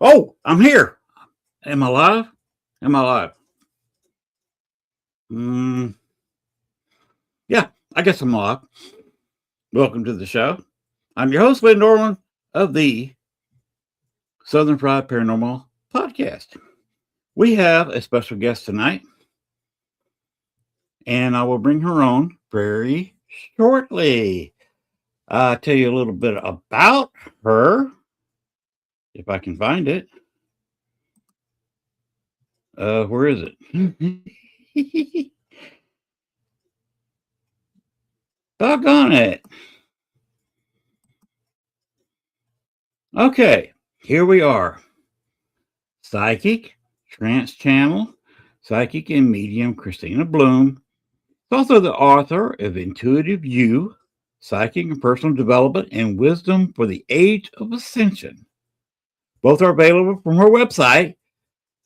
Oh, I'm here. Am I live? Am I live? Mm, yeah, I guess I'm live. Welcome to the show. I'm your host, Lynn Norland of the Southern Fried Paranormal Podcast. We have a special guest tonight, and I will bring her on very shortly. I'll tell you a little bit about her, if I can find it. Where is it? Doggone it. Okay, here we are. Psychic, trance channel, psychic and medium Kristina Bloom. Also the author of Intuitive You, Psychic and Personal Development and Wisdom for the Age of Ascension. Both are available from her website,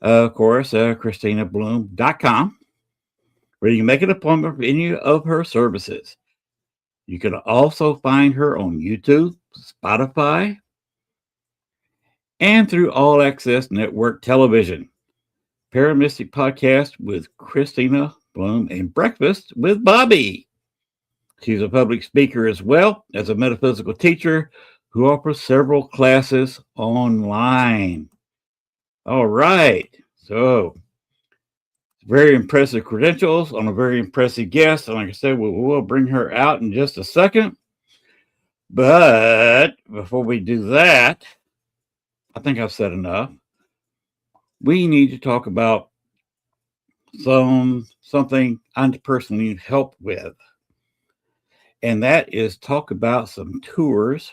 of course, KristinaBloom.com, where you can make an appointment for any of her services. You can also find her on YouTube, Spotify, and through All Access Network Television. Paramystic Podcast with Kristina Bloom and Breakfast with Bobby. She's a public speaker as well as a metaphysical teacher who offers several classes online. All right. So, very impressive credentials on a very impressive guest. And like I said, we'll bring her out in just a second. But before we do that, I think I've said enough. We need to talk about something I personally need help with. And that is talk about some tours.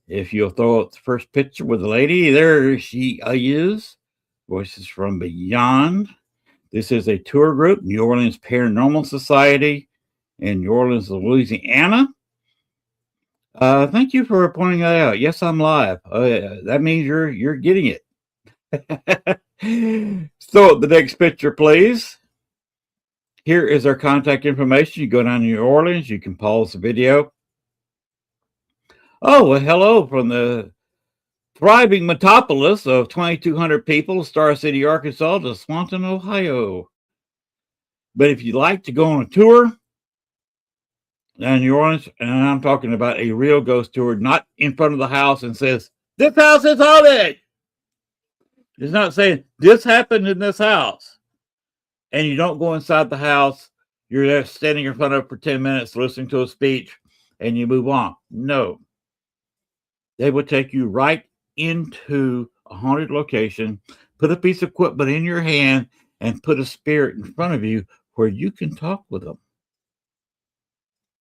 If you'll throw up the first picture with the lady, there she is. Voices from Beyond. This is a tour group, New Orleans Paranormal Society in New Orleans, Louisiana. Thank you for pointing that out. Yes, I'm live. That means you're getting it. So the next picture, please. Here is our contact information. You go down to New Orleans, you can pause the video. Oh, well, hello from the thriving metropolis of 2,200 people, Star City, Arkansas, to Swanton, Ohio. But if you'd like to go on a tour down New Orleans, and I'm talking about a real ghost tour, not in front of the house and says, "This house is haunted." It's not saying, "This happened in this house." And you don't go inside the house. You're there standing in front of it for 10 minutes listening to a speech and you move on. No. They will take you right into a haunted location, put a piece of equipment in your hand, and put a spirit in front of you where you can talk with them.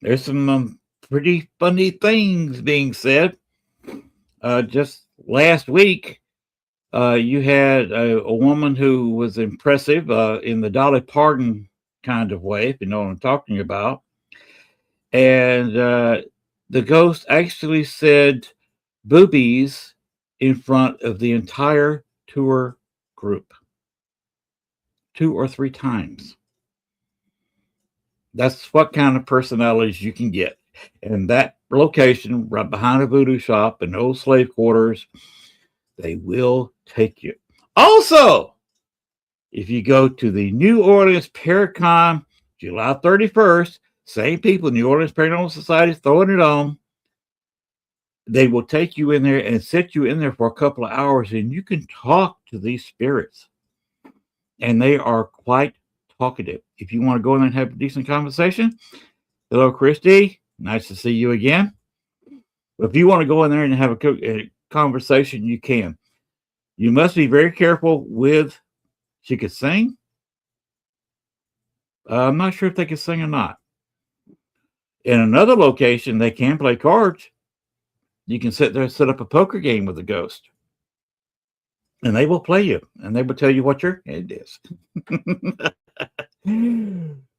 There's some pretty funny things being said. Just last week, you had a woman who was impressive in the Dolly Parton kind of way, if you know what I'm talking about. And the ghost actually said boobies in front of the entire tour group 2 or 3 times. That's what kind of personalities you can get. And that location, right behind a voodoo shop in old slave quarters, they will take you. Also, if you go to the New Orleans Paracon, July 31st, same people, New Orleans Paranormal Society is throwing it on. They will take you in there and sit you in there for a couple of hours, and you can talk to these spirits. And they are quite talkative. If you want to go in there and have a decent conversation, hello, Christy. Nice to see you again. If you want to go in there and have a conversation, you can. You must be very careful with, she could sing. I'm not sure if they can sing or not. In another location, they can play cards. You can sit there and set up a poker game with a ghost. And they will play you. And they will tell you what your head is.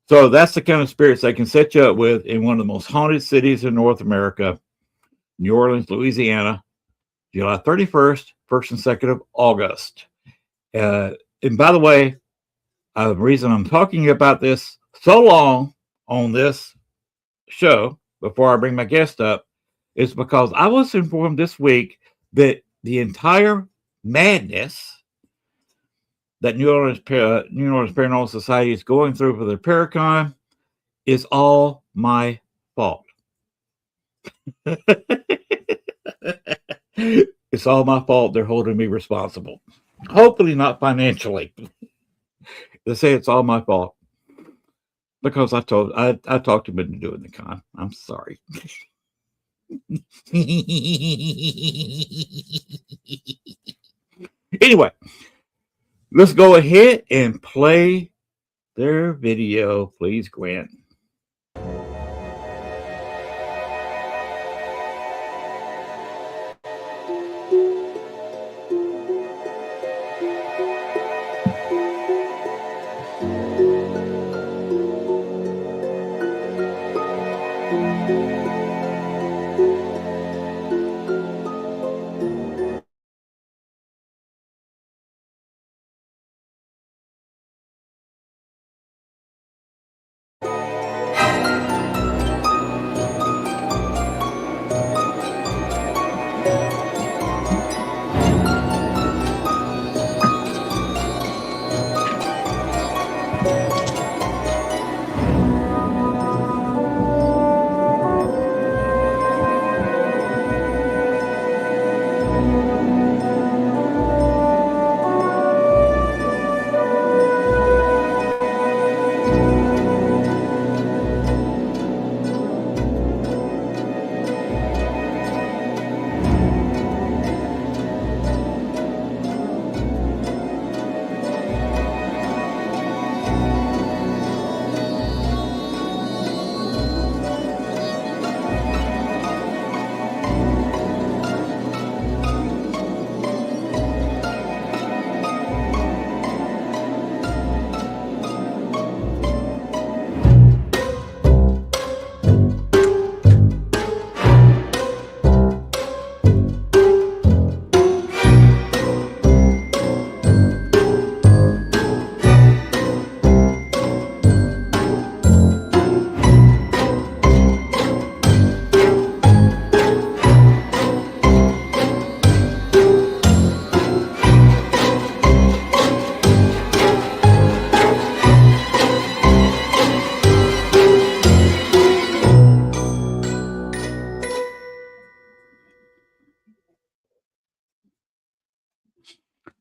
So that's the kind of spirits they can set you up with in one of the most haunted cities in North America, New Orleans, Louisiana, July 31st, 1st and 2nd of August. And by the way, the reason I'm talking about this so long on this show before I bring my guest up is because I was informed this week that the entire madness that New Orleans Paranormal Society is going through for their Paracon is all my fault. It's all my fault. They're holding me responsible. Hopefully not financially. They say it's all my fault because I talked them into doing the con. I'm sorry. Anyway, let's go ahead and play their video, please, Grant.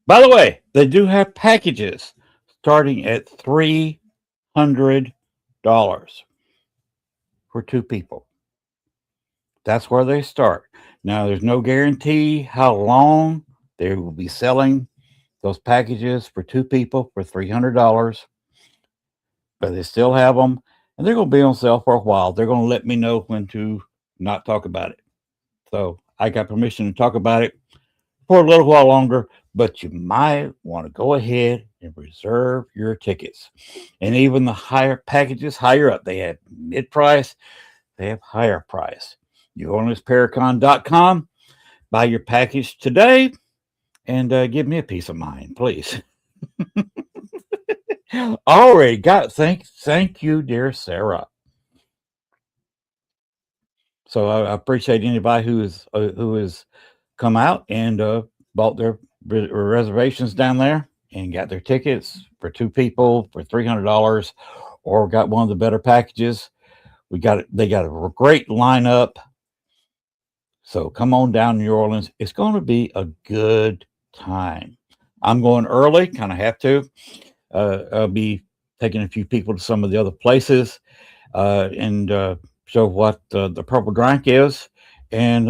By the way, they do have packages starting at $300 for two people. That's where they start. Now, there's no guarantee how long they will be selling those packages for two people for $300, but they still have them, and they're going to be on sale for a while. They're going to let me know when to not talk about it. So I got permission to talk about it for a little while longer, but you might want to go ahead and reserve your tickets. And even the higher packages, higher up, they have mid price, they have higher price. NewOrleansParacon.com. Buy your package today and give me a peace of mind, please. Already got thank you, dear Sarah. So I appreciate anybody who has come out and bought their reservations down there and got their tickets for two people for $300, or got one of the better packages. They got a great lineup. So come on down to New Orleans. It's going to be a good time. I'm going early, kind of have to. I'll be taking a few people to some of the other places and show what the purple drink is and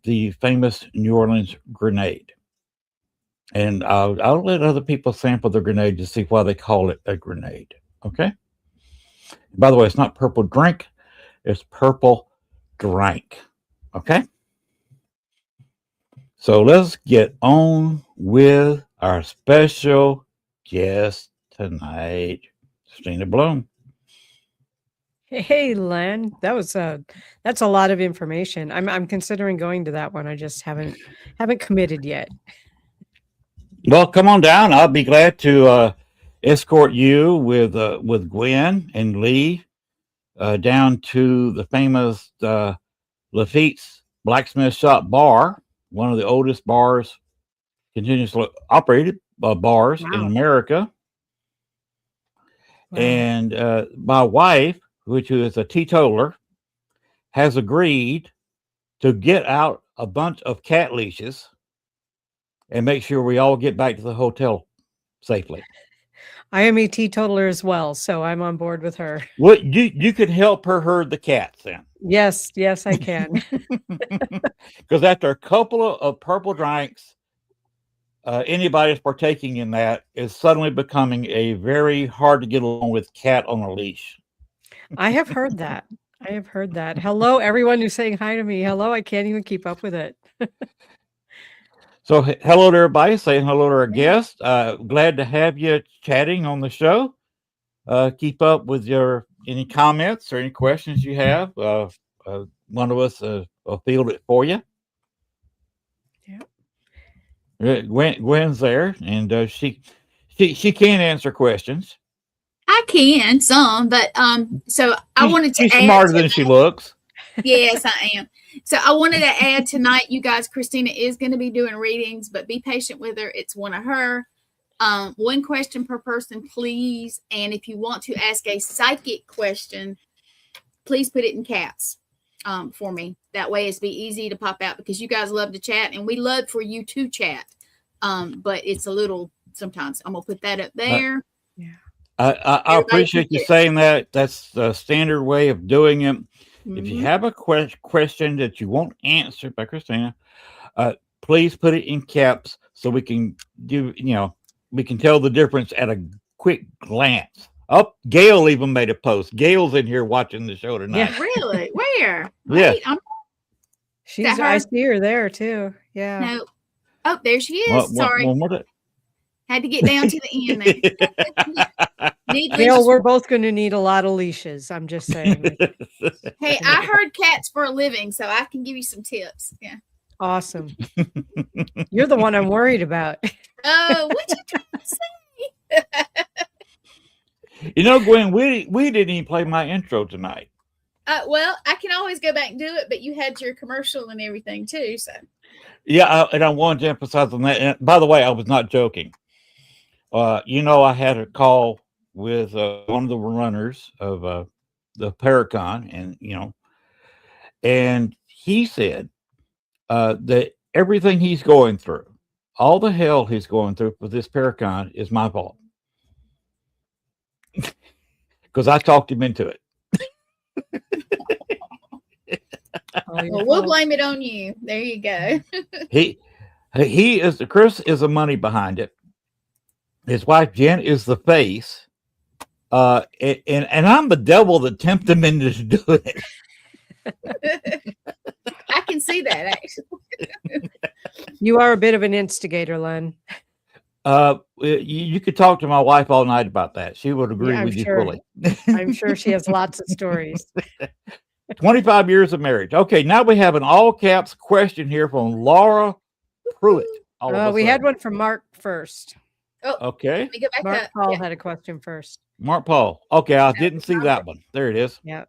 the famous New Orleans grenade. And I'll let other people sample the grenade to see why they call it a grenade. Okay. By the way, it's not purple drink, it's purple drink. Okay. So let's get on with our special guest tonight, Kristina Bloom. Hey, Len, that's a lot of information. I'm considering going to that one. I just haven't committed yet. Well, come on down. I'll be glad to escort you with Gwen and Lee down to the famous Lafitte's Blacksmith Shop Bar, one of the oldest bars continuously operated bars in Wow. America. Wow. And my wife, which is a teetotaler, has agreed to get out a bunch of cat leashes and make sure we all get back to the hotel safely. I am a teetotaler as well, so I'm on board with her. What you could help her herd the cats then, Yes, yes, I can. because after a couple of purple drinks, anybody that's partaking in that is suddenly becoming a very hard to get along with cat on a leash. I have heard that. I have heard that. Hello, everyone who's saying hi to me. Hello, I can't even keep up with it. So hello to everybody, saying hello to our guest. Glad to have you chatting on the show. Keep up with your any comments or any questions you have. One of us will field it for you. Yeah. Gwen's there, and she can answer questions. I can some, but so I wanted to She's add smarter than tonight. she looks. Yes, I am. So I wanted to add tonight, you guys, Kristina is going to be doing readings, but be patient with her. It's one of her. One question per person, please. And if you want to ask a psychic question, please put it in caps for me. That way it's be easy to pop out because you guys love to chat and we love for you to chat. But it's a little sometimes. I'm gonna put that up there. Yeah. I appreciate you saying that. That's the standard way of doing it. If you have a question that you won't answer by Kristina, please put it in caps so we can do, we can tell the difference at a quick glance. Oh, Gail even made a post. Gail's in here watching the show tonight. Yeah, really? Where? Yeah. Wait, I see her there too. Yeah. No. Oh, there she is. Sorry. Had to get down to the end there. Gail, we're both going to need a lot of leashes. I'm just saying. Hey, I herd cats for a living, so I can give you some tips. Yeah. Awesome. You're the one I'm worried about. Oh, what you trying to say? Gwen, we didn't even play my intro tonight. Well, I can always go back and do it, but you had your commercial and everything too, so. Yeah, and I wanted to emphasize on that. And by the way, I was not joking. I had a call with one of the runners of the Paracon, and he said that everything he's going through, all the hell he's going through with this Paracon, is my fault because I talked him into it. Well, we'll blame it on you. There you go. Chris is the money behind it. His wife Jen is the face, and I'm the devil that tempted him into doing it. I can see that actually. You are a bit of an instigator, Len. You could talk to my wife all night about that. She would agree with you fully. I'm sure she has lots of stories. 25 years of marriage. Okay, now we have an all caps question here from Laura Pruitt. We had one from Mark first. Oh, okay. Let me go back Mark up. Paul had a question first. Mark Paul. Okay, I didn't see that one. There it is. Yeah.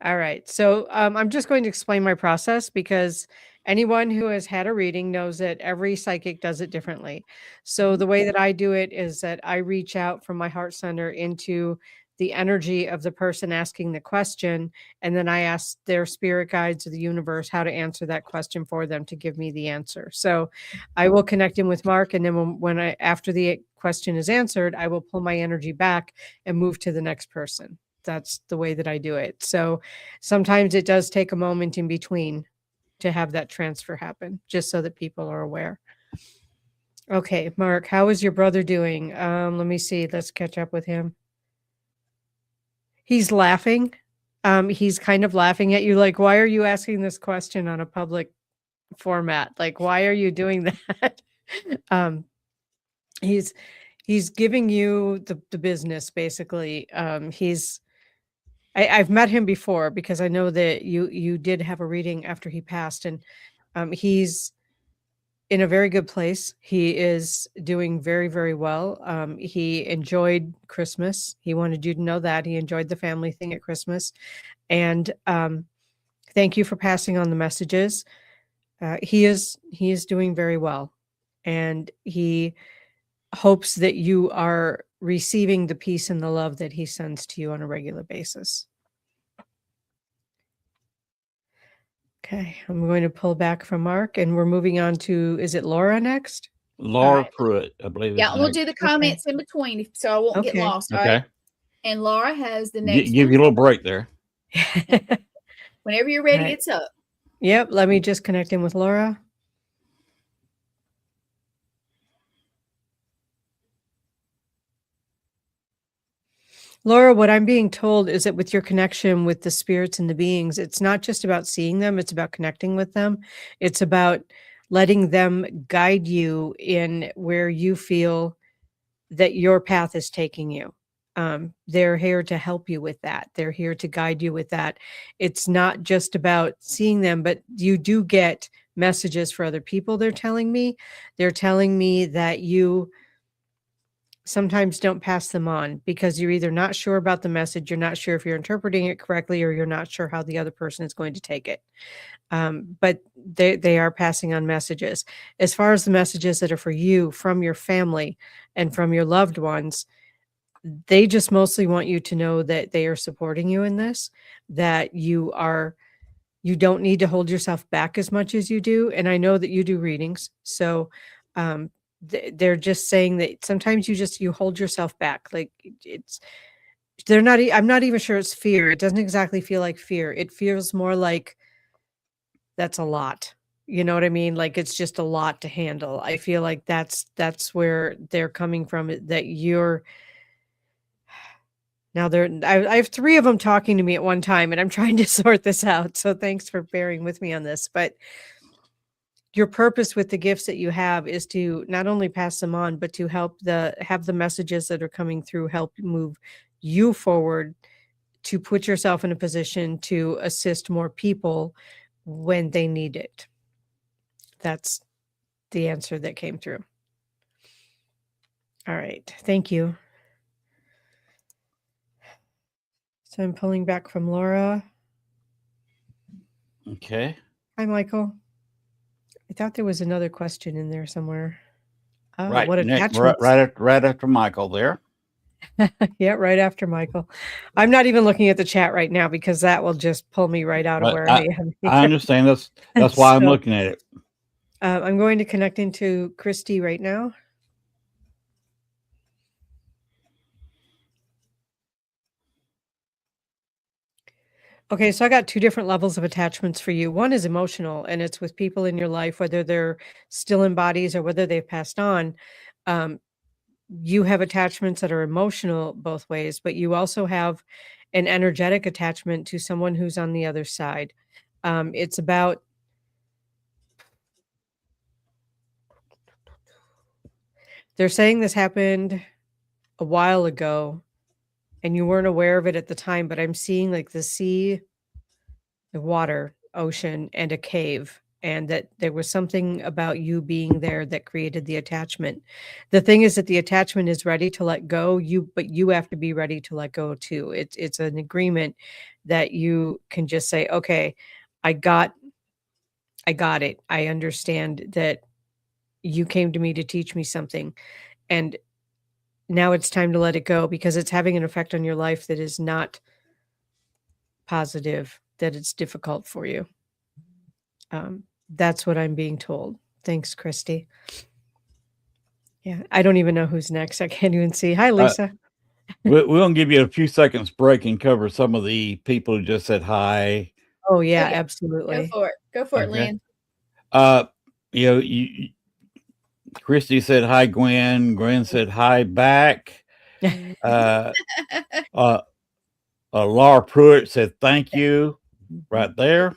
All right. So I'm just going to explain my process because anyone who has had a reading knows that every psychic does it differently. So the way that I do it is that I reach out from my heart center into the energy of the person asking the question, and then I ask their spirit guides or the universe how to answer that question for them to give me the answer. So I will connect in with Mark, and then after the question is answered, I will pull my energy back and move to the next person. That's the way that I do it. So sometimes it does take a moment in between to have that transfer happen, just so that people are aware. Okay, Mark, how is your brother doing? Let me see. Let's catch up with him. He's laughing. He's kind of laughing at you like, why are you asking this question on a public format? Like, why are you doing that? He's giving you the business, basically. I've met him before because I know that you did have a reading after he passed, and he's in a very good place. He is doing very, very well. He enjoyed Christmas. He wanted you to know that he enjoyed the family thing at Christmas. And thank you for passing on the messages. He is doing very well. and he hopes that you are receiving the peace and the love that he sends to you on a regular basis. Okay, I'm going to pull back from Mark, and we're moving on to, is it Laura next? Laura right. Pruitt, I believe. Yeah, is we'll next. do the comments in between so I won't get Okay. lost. All Okay. right. And Laura has the next Give one. you a little break there. Whenever you're ready, Right. it's up. Yep, let me just connect in with Laura. Laura, what I'm being told is that with your connection with the spirits and the beings, it's not just about seeing them, it's about connecting with them. It's about letting them guide you in where you feel that your path is taking you. They're here to help you with that. They're here to guide you with that. It's not just about seeing them, but you do get messages for other people. They're telling me that you sometimes don't pass them on because you're either not sure about the message, you're not sure if you're interpreting it correctly, or you're not sure how the other person is going to take it. But they are passing on messages. As far as the messages that are for you from your family and from your loved ones, they just mostly want you to know that they are supporting you in this, that you don't need to hold yourself back as much as you do. And I know that you do readings. So they're just saying that sometimes you hold yourself back. Like I'm not even sure it's fear. It doesn't exactly feel like fear. It feels more like that's a lot. You know what I mean? Like it's just a lot to handle. I feel like that's where they're coming from, that you're now I have 3 of them talking to me at one time, and I'm trying to sort this out. So thanks for bearing with me on this. But your purpose with the gifts that you have is to not only pass them on, but to have the messages that are coming through help move you forward, to put yourself in a position to assist more people when they need it. That's the answer that came through. All right. Thank you. So I'm pulling back from Laura. Okay. Hi, Michael. I thought there was another question in there somewhere. Oh, Right. what Next, attachments? right after Michael there. Yeah, right after Michael. I'm not even looking at the chat right now because that will just pull me right out of But where I am. I understand. That's why I'm So, looking at it. I'm going to connect into Christy right now. Okay, so I got 2 different levels of attachments for you. One is emotional, and it's with people in your life, whether they're still in bodies or whether they've passed on. You have attachments that are emotional both ways, but you also have an energetic attachment to someone who's on the other side. It's about they're saying this happened a while ago and you weren't aware of it at the time, but I'm seeing like the sea, the water, ocean, and a cave, and that there was something about you being there that created the attachment. The thing is that the attachment is ready to let go, but you have to be ready to let go too. It's an agreement that you can just say, okay, I got it. I understand that you came to me to teach me something. And now it's time to let it go because it's having an effect on your life that is not positive, that it's difficult for you. That's what I'm being told. Thanks, Christy. Yeah, I don't even know who's next. I can't even see. Hi, Lisa. We're going to give you a few seconds break and cover some of the people who just said hi. Oh, yeah, Okay. absolutely. Go for it, Lynn. Christy said hi, Gwen. Gwen said hi back. Laura Pruitt said thank you right there.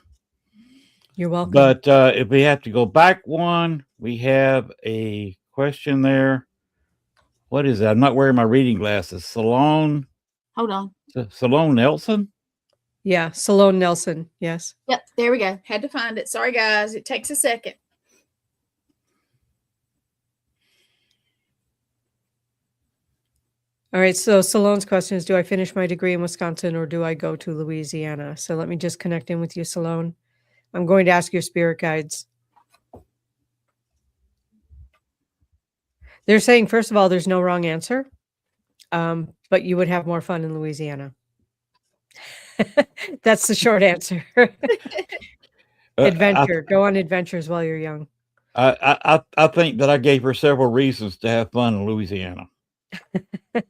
You're welcome. But if we have to go back one, we have a question there. What is that? I'm not wearing my reading glasses. Salone. Hold on. Salone Nelson? Yeah, Salone Nelson. Yes. Yep, there we go. Had to find it. Sorry, guys. It takes a second. All right. So Salone's question is, do I finish my degree in Wisconsin or do I go to Louisiana? So let me just connect in with you, Salone. I'm going to ask your spirit guides. They're saying, first of all, there's no wrong answer, but you would have more fun in Louisiana. That's the short answer. Adventure. Go on adventures while you're young. I think that I gave her several reasons to have fun in Louisiana.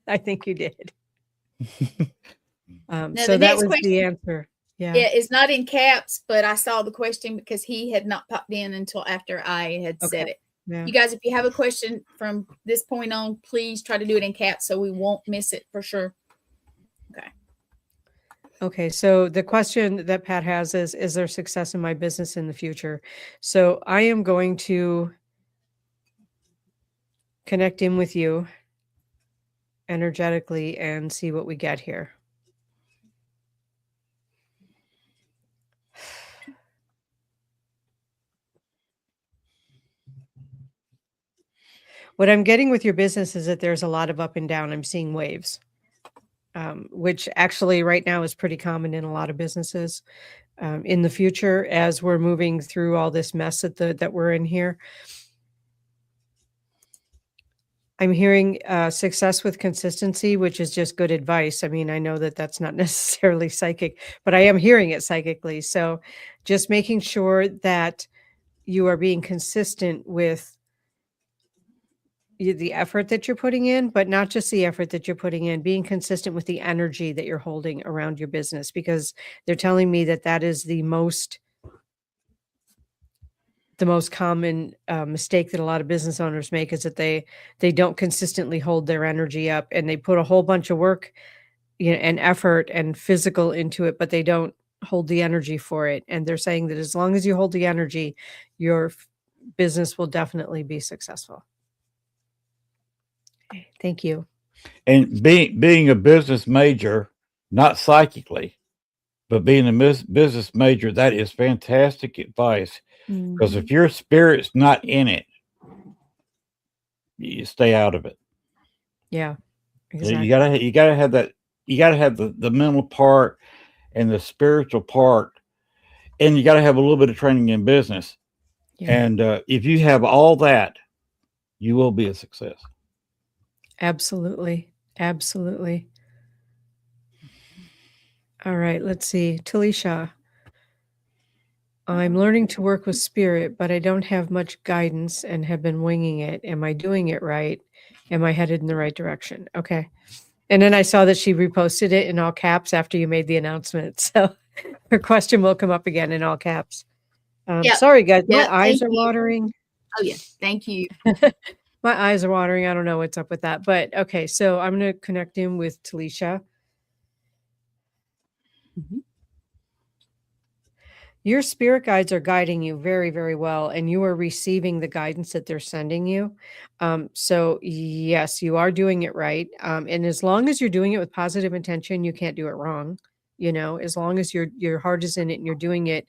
I think you did. Now, So the that next was question- the answer. Yeah. Yeah, it's not in caps, but I saw the question because he had not popped in until after I had said Okay. it. Yeah. You guys, if you have a question from this point on, please try to do it in caps so we won't miss it for sure. Okay, so the question that Pat has is there success in my business in the future? So I am going to connect in with you energetically and see what we get here. What I'm getting with your business is that there's a lot of up and down. I'm seeing waves, which actually right now is pretty common in a lot of businesses. In the future, as we're moving through all this mess that we're in here, I'm hearing success with consistency, which is just good advice. I mean, I know that that's not necessarily psychic, but I am hearing it psychically. So just making sure that you are being consistent with the effort that you're putting in, but not just the effort that you're putting in, being consistent with the energy that you're holding around your business, because they're telling me that that is the most common mistake that a lot of business owners make, is that they don't consistently hold their energy up, and they put a whole bunch of work, and effort and physical into it, but they don't hold the energy for it. And they're saying that as long as you hold the energy, your business will definitely be successful. Okay, thank you. And being a business major, not psychically, but being a business major, that is fantastic advice. Because if your spirit's not in it, you stay out of it. Yeah, exactly. You gotta have that. You gotta have the mental part and the spiritual part, and you gotta have a little bit of training in business. Yeah. And if you have all that, you will be a success. Absolutely. Absolutely. All right, let's see. Talisha, I'm learning to work with spirit, but I don't have much guidance and have been winging it. Am I doing it right? Am I headed in the right direction? Okay. And then I saw that she reposted it in all caps after you made the announcement. So her question will come up again in all caps. Yeah. Sorry, guys. My Yeah, eyes thank are you. watering. Oh, yeah. Thank you. My eyes are watering. I don't know what's up with that. But okay, so I'm going to connect in with Talisha. Your spirit guides are guiding you very, very well, and you are receiving the guidance that they're sending you. So yes, you are doing it right. And as long as you're doing it with positive intention, you can't do it wrong. As long as your heart is in it and you're doing it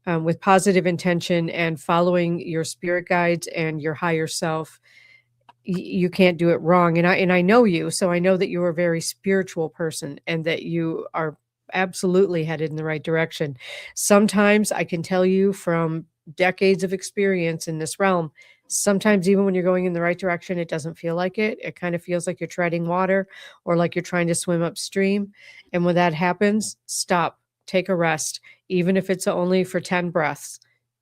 with positive intention and following your spirit guides and your higher self, you can't do it wrong. And I know you, so I know that you're a very spiritual person and that you are absolutely headed in the right direction. Sometimes I can tell you from decades of experience in this realm, sometimes even when you're going in the right direction, it doesn't feel like it. It kind of feels like you're treading water or like you're trying to swim upstream. And when that happens, stop, take a rest, even if it's only for 10 breaths.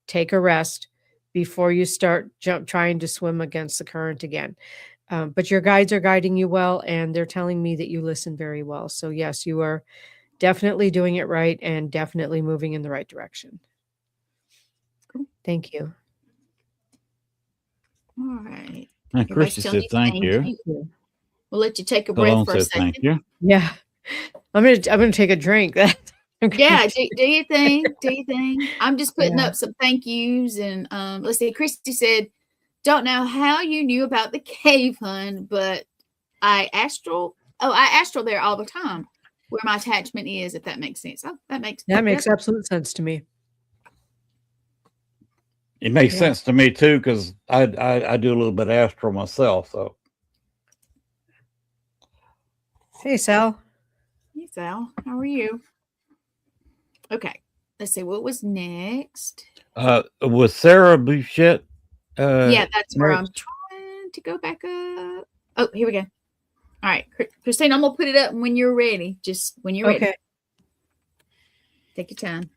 Take a rest before you start trying to swim against the current again. But your guides are guiding you well, and they're telling me that you listen very well. So yes, you are definitely doing it right and definitely moving in the right direction. Cool. Thank you. All right. And Everybody's Christy telling said thank you. Thank you. We'll let you take a breath Salone for a said second. thank you. Yeah, I'm gonna take a drink. Yeah, do your thing. Do your thing. I'm just putting Yeah. up some thank yous, and let's see. Christy said, "Don't know how you knew about the cave hunt, but I astral there all the time, where my attachment is. If that makes sense. Oh, that makes absolute sense to me. It makes Yeah. sense to me too, because I do a little bit of astral myself. So Hey, Sal. Hey, Sal. How are you? Okay. Let's see. What was next? was Sarah Bouchette? Yeah, that's where I'm next? trying one to go back up. Oh, here we go. All right, Christine, I'm going to put it up when you're ready. Just when you're ready. Okay. Take your time.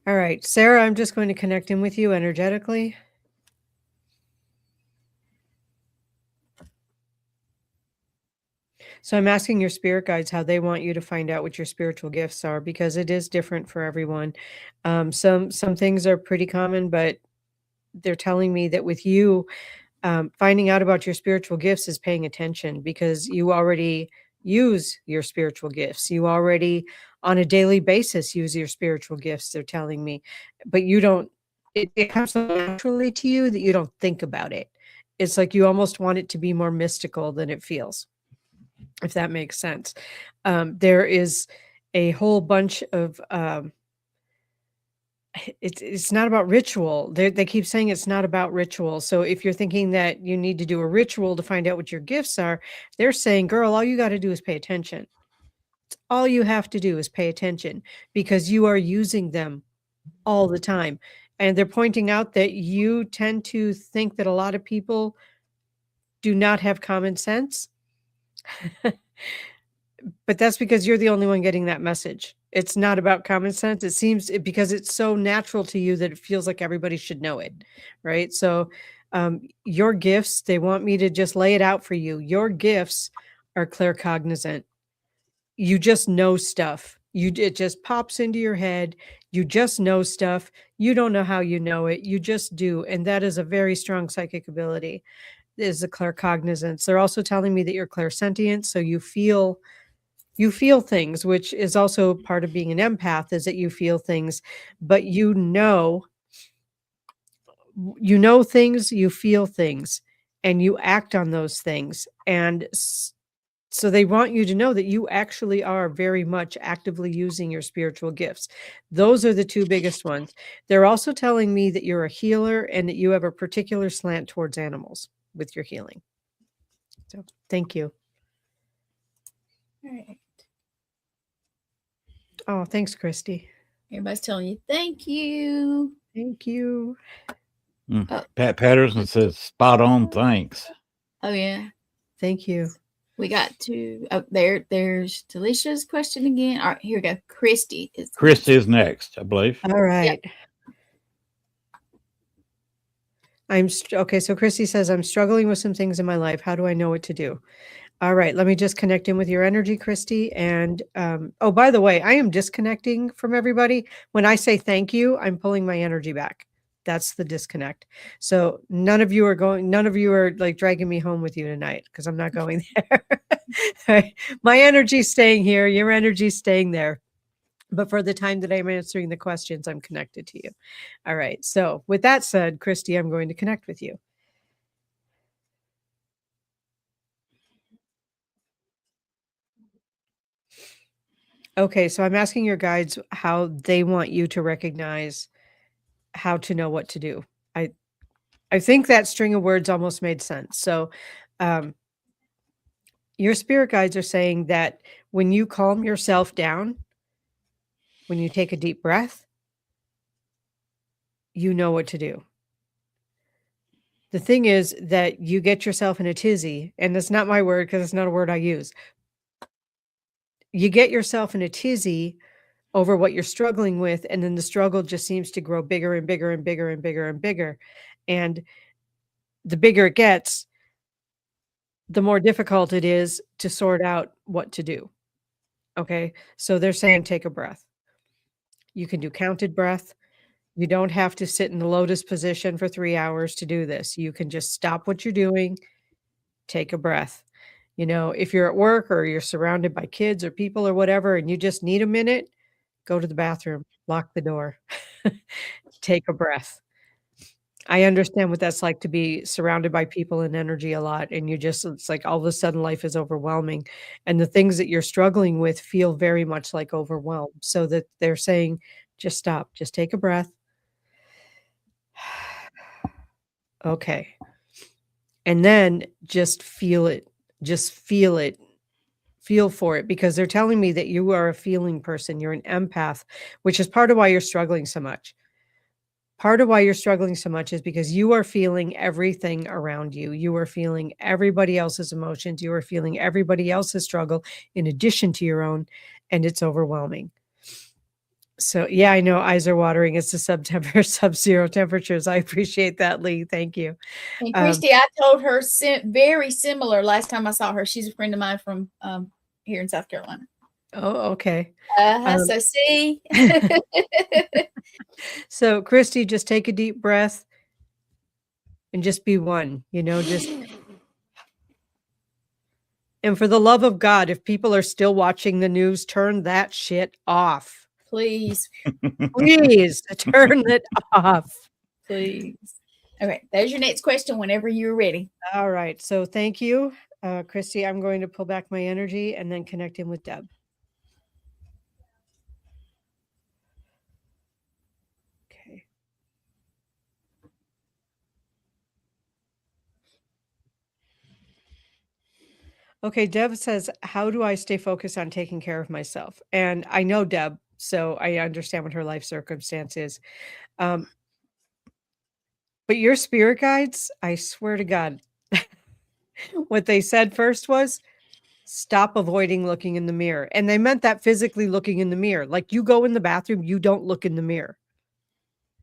All right, Sarah, I'm just going to connect in with you energetically. So I'm asking your spirit guides how they want you to find out what your spiritual gifts are, because it is different for everyone. Some things are pretty common, but they're telling me that with you, finding out about your spiritual gifts is paying attention, because you already use your spiritual gifts. You already, on a daily basis, use your spiritual gifts, they're telling me. But you don't, it comes so naturally to you that you don't think about it. It's like you almost want it to be more mystical than it feels, if that makes sense. There is a whole bunch of it's not about ritual. They keep saying it's not about ritual. So if you're thinking that you need to do a ritual to find out what your gifts are, they're saying, girl, all you got to do is pay attention. All you have to do is pay attention, because you are using them all the time. And they're pointing out that you tend to think that a lot of people do not have common sense. But that's because you're the only one getting that message. It's not about common sense. It seems because it's so natural to you that it feels like everybody should know it, right? So your gifts, they want me to just lay it out for you. Your gifts are claircognizant. You just know stuff. It just pops into your head. You just know stuff. You don't know how you know it. You just do. And that is a very strong psychic ability, is the claircognizance. They're also telling me that you're clairsentient, so you feel things, which is also part of being an empath, is that you feel things, but you know things, you feel things, and you act on those things. And so they want you to know that you actually are very much actively using your spiritual gifts. Those are the two biggest ones. They're also telling me that you're a healer and that you have a particular slant towards animals with your healing. So thank you. All right. Oh, thanks, Christy. Everybody's telling you thank you. Thank you. Pat Patterson says, spot on, thanks. Oh, yeah. Thank you. We got to, there's Talisha's question again. All right, here we go. Christy is next, I believe. All right. Yep. Okay. So Christy says, I'm struggling with some things in my life. How do I know what to do? All right. Let me just connect in with your energy, Christy. And, oh, by the way, I am disconnecting from everybody. When I say thank you, I'm pulling my energy back. That's the disconnect. So none of you are like dragging me home with you tonight, because I'm not going there. My energy's staying here. Your energy's staying there. But for the time that I'm answering the questions, I'm connected to you. All right. So with that said, Christy, I'm going to connect with you. Okay. So I'm asking your guides how they want you to recognize how to know what to do. I think that string of words almost made sense. So your spirit guides are saying that when you calm yourself down, when you take a deep breath, you know what to do. The thing is that you get yourself in a tizzy, and that's not my word because it's not a word I use. You get yourself in a tizzy over what you're struggling with, and then the struggle just seems to grow bigger and bigger and bigger and bigger and bigger. And the bigger it gets, the more difficult it is to sort out what to do. Okay. So they're saying take a breath. You can do counted breath. You don't have to sit in the lotus position for 3 hours to do this. You can just stop what you're doing, take a breath. You know, if you're at work or you're surrounded by kids or people or whatever, and you just need a minute, go to the bathroom, lock the door, take a breath. I understand what that's like, to be surrounded by people and energy a lot. And it's like all of a sudden life is overwhelming. And the things that you're struggling with feel very much like overwhelm. So that they're saying, just stop, just take a breath. Okay. And then just feel it. Just feel it. Feel for it, because they're telling me that you are a feeling person. You're an empath, which is part of why you're struggling so much. Part of why you're struggling so much is because you are feeling everything around you. You are feeling everybody else's emotions. You are feeling everybody else's struggle in addition to your own, and it's overwhelming. So yeah, I know eyes are watering. It's the sub-zero temperatures. I appreciate that, Lee. Thank you. And Christy, I told her very similar last time I saw her. She's a friend of mine from here in South Carolina. Oh, okay. So see. So Christy, just take a deep breath and just be one, just. And for the love of God, if people are still watching the news, turn that shit off. Please. Please turn it off. Please. Okay, there's your next question whenever you're ready. All right. So thank you, Christy. I'm going to pull back my energy and then connect in with Deb. Okay. Okay, Deb says, how do I stay focused on taking care of myself? And I know Deb, so I understand what her life circumstance is. But your spirit guides, I swear to God, what they said first was, stop avoiding looking in the mirror. And they meant that physically looking in the mirror. Like you go in the bathroom, you don't look in the mirror.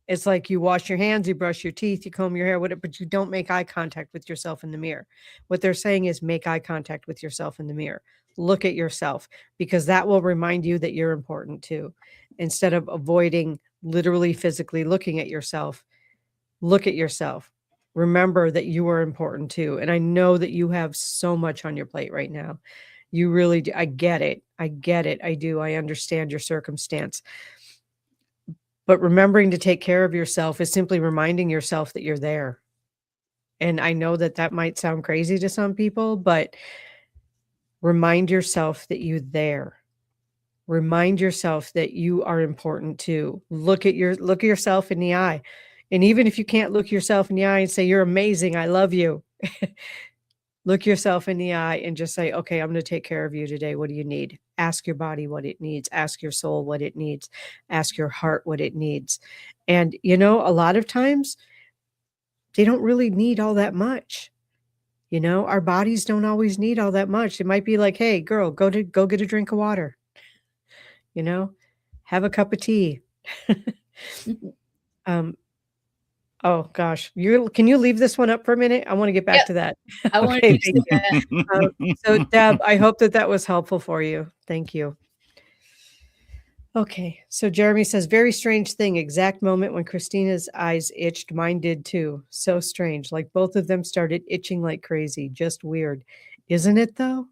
It's like you wash your hands, you brush your teeth, you comb your hair, whatever, but you don't make eye contact with yourself in the mirror. What they're saying is make eye contact with yourself in the mirror. Look at yourself, because that will remind you that you're important too. Instead of avoiding literally physically looking at yourself, look at yourself. Remember that you are important too. And I know that you have so much on your plate right now. You really do. I get it. I get it. I do. I understand your circumstance. But remembering to take care of yourself is simply reminding yourself that you're there. And I know that that might sound crazy to some people, but remind yourself that you're there. Remind yourself that you are important too. Look at yourself in the eye. And even if you can't look yourself in the eye and say, you're amazing, I love you. Look yourself in the eye and just say, okay, I'm going to take care of you today. What do you need? Ask your body what it needs. Ask your soul what it needs. Ask your heart what it needs. And, a lot of times they don't really need all that much. Our bodies don't always need all that much. It might be like, hey, girl, go get a drink of water. Have a cup of tea. Oh gosh, can you leave this one up for a minute? I want to get back to that. I want to do that. So Deb, I hope that was helpful for you. Thank you. Okay, so Jeremy says, very strange thing. Exact moment when Kristina's eyes itched, mine did too. So strange. Like both of them started itching like crazy. Just weird. Isn't it though?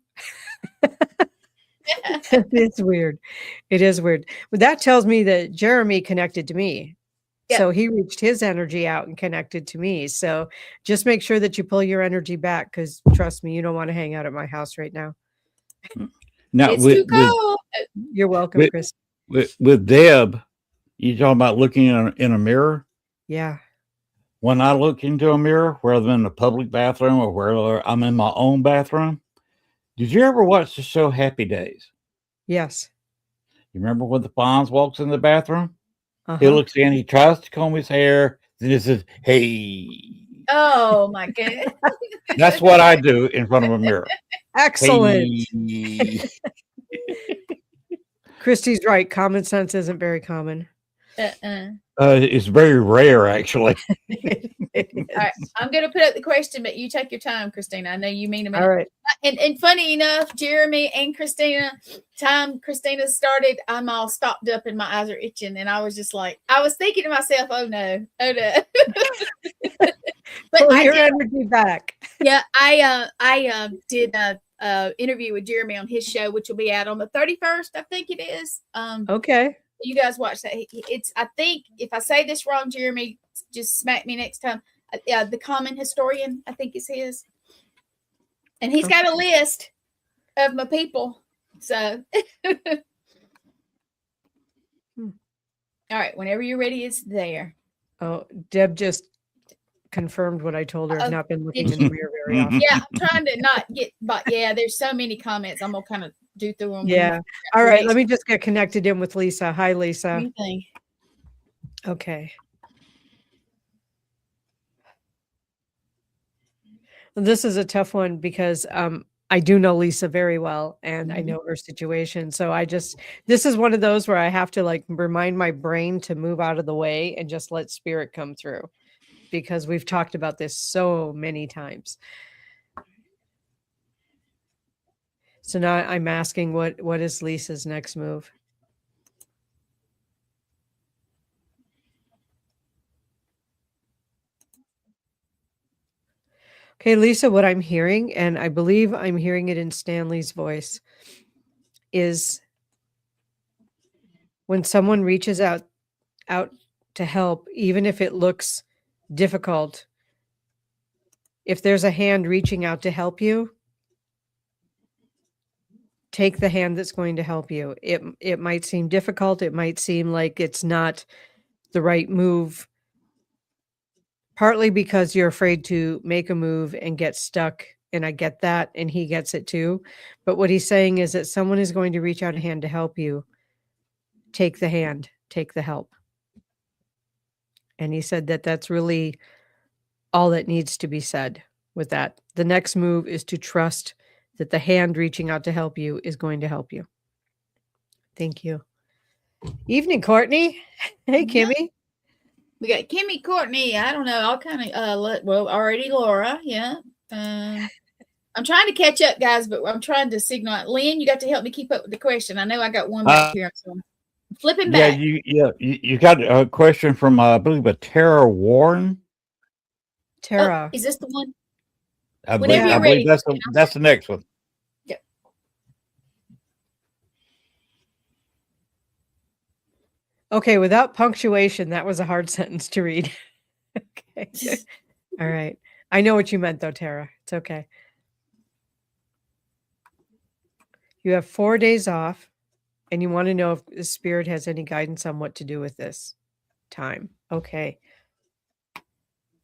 It's weird. It is weird. But that tells me that Jeremy connected to me. Yeah. So he reached his energy out and connected to me. So just make sure that you pull your energy back, because trust me, you don't want to hang out at my house right now. Now, it's too cold. You're welcome, Chris. With Deb, you talking about looking in a mirror? Yeah. When I look into a mirror, whether I'm in a public bathroom or whether I'm in my own bathroom, did you ever watch the show Happy Days? Yes. You remember when the Fonz walks in the bathroom? He looks in, he tries to comb his hair, then he says, hey. Oh, my goodness. That's what I do in front of a mirror. Excellent. Hey. Christy's right. Common sense isn't very common. It's very rare, actually. All right, I'm going to put up the question, but you take your time, Kristina. I know you mean a minute. All right. And funny enough, Jeremy and Kristina, time Kristina started, I'm all stopped up and my eyes are itching. And I was just like, I was thinking to myself, oh no. But pull your energy back. Yeah, I did a interview with Jeremy on his show, which will be out on the 31st, I think it is. Okay. You guys watch that. It's, I think, if I say this wrong, Jeremy, just smack me next time. The Common Historian, I think is his. And he's got a list of my people. So, all right, whenever you're ready, it's there. Oh, Deb just confirmed what I told her. I've not been looking in the mirror very often. Yeah, I'm trying to not get, but yeah, there's so many comments. I'm going to kind of do through them. Yeah. All right, let me just get connected in with Lisa. Hi, Lisa. What do you think? Okay. This is a tough one because I do know Lisa very well and I Mhm. know her situation. So this is one of those where I have to like remind my brain to move out of the way and just let spirit come through because we've talked about this so many times. So now I'm asking what is Lisa's next move? Okay, Lisa, what I'm hearing, and I believe I'm hearing it in Stanley's voice, is when someone reaches out to help, even if it looks difficult, if there's a hand reaching out to help you, take the hand that's going to help you. It might seem difficult, it might seem like it's not the right move, partly because you're afraid to make a move and get stuck, and I get that, and he gets it too. But what he's saying is that someone is going to reach out a hand to help you. Take the hand, take the help. And he said that that's really all that needs to be said with that. The next move is to trust that the hand reaching out to help you is going to help you. Thank you. Evening, Courtney. Hey, Yeah. Kimmy. We got Kimmy, Courtney. I don't know. All kind of well, already Laura. Yeah. I'm trying to catch up, guys, but I'm trying to signal. Lynn, you got to help me keep up with the question. I know I got one back here. So I'm flipping Yeah, back. you got a question from I believe a Tara Warren. Tara. Is this the one? I Whenever believe, you're I believe ready. that's the next one. Yep. Okay, without punctuation, that was a hard sentence to read. Okay. All right. I know what you meant, though, Tara. It's okay. You have 4 days off, and you want to know if the spirit has any guidance on what to do with this time. Okay.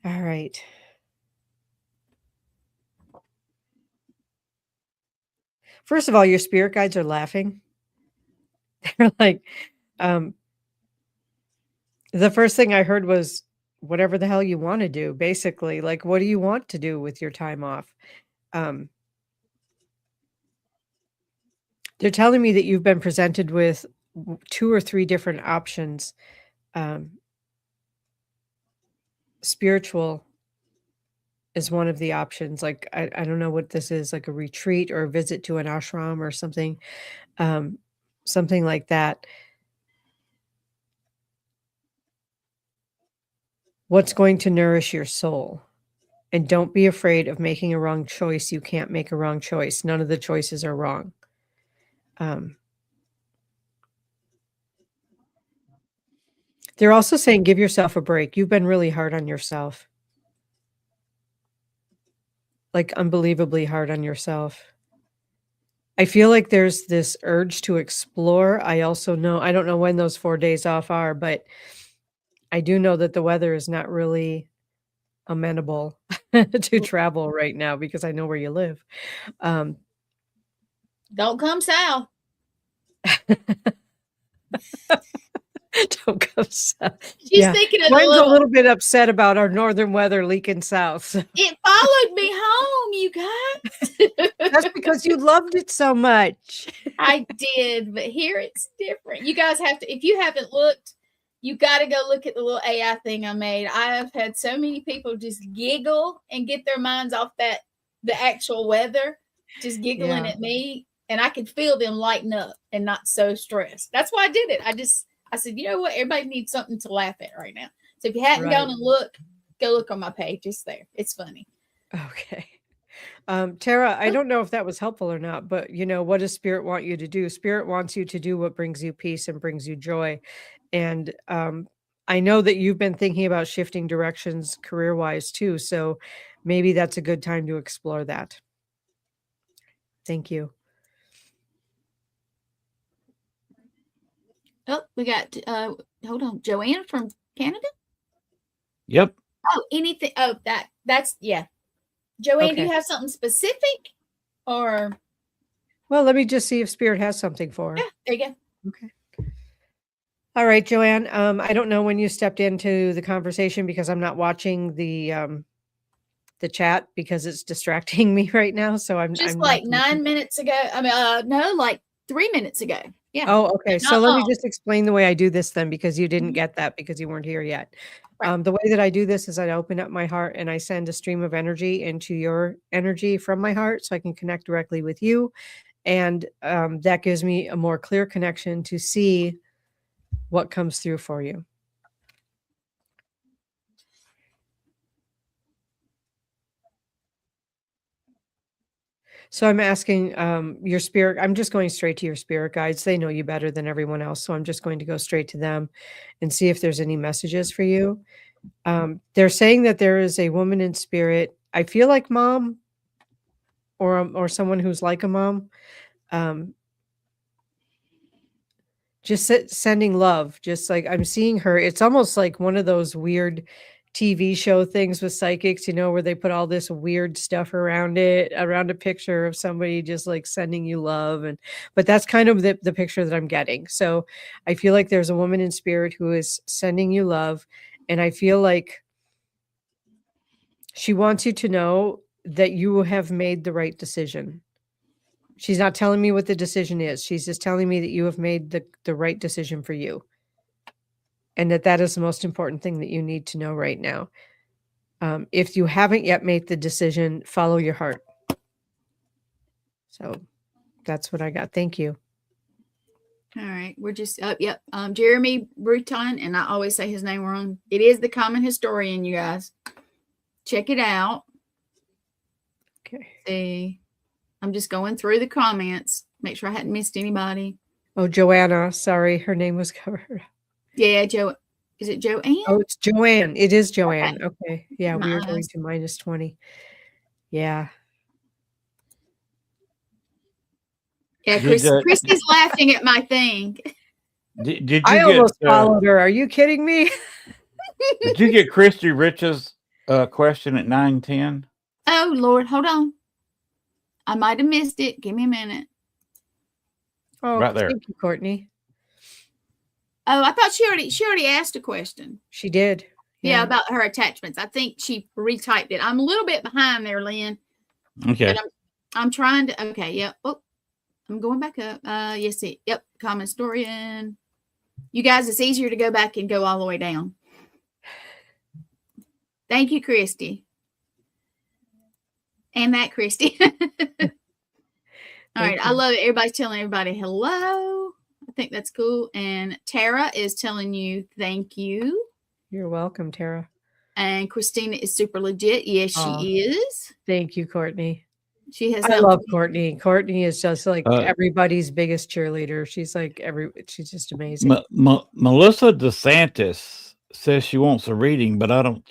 All right. First of all, your spirit guides are laughing. They're like, the first thing I heard was whatever the hell you want to do, basically. Like, what do you want to do with your time off? They're telling me that you've been presented with 2 or 3 different options. Spiritual is one of the options. Like, I don't know what this is, like a retreat or a visit to an ashram or something, something like that. What's going to nourish your soul? And don't be afraid of making a wrong choice. You can't make a wrong choice. None of the choices are wrong. They're also saying give yourself a break. You've been really hard on yourself. Like unbelievably hard on yourself. I feel like there's this urge to explore. I also know, I don't know when those 4 days off are, but I do know that the weather is not really amenable to travel right now because I know where you live. Don't come south. Don't come south. She's thinking of Mine's a little bit upset about our northern weather leaking south. So. It followed me home, you guys. That's because you loved it so much. I did, but here it's different. You guys have to, if you haven't looked, you got to go look at the little AI thing I made. I have had so many people just giggle and get their minds off the actual weather, just giggling at me. And I could feel them lighten up and not so stressed. That's why I did it. I said, you know what? Everybody needs something to laugh at right now. So if you hadn't gone and go look on my page. It's there. It's funny. Okay. Tara, I don't know if that was helpful or not, but what does spirit want you to do? Spirit wants you to do what brings you peace and brings you joy. And I know that you've been thinking about shifting directions career-wise too. So maybe that's a good time to explore that. Thank you. Oh, we got, hold on, Joanne from Canada? Yep. Oh, anything. Oh, that's, yeah. Joanne, do you have something specific or? Well, let me just see if Spirit has something for her. Yeah, there you go. Okay. All right, Joanne. I don't know when you stepped into the conversation because I'm not watching the the chat because it's distracting me right now. So I'm Just I'm like not 9 minutes ago. I mean, no, like 3 minutes ago. Yeah. Oh, okay. So Not let me long. just explain the way I do this then, because you didn't Mhm. get that because you weren't here yet. Right. The way that I do this is I open up my heart and I send a stream of energy into your energy from my heart so I can connect directly with you. And that gives me a more clear connection to see what comes through for you. So I'm asking your spirit, I'm just going straight to your spirit guides. They know you better than everyone else. So I'm just going to go straight to them and see if there's any messages for you. They're saying that there is a woman in spirit. I feel like mom or someone who's like a mom. Um, just sending love, just like I'm seeing her. It's almost like one of those weird TV show things with psychics, where they put all this weird stuff around it, around a picture of somebody just like sending you love. But that's kind of the picture that I'm getting. So I feel like there's a woman in spirit who is sending you love. And I feel like she wants you to know that you have made the right decision. She's not telling me what the decision is. She's just telling me that you have made the right decision for you. And that is the most important thing that you need to know right now. If you haven't yet made the decision, follow your heart. So that's what I got. Thank you. All right. We're just yep. Jeremy Bruton, and I always say his name wrong. It is the Common Historian, you guys. Check it out. Okay. See. I'm just going through the comments. Make sure I hadn't missed anybody. Oh, Joanna. Sorry, her name was covered. Yeah, Joe. Is it Joanne? Oh, it's Joanne. It is Joanne. Okay. Okay. Yeah, we are going to -20. Yeah. Yeah, Christy's laughing at my thing. Did you I get? almost followed her. Are you kidding me? Did you get Christy Rich's question at 9:10? Oh Lord, hold on. I might have missed it. Give me a minute. Oh, Right there. Thank you, Courtney. Oh, I thought she already asked a question. She did. Yeah, about her attachments. I think she retyped it. I'm a little bit behind there, Lynn. Okay. But I'm trying to. Okay. Yep. Oh, I'm going back up. Yes. Yep. Common historian. You guys, it's easier to go back and go all the way down. Thank you, Christy. And that, Christy. All right. I love it. Everybody's telling everybody hello. I think that's cool. And Tara is telling you thank you. You're welcome, Tara. And Kristina is super legit. Yes, she is. Thank you, Courtney. She has. I love Courtney. Courtney is just like everybody's biggest cheerleader. She's like she's just amazing. Melissa DeSantis says she wants a reading, but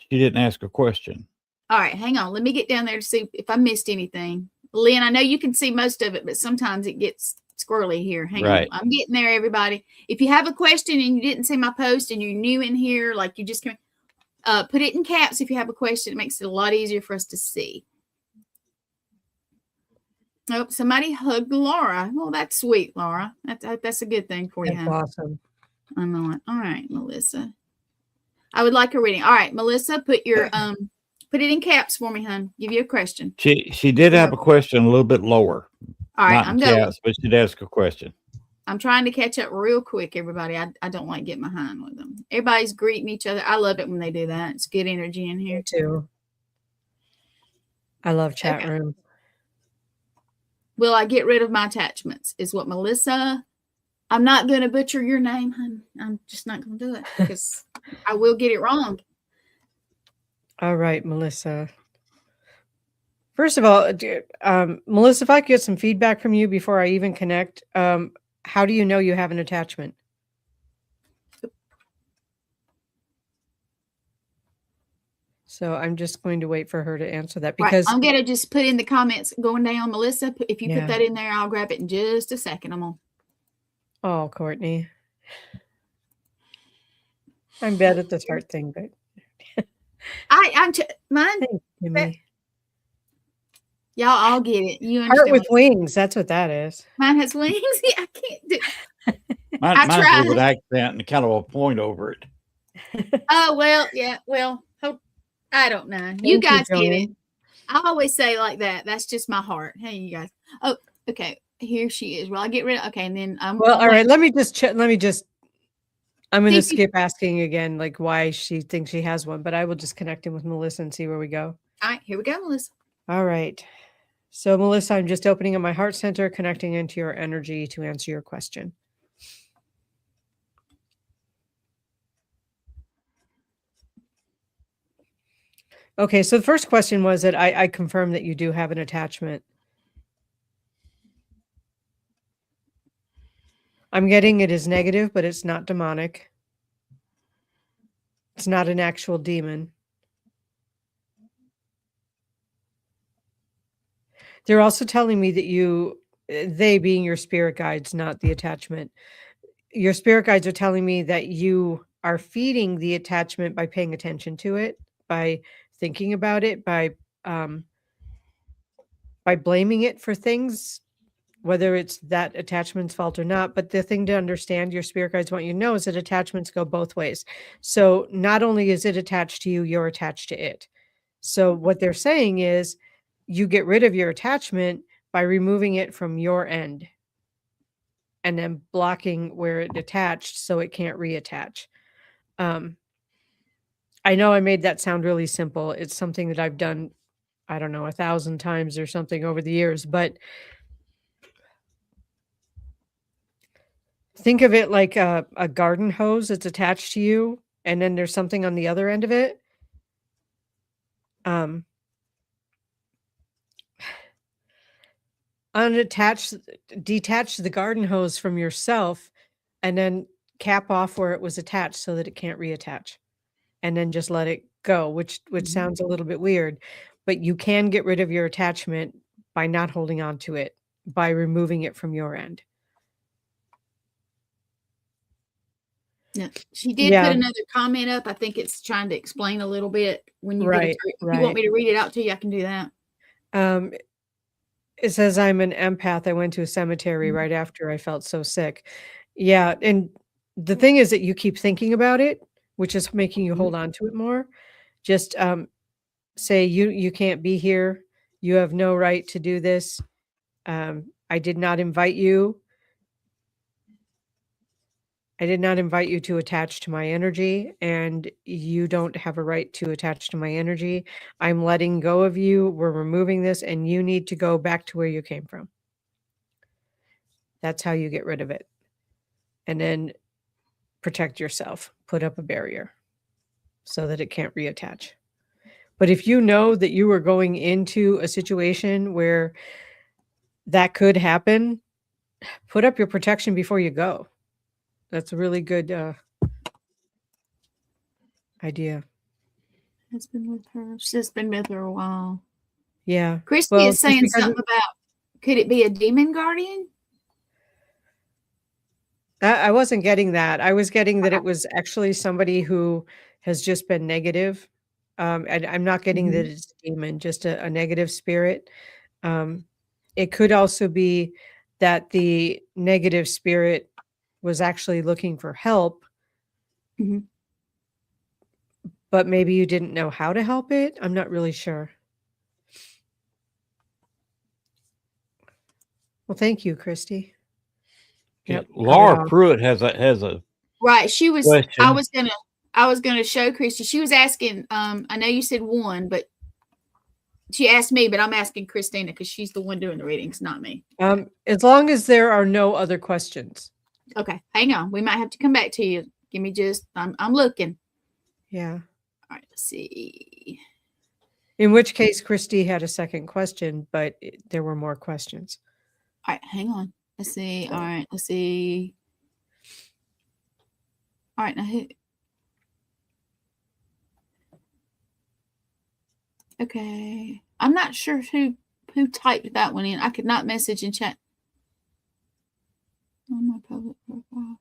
she didn't ask a question. All right, hang on. Let me get down there to see if I missed anything. Lynn, I know you can see most of it, but sometimes it gets squirrely here. Hang on. I'm getting there, everybody. If you have a question and you didn't see my post and you're new in here, like you just came, put it in caps if you have a question. It makes it a lot easier for us to see. Oh, somebody hugged Laura. Well, that's sweet, Laura. That's a good thing for you. That's awesome. I know it. All right, Melissa. I would like a reading. All right, Melissa, put your put it in caps for me, hon. Give you a question. She did have a question a little bit lower. All right, I'm going. Caps, but she'd ask a question. I'm trying to catch up real quick, everybody. I don't like getting behind with them. Everybody's greeting each other. I love it when they do that. It's good energy in here. Me too. I love chat room. Will I get rid of my attachments? Is what Melissa. I'm not going to butcher your name, hon. I'm just not going to do it because I will get it wrong. All right, Melissa. First of all, Melissa, if I could get some feedback from you before I even connect, how do you know you have an attachment? So I'm just going to wait for her to answer that because I'm going to just put in the comments going down, Melissa. If you put that in there, I'll grab it in just a second. I'm on. Oh, Courtney. I'm bad at this heart thing, but mine. Y'all all get it. You understand? Heart with wings. That's what that is. Mine has wings. Yeah, I can't do. Mine's with an accent and kind of a point over it. Oh well, yeah. Well, I don't know. You guys get it. I always say like that. That's just my heart. Hey, you guys. Oh, okay. Here she is. Well, I get rid of. Okay, and then Well, all right. Let me just. I'm going to See if you- skip asking again, like why she thinks she has one, but I will just connect in with Melissa and see where we go. All right, here we go, Melissa. All right. So, Melissa, I'm just opening up my heart center, connecting into your energy to answer your question. Okay, so the first question was that I confirm that you do have an attachment. I'm getting it is negative, but it's not demonic. It's not an actual demon. They're also telling me that they being your spirit guides, not the attachment. Your spirit guides are telling me that you are feeding the attachment by paying attention to it, by thinking about it, by blaming it for things, whether it's that attachment's fault or not. But the thing to understand, your spirit guides want you to know, is that attachments go both ways. So not only is it attached to you, you're attached to it. So what they're saying is you get rid of your attachment by removing it from your end and then blocking where it attached so it can't reattach. I know I made that sound really simple. It's something that I've done, I don't know, 1,000 times or something over the years, but think of it like a garden hose that's attached to you, and then there's something on the other end of it. Detach the garden hose from yourself, and then cap off where it was attached so that it can't reattach, and then just let it go, which sounds a little bit weird, but you can get rid of your attachment by not holding on to it, by removing it from your end. Yeah, she did put another comment up. I think it's trying to explain a little bit when you Right, If you want me to read it out to you, I can do that. It says, I'm an empath. I went to a cemetery right after I felt so sick. Yeah, and the thing is that you keep thinking about it, which is making you hold on to it more. Just say you can't be here. You have no right to do this. I did not invite you. I did not invite you to attach to my energy, and you don't have a right to attach to my energy. I'm letting go of you. We're removing this, and you need to go back to where you came from. That's how you get rid of it. And then protect yourself. Put up a barrier so that it can't reattach. But if you know that you are going into a situation where that could happen, put up your protection before you go. That's a really good idea. It's been with her. She's been with her a while. Yeah. Christy is saying something about, could it be a demon guardian? I wasn't getting that. I was getting that it was actually somebody who has just been negative. And I'm not getting that it's a demon, just a negative spirit. It could also be that the negative spirit was actually looking for help, but maybe you didn't know how to help it. I'm not really sure. Well, thank you, Christy. Yep, Laura Pruitt has a right. She was. Question. I was gonna show Christy. She was asking. I know you said one, but she asked me. But I'm asking Kristina because she's the one doing the readings, not me. As long as there are no other questions. Okay, hang on. We might have to come back to you. Give me just. I'm looking. Yeah. All right. Let's see. In which case, Christy had a second question, but there were more questions. All right, hang on. Let's see. All right, let's see. All right, now who? Okay, I'm not sure who typed that one in. I could not message in chat. On my public profile.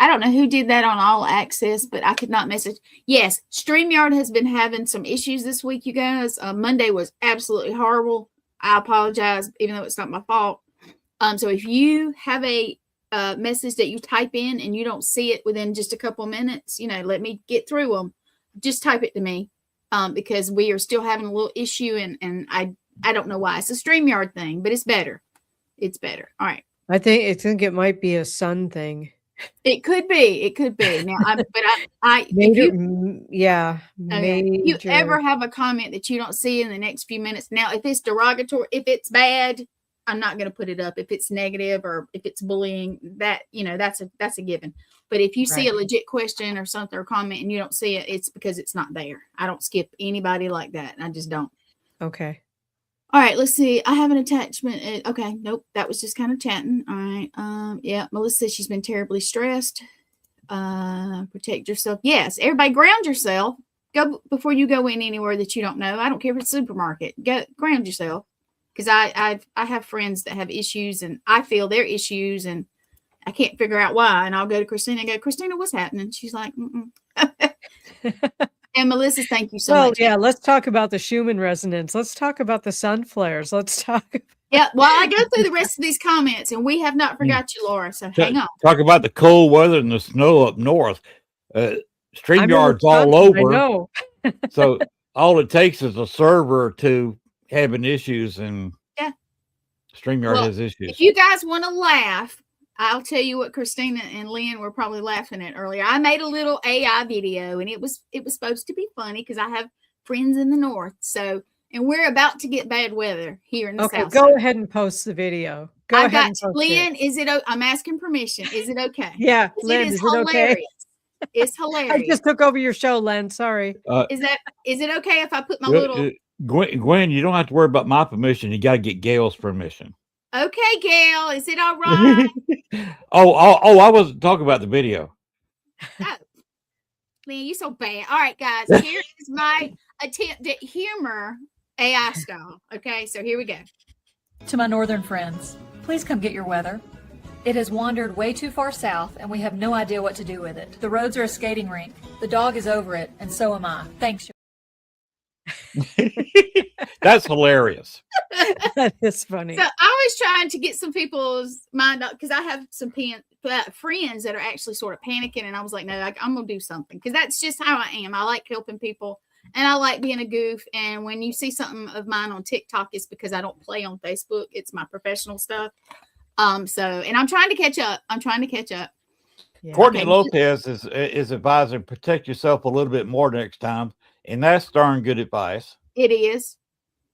I don't know who did that on all access, but I could not message. Yes, StreamYard has been having some issues this week, you guys. Monday was absolutely horrible. I apologize, even though it's not my fault. So if you have a message that you type in and you don't see it within just a couple of minutes, let me get through them. Just type it to me. because we are still having a little issue, and I don't know why. It's a StreamYard thing, but it's better. It's better. All right. I think it might be a sun thing. It could be. It could be. Now, if you ever have a comment that you don't see in the next few minutes, now if it's derogatory, if it's bad, I'm not going to put it up. If it's negative or if it's bullying, that that's a given. But if you see a legit question or something or comment and you don't see it, it's because it's not there. I don't skip anybody like that. I just don't. Okay. All right, let's see. I have an attachment. Okay, nope, that was just kind of chatting. All right. Yeah, Melissa says she's been terribly stressed. Protect yourself. Yes, everybody ground yourself. Go before you go in anywhere that you don't know. I don't care if it's a supermarket. Go ground yourself. Because I have friends that have issues and I feel their issues and I can't figure out why. And I'll go to Kristina and go, Kristina, what's happening? She's like, And Melissa, thank you so much. Yeah, let's talk about the Schumann resonance. Let's talk about the sun flares. Let's talk. Yeah, well, I go through the rest of these comments, and we have not forgot you, Laura. So hang on. Talk about the cold weather and the snow up north. StreamYard's all over. I know. So all it takes is a server or two having issues, and StreamYard has issues. If you guys want to laugh, I'll tell you what Kristina and Lynn were probably laughing at earlier. I made a little AI video, and it was supposed to be funny because I have friends in the north. So, and we're about to get bad weather here in the south. Go ahead and post the video. Go ahead and post Lynn, it. Is it? I'm asking permission. Is it okay? Yeah, Lynn, it is hilarious. Okay? It's hilarious. I just took over your show, Len. Sorry. Is it okay if I put my little? Gwen, you don't have to worry about my permission. You got to get Gail's permission. Okay, Gail, is it all right? I wasn't talking about the video. Oh, man, you so bad. All right, guys, here is my attempt at humor AI style. Okay, so here we go. To my northern friends, please come get your weather. It has wandered way too far south, and we have no idea what to do with it. The roads are a skating rink. The dog is over it, and so am I. Thanks. That's hilarious. That is funny. So I was trying to get some people's mind up because I have some friends that are actually sort of panicking, and I was like, no, I'm gonna do something because that's just how I am. I like helping people, and I like being a goof. And when you see something of mine on TikTok, it's because I don't play on Facebook. It's my professional stuff. And I'm trying to catch up. Yeah. Courtney Lopez is advising protect yourself a little bit more next time, and that's darn good advice. It is.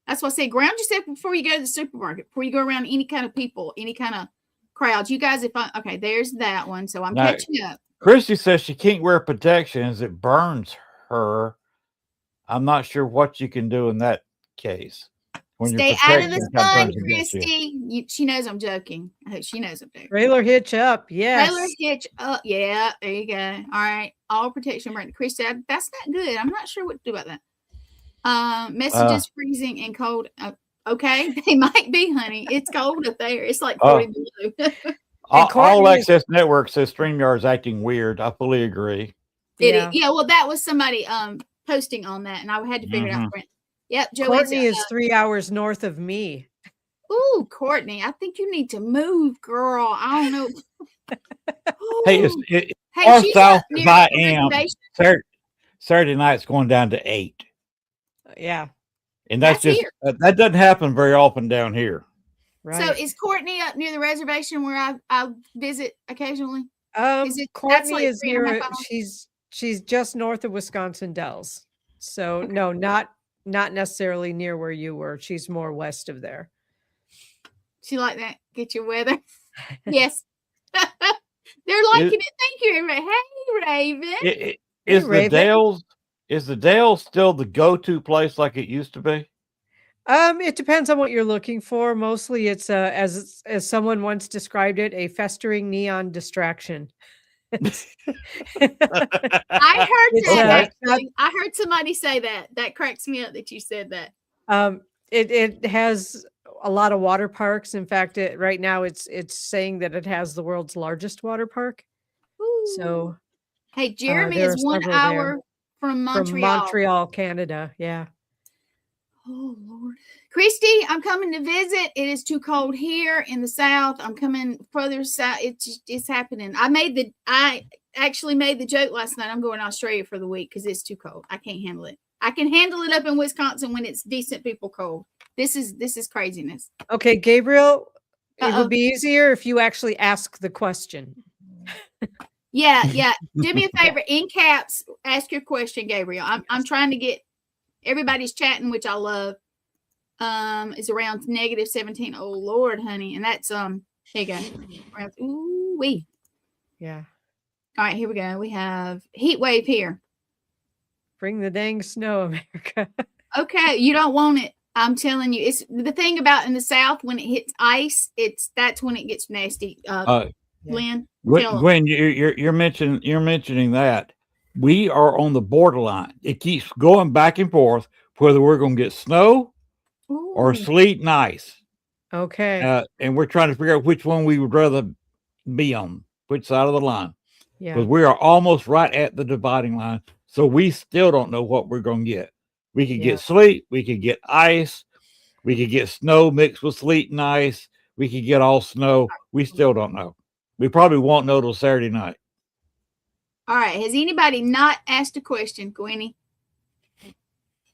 That's why I say ground yourself before you go to the supermarket, before you go around any kind of people, any kind of crowds. You guys, okay, there's that one. So I'm catching up. Christy says she can't wear protection as it burns her. I'm not sure what you can do in that case. When stay out of the sun, Christy. She knows I'm joking. I hope she knows I'm joking. Trailer hitch up. Yes. Trailer hitch up. Yeah, there you go. All right. All protection. Christy, that's not good. I'm not sure what to do about that. Messages freezing and cold. Okay, they might be, honey. It's cold up there. It's like 40 below. All Access Network says StreamYard is acting weird. I fully agree. It is. Yeah, well, that was somebody posting on that, and I had to figure it out. Yep, Courtney is 3 hours north of me. Ooh, Courtney, I think you need to move, girl. I don't know. Hey, she's south as I am. Saturday night's going down to 8. Yeah. And that's just that doesn't happen very often down here. Right. So is Courtney up near the reservation where I visit occasionally? Courtney is near. She's just north of Wisconsin Dells. So no, not necessarily near where you were. She's more west of there. She like that. Get your weather. Yes. They're liking it. Thank you, everybody. Hey, Raven. Is the Dells still the go-to place like it used to be? It depends on what you're looking for. Mostly it's as someone once described it, a festering neon distraction. I heard that. I heard somebody say that. That cracks me up that you said that. It has a lot of water parks. In fact, right now it's saying that it has the world's largest water park. Ooh. So, hey, Jeremy is 1 hour from Montreal, Canada. Yeah. Oh Lord, Christy, I'm coming to visit. It is too cold here in the South. I'm coming further south. It's happening. I actually made the joke last night. I'm going to Australia for the week because it's too cold. I can't handle it. I can handle it up in Wisconsin when it's decent people cold. This is craziness. Okay, Gabriel, it Uh-oh. would be easier if you actually ask the question. Yeah. Do me a favor, in caps, ask your question, Gabriel. I'm trying to get everybody's chatting, which I love. Is around -17. Oh Lord, honey. And that's here you go. Ooh wee. Yeah. All right, here we go. We have heat wave here. Bring the dang snow, America. Okay, you don't want it. I'm telling you, it's the thing about in the South when it hits ice. That's when it gets nasty. Lynn, tell 'em. Gwen, you're mentioning that we are on the borderline. It keeps going back and forth whether we're going to get snow or Ooh. sleet and ice. Okay. And we're trying to figure out which one we would rather be on, which side of the line. Yeah. Because we are almost right at the dividing line. So we still don't know what we're going to get. We could get sleet, we could get ice, we could get snow mixed with sleet and ice, we could get all snow. We still don't know. We probably won't know till Saturday night. All right. Has anybody not asked a question, Gwenny?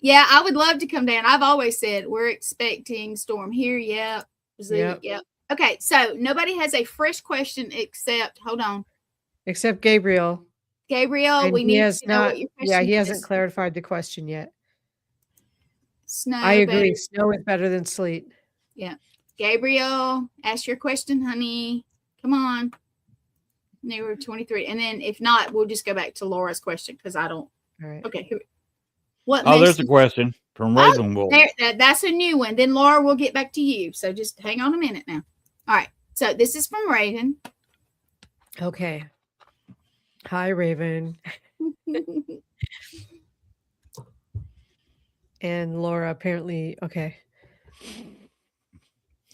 Yeah, I would love to come down. I've always said we're expecting storm here. Yep. Yep. Okay, so nobody has a fresh question except hold on. Except Gabriel. Gabriel, And we he need has to know not. what your question Yeah, he is. hasn't clarified the question yet. Snow. I agree. better- Snow is better than sleet. Yeah. Gabriel, ask your question, honey. Come on. They were 23. And then if not, we'll just go back to Laura's question because I don't. All right. Okay. What Oh, makes there's a you- question from Ravenwood. that's a new one. Then Laura will get back to you. So just hang on a minute now. All right. So this is from Raven. Okay. Hi, Raven. And Laura apparently. Okay.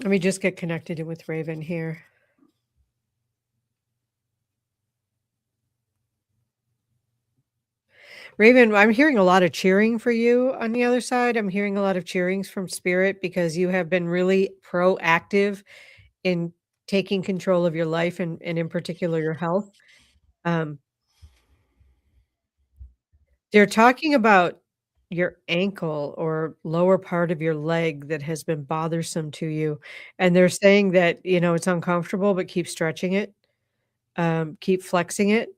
Let me just get connected in with Raven here. Raven, I'm hearing a lot of cheering for you on the other side. I'm hearing a lot of cheerings from Spirit because you have been really proactive in taking control of your life and in particular your health. They're talking about your ankle or lower part of your leg that has been bothersome to you. And they're saying that, it's uncomfortable, but keep stretching it. Keep flexing it.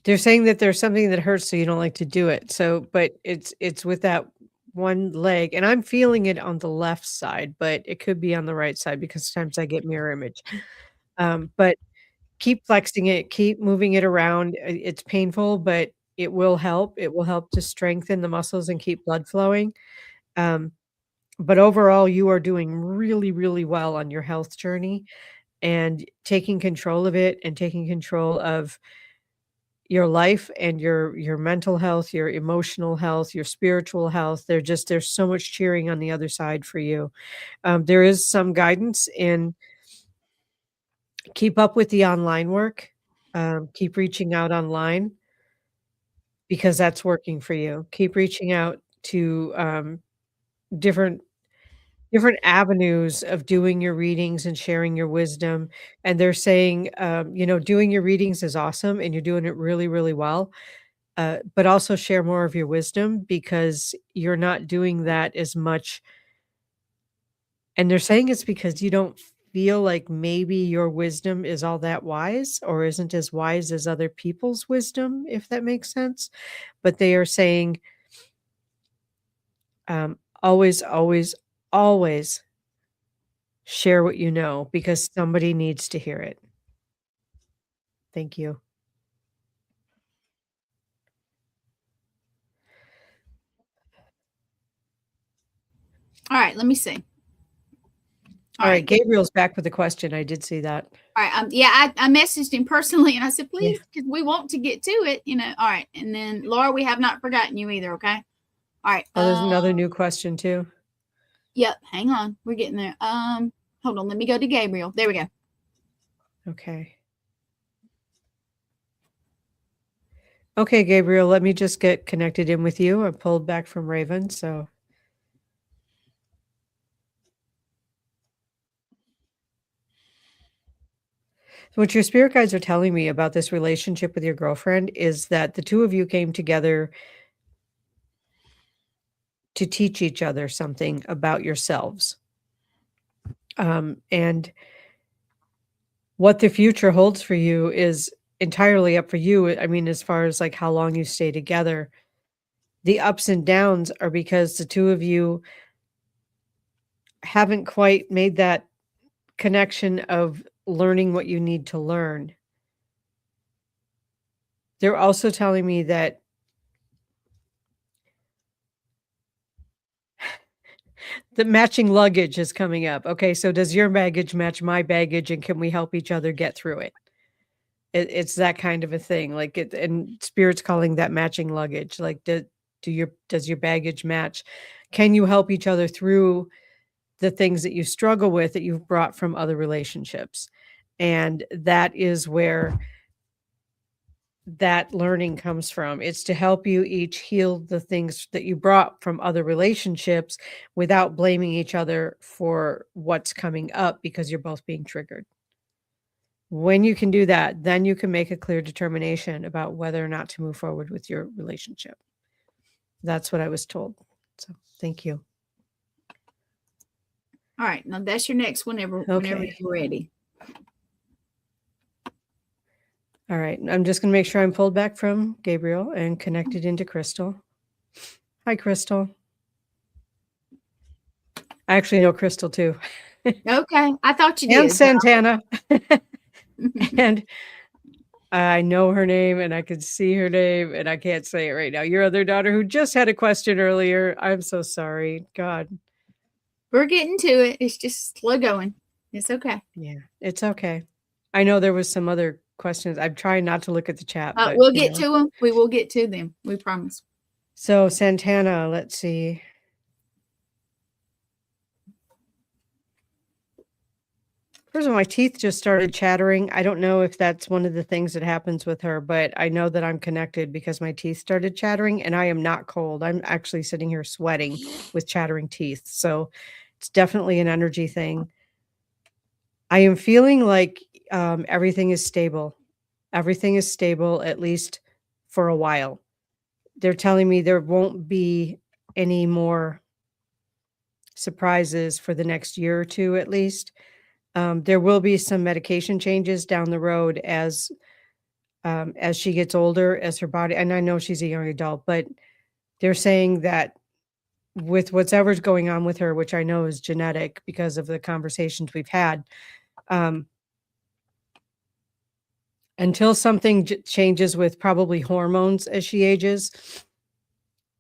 They're saying that there's something that hurts, so you don't like to do it. So, but it's with that one leg, and I'm feeling it on the left side, but it could be on the right side because sometimes I get mirror image. But keep flexing it, keep moving it around. It's painful, but it will help. It will help to strengthen the muscles and keep blood flowing. But overall, you are doing really, really well on your health journey and taking control of it and taking control of your life and your mental health, your emotional health, your spiritual health. There's so much cheering on the other side for you. There is some guidance in keep up with the online work. Keep reaching out online because that's working for you. Keep reaching out to different avenues of doing your readings and sharing your wisdom. And they're saying, doing your readings is awesome and you're doing it really, really well. But also share more of your wisdom because you're not doing that as much. And they're saying it's because you don't feel like maybe your wisdom is all that wise or isn't as wise as other people's wisdom, if that makes sense. But they are saying, always, always, always share what you know because somebody needs to hear it. Thank you. All right, let me see. All right, Gabriel's back with a question. I did see that. All right. I messaged him personally and I said, please, because we want to get to it, All right. And then Laura, we have not forgotten you either. Okay. All right. Oh, there's another new question too. Yep. Hang on. We're getting there. Hold on. Let me go to Gabriel. There we go. Okay. Okay, Gabriel, let me just get connected in with you. I pulled back from Raven, so. What your spirit guides are telling me about this relationship with your girlfriend is that the two of you came together to teach each other something about yourselves. And what the future holds for you is entirely up for you. I mean, as far as like how long you stay together, the ups and downs are because the two of you haven't quite made that connection of learning what you need to learn. They're also telling me that the matching luggage is coming up. Okay, so does your baggage match my baggage, and can we help each other get through it? It's that kind of a thing. Like it, and spirit's calling that matching luggage. Like, does your baggage match? Can you help each other through the things that you struggle with that you've brought from other relationships? And that is where that learning comes from. It's to help you each heal the things that you brought from other relationships without blaming each other for what's coming up because you're both being triggered. When you can do that, then you can make a clear determination about whether or not to move forward with your relationship. That's what I was told. So thank you. All right. Now that's your next whenever Okay. you're ready. All right. I'm just going to make sure I'm pulled back from Gabriel and connected into Crystal. Hi, Crystal. I actually know Crystal too. Okay. I thought you And did. Santana. And I know her name and I can see her name and I can't say it right now. Your other daughter who just had a question earlier. I'm so sorry. God. We're getting to it. It's just slow going. It's okay. Yeah, it's okay. I know there was some other questions. I'm trying not to look at the chat, but We'll get to them. We will get to them. We promise. So Santana, let's see. First of all, my teeth just started chattering. I don't know if that's one of the things that happens with her, but I know that I'm connected because my teeth started chattering and I am not cold. I'm actually sitting here sweating with chattering teeth. So it's definitely an energy thing. I am feeling like everything is stable. Everything is stable, at least for a while. They're telling me there won't be any more surprises for the next year or two, at least. There will be some medication changes down the road as she gets older, as her body, and I know she's a young adult, but they're saying that with whatever's going on with her, which I know is genetic because of the conversations we've had, until something changes with probably hormones as she ages,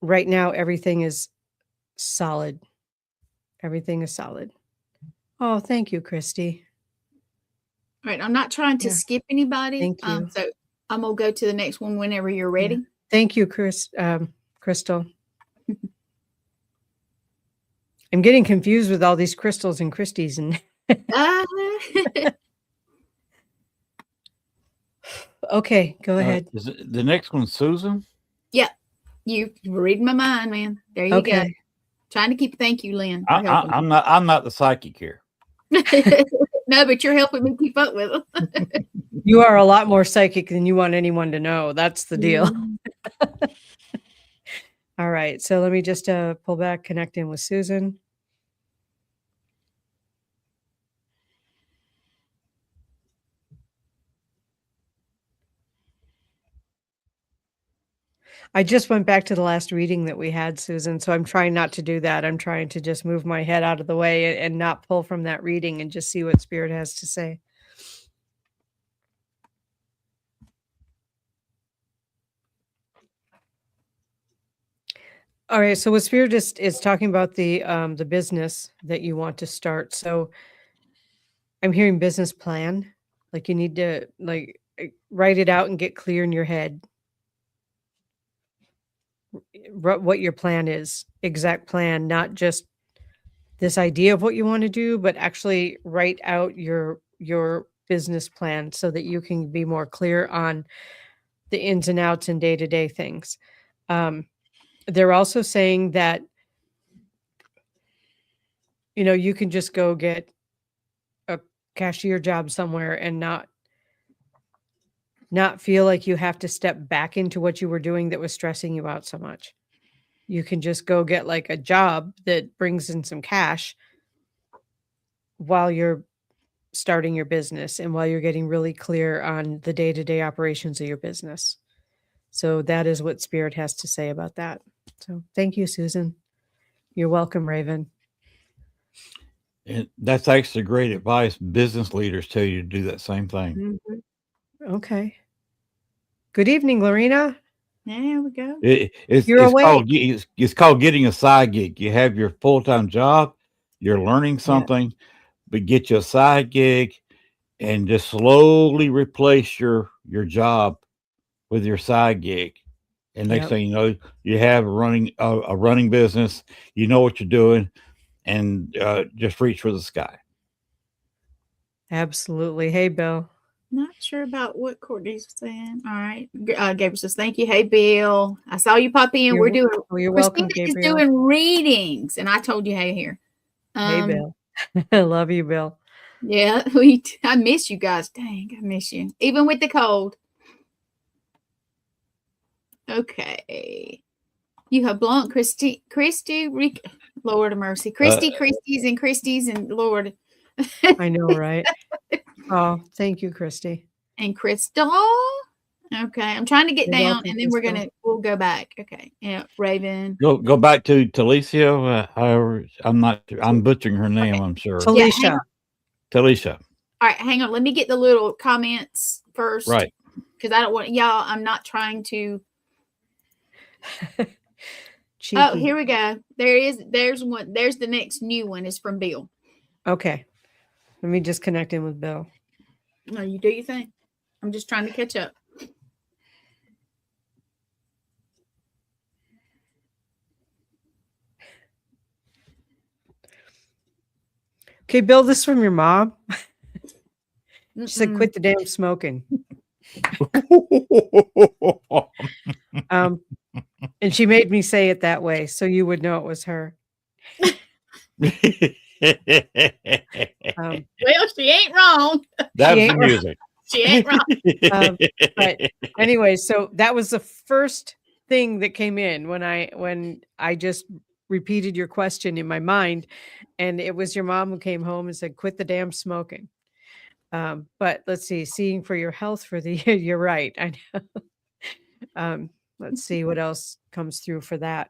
right now everything is solid. Everything is solid. Oh, thank you, Christy. All right. I'm not trying to skip anybody. Thank you. So I'm going to go to the next one whenever you're ready. Yeah. Thank you, Crystal. I'm getting confused with all these crystals and Christies and okay, go ahead. Is it, the next one's Susan? Yeah. You were reading my mind, man. There you go. Trying to keep. Thank you, Lynn. I'm not the psychic here. No, but you're helping me keep up with them. You are a lot more psychic than you want anyone to know. That's the deal. All right. So let me just pull back, connect in with Susan. I just went back to the last reading that we had, Susan. So I'm trying not to do that. I'm trying to just move my head out of the way and not pull from that reading and just see what Spirit has to say. All right. So what Spirit is talking about the business that you want to start. So I'm hearing business plan. Like you need to write it out and get clear in your head what your plan is, exact plan, not just this idea of what you want to do, but actually write out your business plan so that you can be more clear on the ins and outs and day-to-day things. They're also saying that, you can just go get a cashier job somewhere and not not feel like you have to step back into what you were doing that was stressing you out so much. You can just go get like a job that brings in some cash while you're starting your business and while you're getting really clear on the day-to-day operations of your business. So that is what Spirit has to say about that. So thank you, Susan. You're welcome, Raven. And that's actually great advice. Business leaders tell you to do that same thing. Okay. Good evening, Lorena. There we go. You're awake. It's called getting a side gig. You have your full-time job, you're learning something, but get you a side gig and just slowly replace your job with your side gig. And next Yep. thing you know, you have a running business. You know what you're doing, and just reach for the sky. Absolutely. Hey, Bill. Not sure about what Courtney's saying. All right. Gabriel says, thank you. Hey, Bill. I saw you pop in. We're doing, You're welcome, Kristina is Gabriel. doing readings. And I told you, hey, here. Hey, Bill. I love you, Bill. Yeah, I miss you guys. Dang, I miss you. Even with the cold. Okay. You have blown Christy, Lord of mercy. Christie's, and Lord. I know, right? Oh, thank you, Christy. And Crystal. Okay, I'm trying to get You're down, welcome, and then Crystal. we'll go back. Okay, yeah, Raven. Go back to Talicia. I'm butchering her name. Okay. I'm sure. Talisha. Talisha. All right, hang on. Let me get the little comments first, Right. Because I don't want y'all. I'm not trying to. Cheeky. Oh, here we go. There's one. There's the next new one. Is from Bill. Okay. Let me just connect in with Bill. No, you do your thing. I'm just trying to catch up. Okay, Bill, this is from your mom. She said, quit the damn smoking. And she made me say it that way so you would know it was her. Well, she ain't wrong. That's the music. She ain't wrong. But anyway, so that was the first thing that came in when I just repeated your question in my mind, and it was your mom who came home and said, quit the damn smoking. But let's see, seeing for your health for the year. You're right. I know. Let's see what else comes through for that.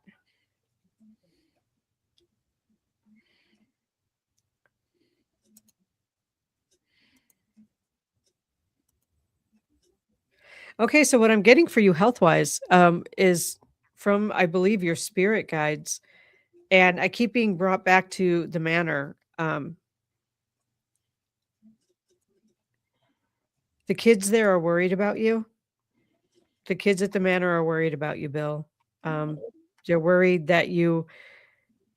Okay, so what I'm getting for you health-wise is from, I believe, your spirit guides. And I keep being brought back to the manor. The kids there are worried about you. The kids at the manor are worried about you, Bill. They're worried that you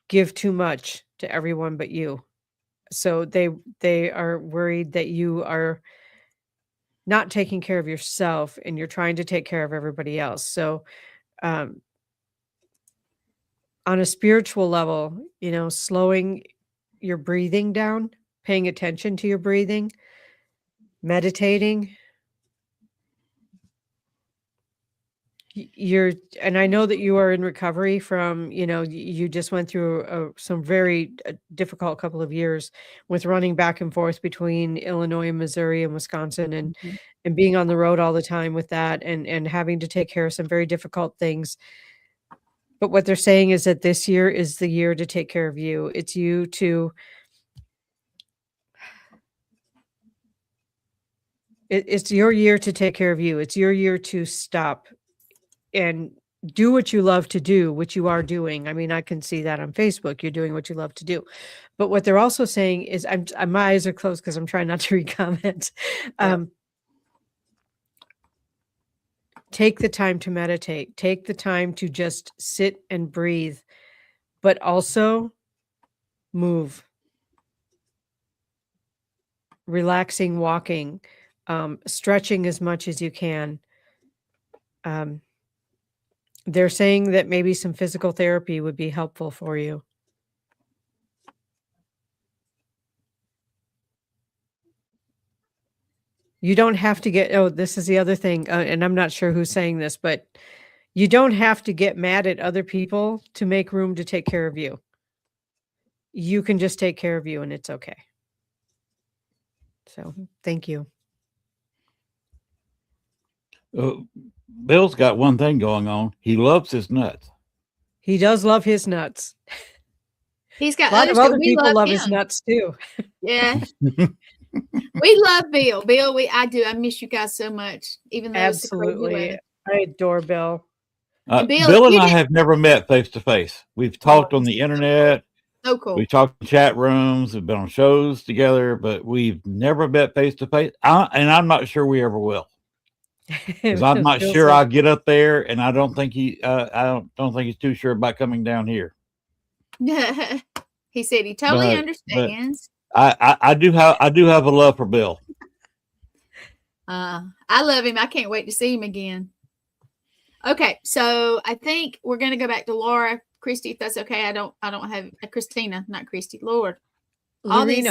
give too much to everyone but you. So they are worried that you are not taking care of yourself and you're trying to take care of everybody else. So on a spiritual level, slowing your breathing down, paying attention to your breathing, meditating. And I know that you are in recovery from, you just went through some very difficult couple of years with running back and forth between Illinois and Missouri and Wisconsin and being on the road all the time with that and having to take care of some very difficult things. But what they're saying is that this year is the year to take care of you. It's it's your year to take care of you. It's your year to stop and do what you love to do, which you are doing. I mean, I can see that on Facebook. You're doing what you love to do. But what they're also saying is, my eyes are closed because I'm trying not to read comments. Take the time to meditate. Take the time to just sit and breathe, but also move. Relaxing, walking, stretching as much as you can. They're saying that maybe some physical therapy would be helpful for you. You don't have to get, oh, this is the other thing. And I'm not sure who's saying this, but you don't have to get mad at other people to make room to take care of you. You can just take care of you and it's okay. So thank you. Bill's got one thing going on. He loves his nuts. He does love his nuts. He's A got lot of others, other we people love him. his nuts too. Yeah. We love Bill. Bill, I do. I miss you guys so much. Even though Absolutely. It's I adore Bill. And Bill and you I did- have never met face to face. We've talked on the internet. so cool. We talked in chat rooms. We've been on shows together, but we've never met face to face. And I'm not sure we ever will. Because I'm not Bill's sure like, I'll get up there, and I don't think I don't think he's too sure about coming down here. He said he totally But- understands. I do have a love for Bill. I love him. I can't wait to see him again. Okay, so I think we're gonna go back to Laura, Christy, if that's okay. I don't have Kristina, not Christy. Lord, all these-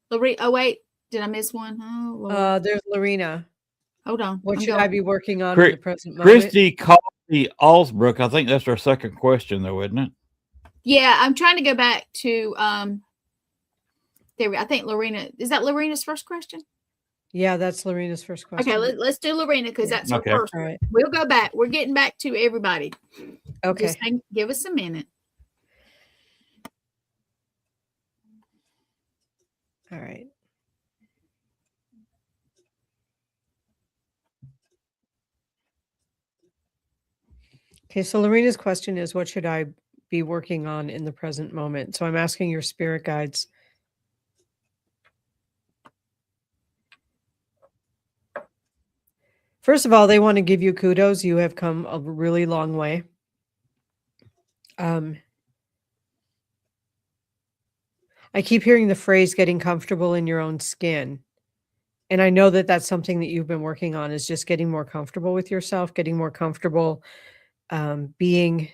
Lorena. Oh wait, did I miss one? Oh Lord. There's Lorena. Hold on. What I'm should going. I be working on in the present moment? Christy called the Allsbrook. I think that's our second question, though, isn't it? Yeah, I'm trying to go back to there. I think Lorena, is that Lorena's first question? Yeah, that's Lorena's first question. Okay, let's do Lorena because that's her Okay. first. All right. We'll go back. We're getting back to everybody. Okay. Just give us a minute. All right. Okay, so Lorena's question is, what should I be working on in the present moment? So I'm asking your spirit guides. First of all, they want to give you kudos. You have come a really long way. I keep hearing the phrase getting comfortable in your own skin. And I know that that's something that you've been working on, is just getting more comfortable with yourself, getting more comfortable being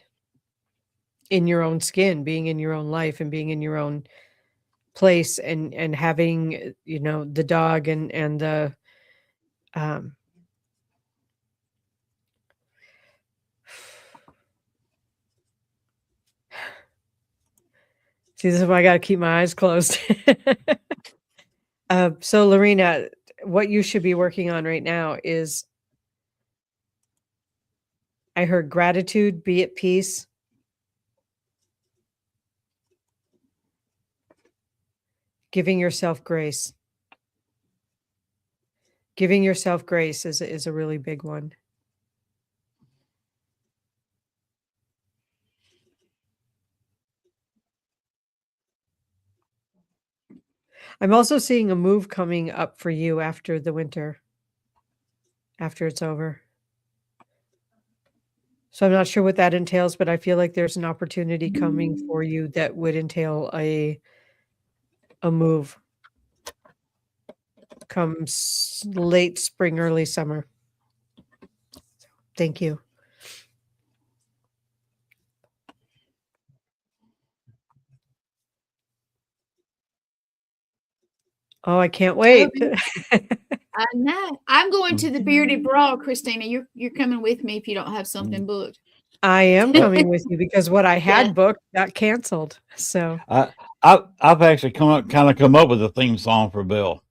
in your own skin, being in your own life and being in your own place, and having, you know, the dog and the see, this is why I got to keep my eyes closed. So Lorena, what you should be working on right now is, I heard gratitude, be at peace. Giving yourself grace. Giving yourself grace is a really big one. I'm also seeing a move coming up for you after the winter, after it's over. So I'm not sure what that entails, but I feel like there's an opportunity coming for you that would entail a move come late spring, early summer. Thank you. Oh, I can't wait. I know. I'm going to the Bearded Brawl, Kristina. You're coming with me if you don't have something booked. I am coming with you because what I had Yeah. booked got canceled. So I've actually come up with a theme song for Bill.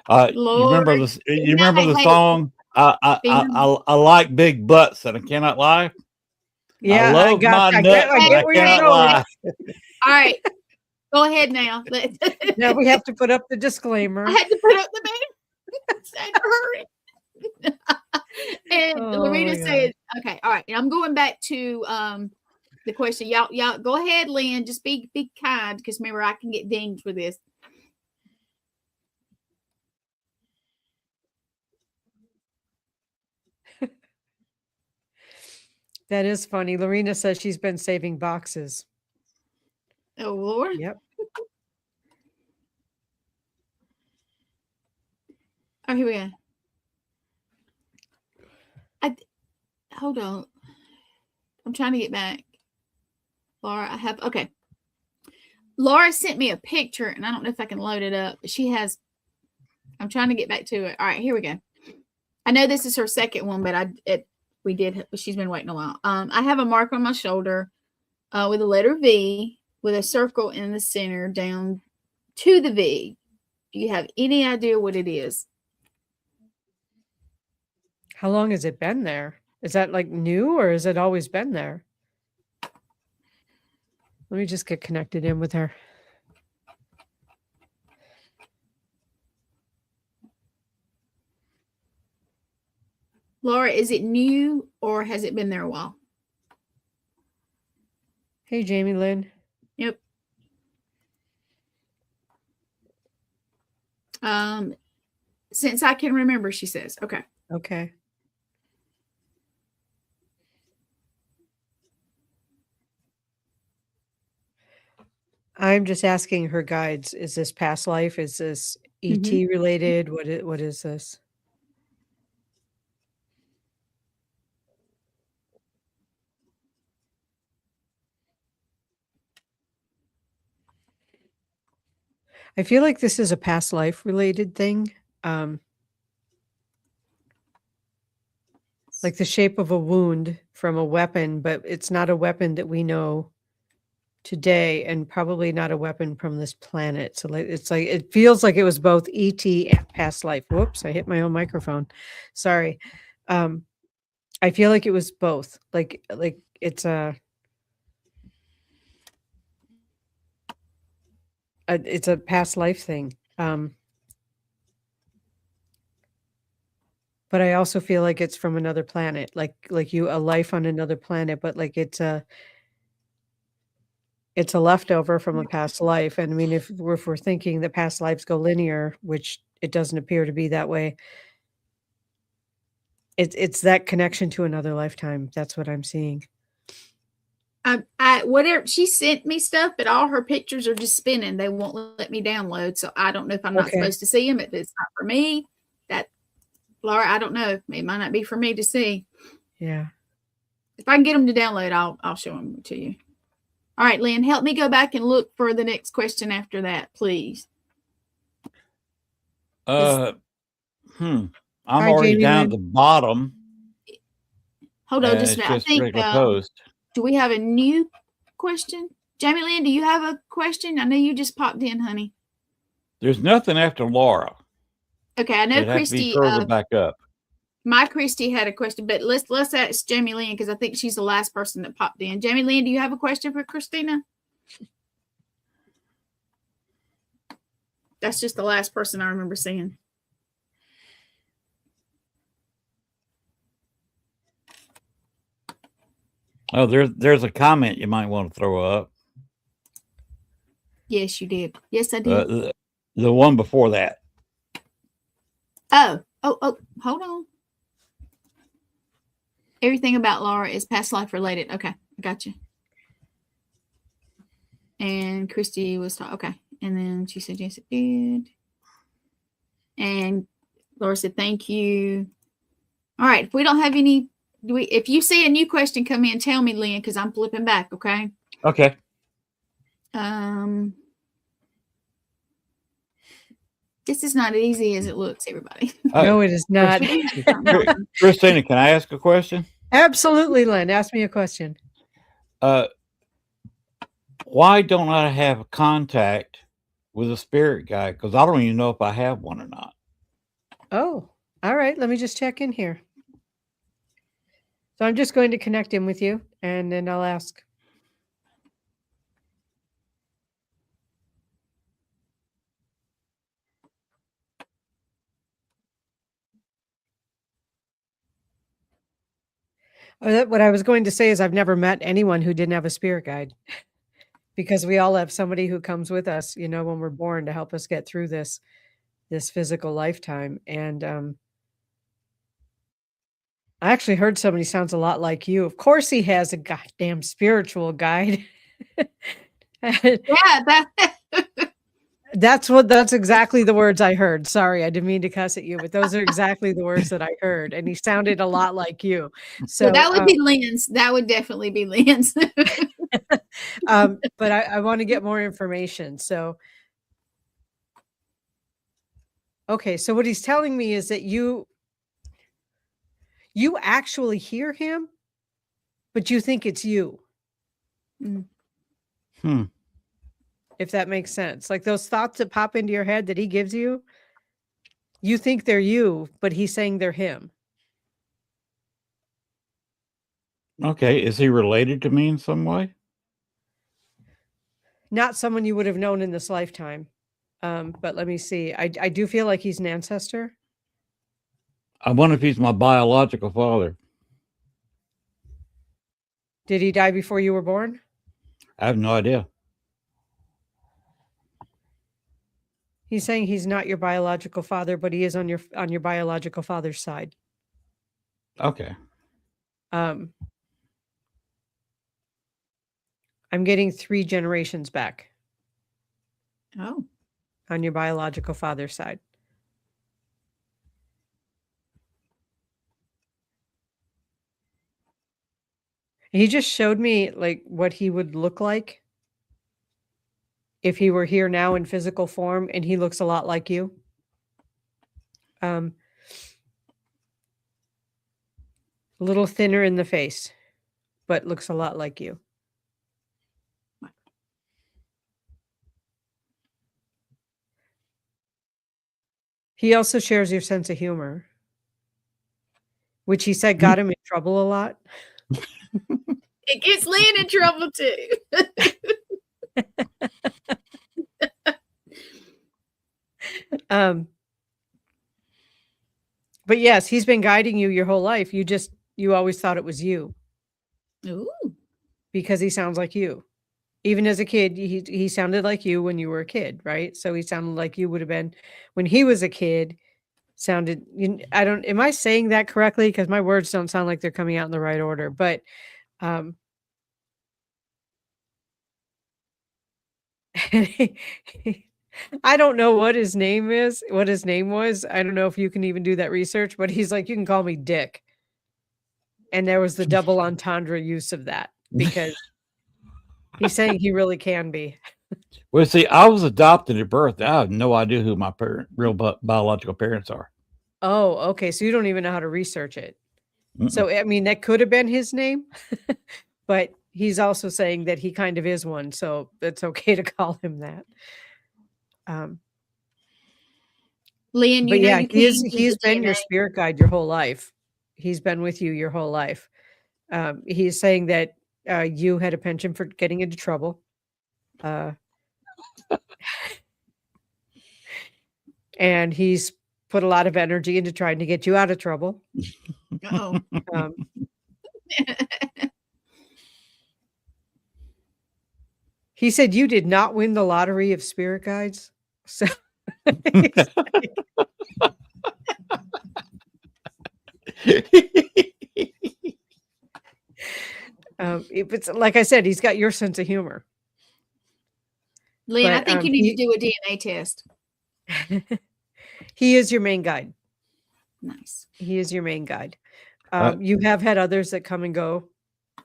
You remember Lord. this? You remember the Hey. song? I like big butts and I cannot lie. yeah, I love my I nuts. get and I where you're cannot going. lie. All right. Go ahead now. Now we have to put up the disclaimer. I had to put up the man. Had to hurry. And Oh, Lorena my God. said, okay, all right. And I'm going back to the question. Y'all go ahead, Lynn. Just be kind, because remember, I can get dinged for this. That is funny. Lorena says she's been saving boxes. Oh Lord. Yep. Oh, here we go. Hold on. I'm trying to get back. Laura, okay. Laura sent me a picture, and I don't know if I can load it up, but she has I'm trying to get back to it. All right, here we go. I know this is her second one, but she's been waiting a while. I have a mark on my shoulder with a letter V with a circle in the center down to the V. Do you have any idea what it is? How long has it been there? Is that like new or has it always been there? Let me just get connected in with her. Laura, is it new or has it been there a while? Hey, Jamie Lynn. Yep. Since I can remember, she says. Okay. Okay. I'm just asking her guides. Is this past life? Is this ET related? What is this? I feel like this is a past life related thing. Like the shape of a wound from a weapon, but it's not a weapon that we know today and probably not a weapon from this planet. So it feels like it was both ET and past life. Whoops, I hit my own microphone. Sorry. I feel like it was both. Like it's a past life thing. But I also feel like it's from another planet, like a life on another planet, but like it's a leftover from a past life. And I mean, if we're thinking that past lives go linear, which it doesn't appear to be that way, it's that connection to another lifetime. That's what I'm seeing. Whatever she sent me stuff, but all her pictures are just spinning. They won't let me download. So I don't know if I'm not supposed to see them. If it's not for me, Laura, I don't know. It might not be for me to see. Yeah. If I can get them to download, I'll show them to you. All right, Lynn, help me go back and look for the next question after that, please. I'm already Jamie down Lynn. at the bottom. Hold on just a minute. I think, regular post. do we have a new question? Jamie Lynn, do you have a question? I know you just popped in, honey. There's nothing after Laura. Okay, I know Christy. Christy. Back up. My Christy had a question, but let's ask Jamie Lynn because I think she's the last person that popped in. Jamie Lynn, do you have a question for Kristina? That's just the last person I remember seeing. Oh, there's a comment you might want to throw up. Yes, you did. Yes, I did. The one before that. Oh, hold on. Everything about Laura is past life related. Okay, I got you. And Christy was talking. Okay. And then she said, yes, it did. And Laura said, thank you. All right. If we don't have any, if you see a new question come in, tell me, Lynn, because I'm flipping back. Okay. Okay. This is not as easy as it looks, everybody. No, it is not. Kristina, can I ask a question? Absolutely, Lynn. Ask me a question. Why don't I have contact with a spirit guide? Because I don't even know if I have one or not. Oh, all right. Let me just check in here. So I'm just going to connect in with you, and then I'll ask. What I was going to say is I've never met anyone who didn't have a spirit guide because we all have somebody who comes with us, when we're born to help us get through this physical lifetime. And I actually heard somebody sounds a lot like you. Of course he has a goddamn spiritual guide. Yeah, that's exactly the words I heard. Sorry, I didn't mean to cuss at you, but those are exactly the words that I heard. And he sounded a lot like you. So that would be Lynn's. That would definitely be Lynn's. But I want to get more information. So Okay, so what he's telling me is that you actually hear him, but you think it's you. Hmm. If that makes sense. Like those thoughts that pop into your head that he gives you, you think they're you, but he's saying they're him. Okay. Is he related to me in some way? Not someone you would have known in this lifetime. But let me see. I do feel like he's an ancestor. I wonder if he's my biological father. Did he die before you were born? I have no idea. He's saying he's not your biological father, but he is on your biological father's side. Okay. I'm getting 3 generations back Oh. on your biological father's side. He just showed me like what he would look like if he were here now in physical form, and he looks a lot like you. A little thinner in the face, but looks a lot like you. He also shares your sense of humor, which he said got him in trouble a lot. It gets Lynn in trouble too. But yes, he's been guiding you your whole life. You always thought it was you. Ooh. Because he sounds like you. Even as a kid, he sounded like you when you were a kid, right? So he sounded like you would have been when he was a kid. Am I saying that correctly? Because my words don't sound like they're coming out in the right order. But I don't know what his name is, what his name was. I don't know if you can even do that research, but he's like, you can call me Dick. And there was the double entendre use of that because he's saying he really can be. Well, see, I was adopted at birth. I have no idea who my real biological parents are. Oh, okay. So you don't even know how to research it. Mm-mm. So, I mean, that could have been his name, but he's also saying that he kind of is one. So it's okay to call him that. Lynn, But yeah, he's been DNA. your spirit guide your whole life. He's been with you your whole life. He's saying that you had a penchant for getting into trouble. And he's put a lot of energy into trying to get you out of trouble. Uh-oh. He said you did not win the lottery of spirit guides. So it's like I said, he's got your sense of humor. Lynn, I But, think you need to do a DNA test. He is your main guide. Nice. He is your main guide. You have had others that come and go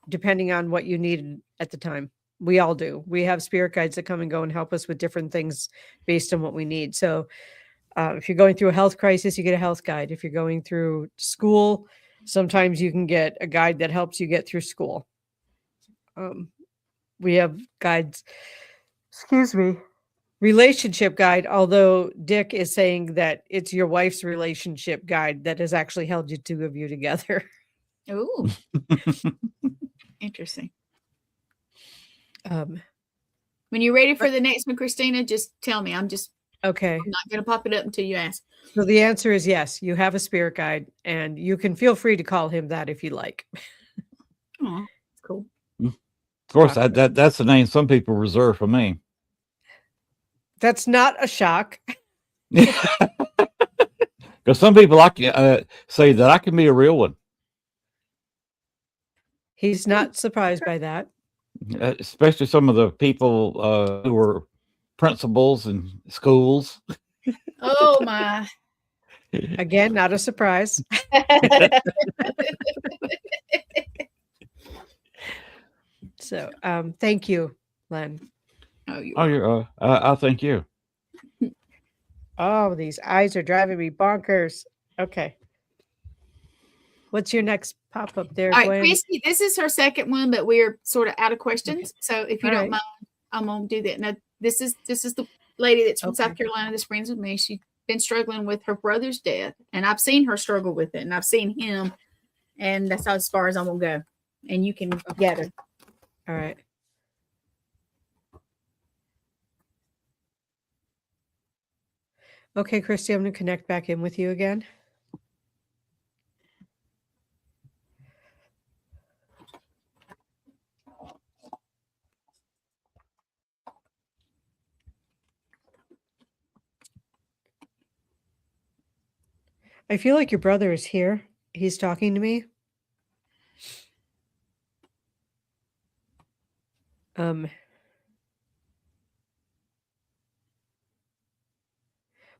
depending on what you needed at the time. We all do. We have spirit guides that come and go and help us with different things based on what we need. So if you're going through a health crisis, you get a health guide. If you're going through school, sometimes you can get a guide that helps you get through school. We have guides, relationship guide, although Dick is saying that it's your wife's relationship guide that has actually held you two of you together. Ooh. Interesting. When you're ready for the next one, Kristina, just tell me. I'm not going to pop it up until you ask. So the answer is yes, you have a spirit guide, and you can feel free to call him that if you like. Oh, that's cool. Of course, that's the name some people reserve for me. That's not a shock. Because some people say that I can be a real one. He's not surprised by that. Especially some of the people who were principals in schools. Oh, my. Again, not a surprise. So, thank you, Len. I thank you. Oh, these eyes are driving me bonkers. Okay. What's your next pop up there, All right, Gwen? Christy, this is her second one, but we're sort of out of questions. So if you All don't right. mind, I'm gonna do that. Now, this is the lady that's from Okay. South Carolina that's friends with me. She's been struggling with her brother's death, and I've seen her struggle with it, and I've seen him, and that's as far as I'm gonna go. And you can gather. All right. Okay, Christy, I'm going to connect back in with you again. I feel like your brother is here. He's talking to me.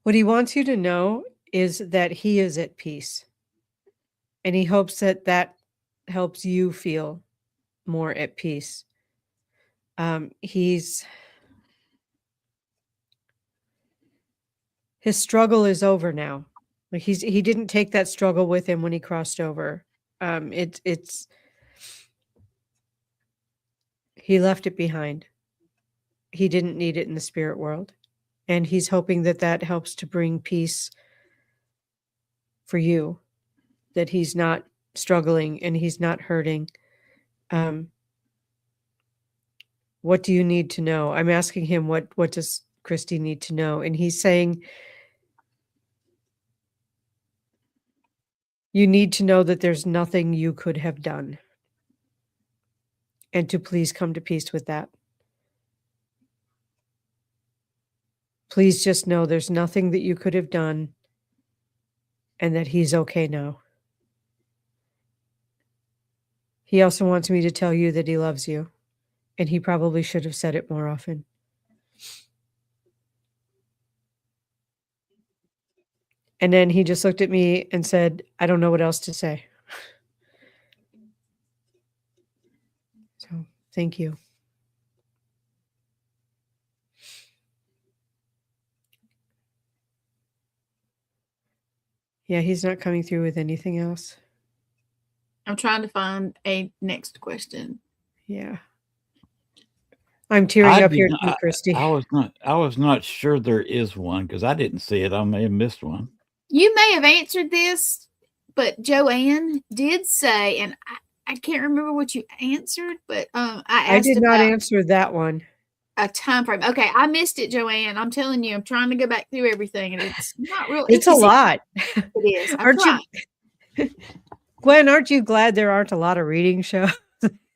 What he wants you to know is that he is at peace. And he hopes that that helps you feel more at peace. His struggle is over now. Like he didn't take that struggle with him when he crossed over. It's he left it behind. He didn't need it in the spirit world. And he's hoping that that helps to bring peace for you, that he's not struggling and he's not hurting. What do you need to know? I'm asking him, what does Christy need to know? And he's saying, you need to know that there's nothing you could have done. And to please come to peace with that. Please just know there's nothing that you could have done and that he's okay now. He also wants me to tell you that he loves you, and he probably should have said it more often. And then he just looked at me and said, I don't know what else to say. So thank you. Yeah, he's not coming through with anything else. I'm trying to find a next question. Yeah. I'm tearing up here too, Christy. I was not sure there is one because I didn't see it. I may have missed one. You may have answered this, but Joanne did say, and I can't remember what you answered, but I asked did not about answer that one. a time frame. Okay, I missed it, Joanne. I'm telling you, I'm trying to go back through everything, and it's not real. It's a lot. It is. I'm Aren't trying. you, Gwen, aren't you glad there aren't a lot of reading shows?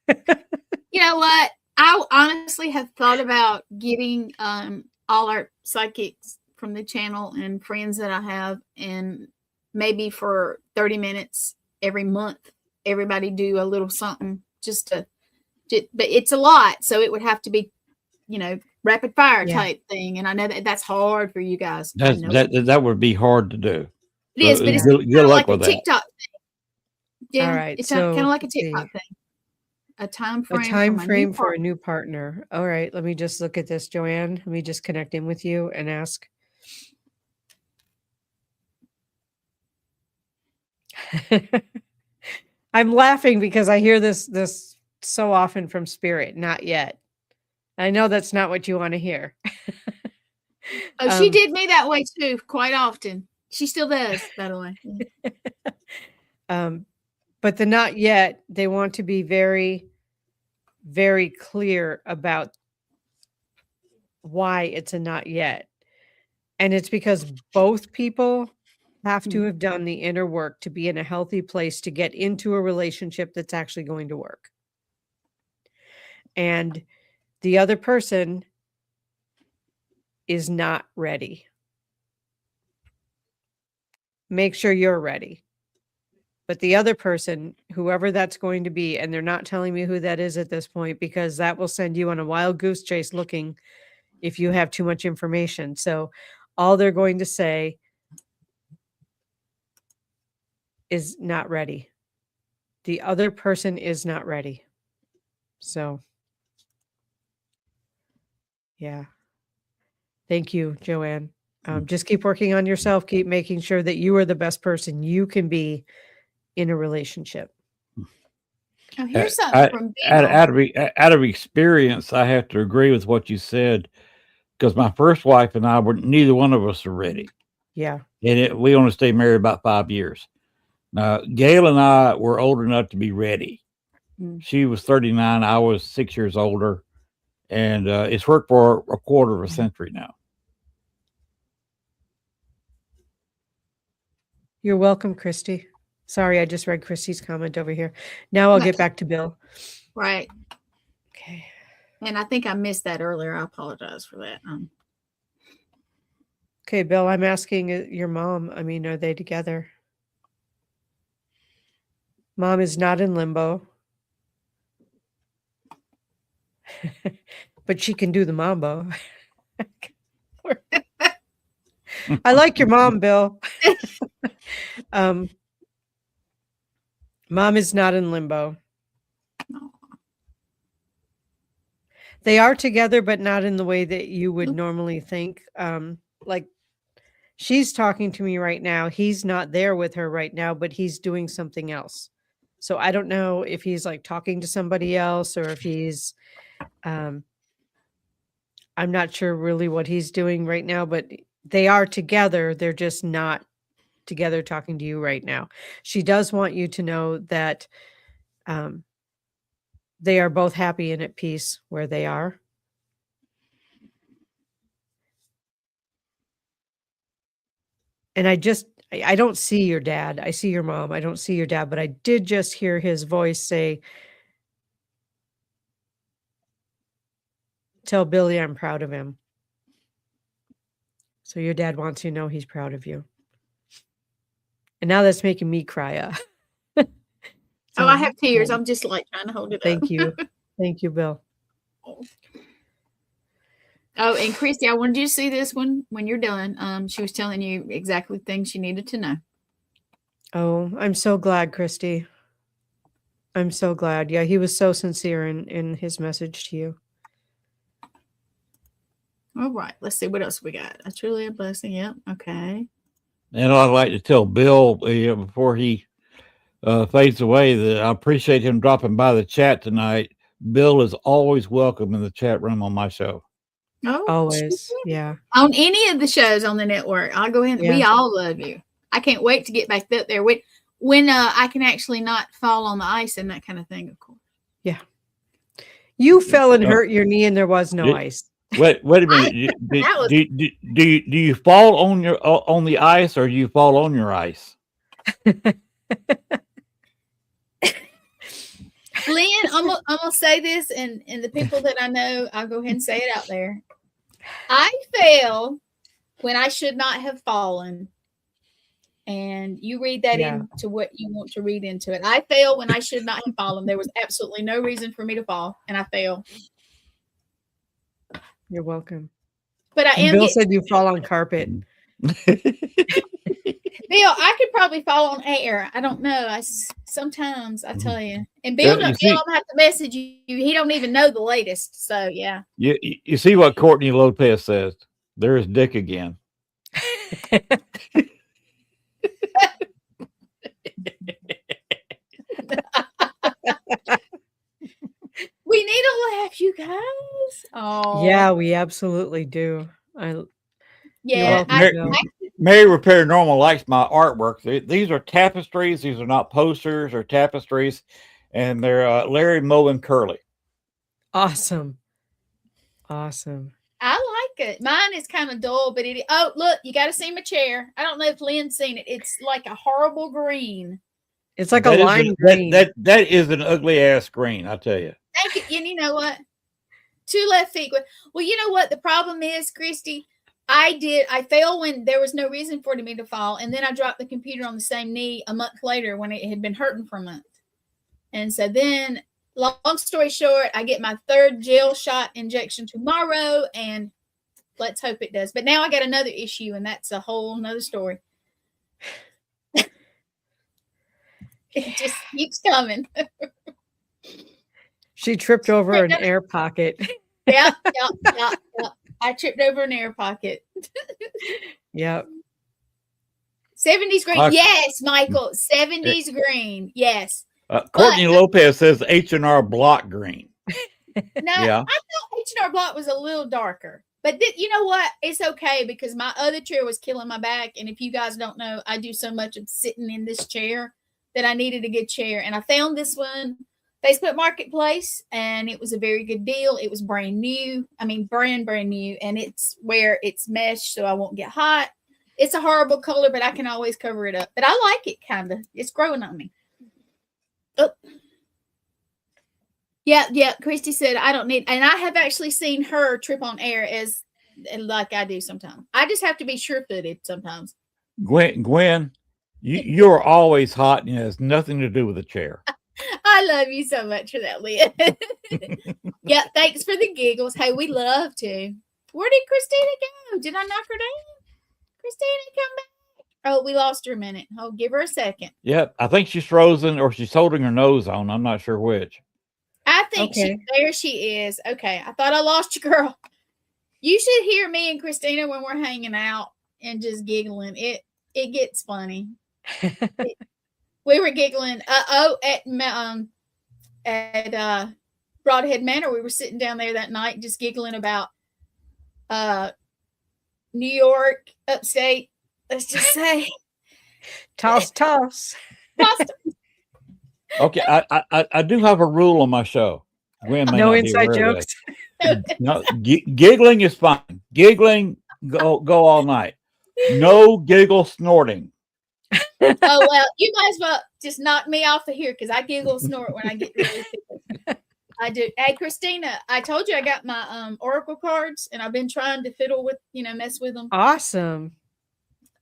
You know what? I honestly have thought about getting all our psychics from the channel and friends that I have, and maybe for 30 minutes every month, everybody do a little something just to, but it's a lot. So it would have to be, rapid fire type thing. And I know that that's hard for you guys. That would be hard to do. It is, but it's good kind of luck like a with that. TikTok thing. Yeah, All right, it's so kind of like a let's see. TikTok thing. A time A frame. time frame for a new partner. All right, let me just look at this, Joanne. Let me just connect in with you and ask. I'm laughing because I hear this so often from Spirit. Not yet. I know that's not what you want to hear. Oh, she did me that way too, quite often. She still does, by the way. But the not yet, they want to be very, very clear about why it's a not yet. And it's because both people have to have done the inner work to be in a healthy place to get into a relationship that's actually going to work. And the other person is not ready. Make sure you're ready. But the other person, whoever that's going to be, and they're not telling me who that is at this point, because that will send you on a wild goose chase looking if you have too much information. So all they're going to say is not ready. The other person is not ready. So, yeah. Thank you, Joanne. Just keep working on yourself. Keep making sure that you are the best person you can be in a relationship. Oh, here's something from Bill. Out of experience, I have to agree with what you said, because my first wife and I were, neither one of us are ready. Yeah. And we only stayed married about 5 years. Now, Gail and I were old enough to be ready. She was 39. I was 6 years older. And it's worked for a quarter of a century now. You're welcome, Christy. Sorry, I just read Christy's comment over here. Now I'll get back to Bill. Right. Okay. And I think I missed that earlier. I apologize for that. Okay, Bill, I'm asking your mom. I mean, are they together? Mom is not in limbo. But she can do the mambo. I like your mom, Bill. Mom is not in limbo. They are together, but not in the way that you would normally think. Like, she's talking to me right now. He's not there with her right now, but he's doing something else. So I don't know if he's like talking to somebody else, or if he's I'm not sure really what he's doing right now, but they are together. They're just not together talking to you right now. She does want you to know that they are both happy and at peace where they are. And I don't see your dad. I see your mom. I don't see your dad, but I did just hear his voice say, "Tell Billy I'm proud of him." So your dad wants you to know he's proud of you. And now that's making me cry. So, I have tears. I'm just like trying to hold it Thank up. you. Thank you, Bill. Oh, and Christy, I wanted you to see this one when you're done. She was telling you exactly things you needed to know. Oh, I'm so glad, Christy. I'm so glad. Yeah, he was so sincere in his message to you. All right. Let's see what else we got. That's really a blessing. Yep. Okay. And I'd like to tell Bill before he fades away that I appreciate him dropping by the chat tonight. Bill is always welcome in the chat room on my show. Oh, Always. Yeah. on any of the shows on the network. I'll go ahead. Yeah. We all love you. I can't wait to get back up there when I can actually not fall on the ice and that kind of thing, of course. Yeah. You fell and hurt your knee and there was no ice. Wait a minute. Do you fall on the ice, or do you fall on your ice? Lynn, I'm gonna say this, and the people that I know, I'll go ahead and say it out there. I fell when I should not have fallen. And you read that into what you want to read into it. I fell when I should not have fallen. There was absolutely no reason for me to fall, and I fell. You're welcome. But Bill said you fall on carpet. Bill, I could probably fall on air. I don't know. Sometimes I tell you. And Bill, I'm gonna have to message you. He don't even know the latest. So yeah. You see what Courtney Lopez says. There's Dick again. We need a laugh, you guys. Oh yeah, we absolutely do. Mary with Paranormal likes my artwork. These are tapestries. These are not posters or tapestries, and they're Larry, Moe, and Curly. Awesome. I like it. Mine is kind of dull, but oh, look, you got to see my chair. I don't know if Lynn's seen it. It's like a horrible green. It's like a lime green. That is an ugly ass green, I tell you. Thank you. And you know what? 2 left feet. Well, you know what the problem is, Christy? I fell when there was no reason for me to fall, and then I dropped the computer on the same knee a month later when it had been hurting for a month. And so then, long story short, I get my 3rd gel shot injection tomorrow, and let's hope it does. But now I got another issue, and that's a whole nother story. It just keeps coming. She tripped over an air pocket. Yeah. I tripped over an air pocket. Yep. 70s green. Okay. Yes, Michael. 70s green. Yes. Courtney Lopez says H&R Block green. No, Yeah. I thought H&R Block was a little darker. But you know what? It's okay because my other chair was killing my back. And if you guys don't know, I do so much of sitting in this chair that I needed a good chair. And I found this one, Facebook Marketplace, and it was a very good deal. It was brand new. I mean, brand new. And it's where it's mesh so I won't get hot. It's a horrible color, but I can always cover it up. But I like it kind of. It's growing on me. Oh. Yeah. Christy said, I don't need, and I have actually seen her trip on air as like I do sometimes. I just have to be sure-footed sometimes. Gwen, you're always hot and it has nothing to do with the chair. I love you so much for that, Leah. Yeah, thanks for the giggles. Hey, we love to. Where did Kristina go? Did I knock her down? Kristina, come back. Oh, we lost her a minute. Oh, give her a second. Yeah, I think she's frozen or she's holding her nose on. I'm not sure which. I think there she is. Okay, I thought I lost you, girl. You should hear me and Kristina when we're hanging out and just giggling. It gets funny. We were giggling. At Broadhead Manor, we were sitting down there that night just giggling about New York, upstate. Let's just say, toss. Okay, I do have a rule on my show. Gwen may No not be inside aware of jokes. this. No, giggling is fine. Giggling, go all night. No giggle snorting. Oh well, you might as well just knock me off of here because I giggle snort when I get really tickled. I do. Hey, Kristina, I told you I got my oracle cards, and I've been trying to fiddle with, mess with them. Awesome.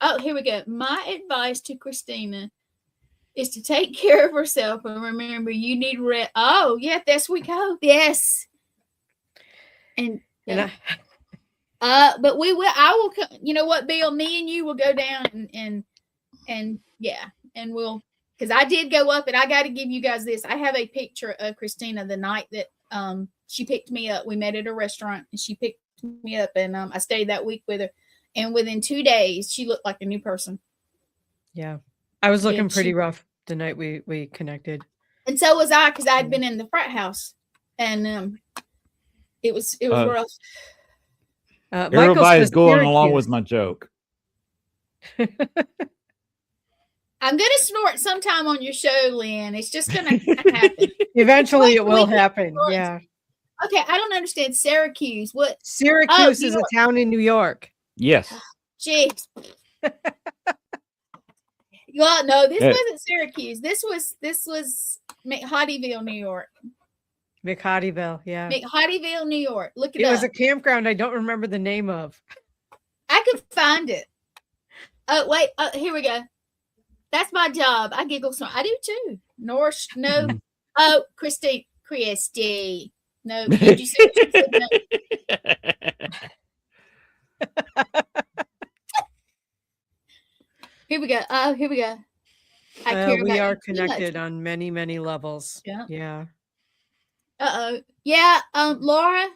Oh, here we go. My advice to Kristina is to take care of herself and remember you need rest. Oh, yeah, there we go. Yes. And but we will. I will. You know what, Bill? Me and you will go down and yeah, and we'll. Because I did go up, and I got to give you guys this. I have a picture of Kristina the night that she picked me up. We met at a restaurant, and she picked me up, and I stayed that week with her. And within 2 days, she looked like a new person. Yeah, I was looking pretty rough the night we connected. And so was I, because I had been in the frat house, and it was rough. Everybody's going along with my joke. I'm going to snort sometime on your show, Lynn. It's just going to happen. Eventually it will happen. Yeah. Okay. I don't understand. Syracuse. What? Syracuse is a town in New York. Yes. Jeez. Well, no, this wasn't Syracuse. This was McHottyville, New York. McHottyville. Yeah. McHottyville, New York. Look it up. It was a campground I don't remember the name of. I could find it. Oh, wait. Here we go. That's my job. I giggle so I do too. No. Oh, Christy. No. Did you see what she said? No. Here we go. We are connected on many, many levels. Yeah. Uh-oh. Yeah. Laura,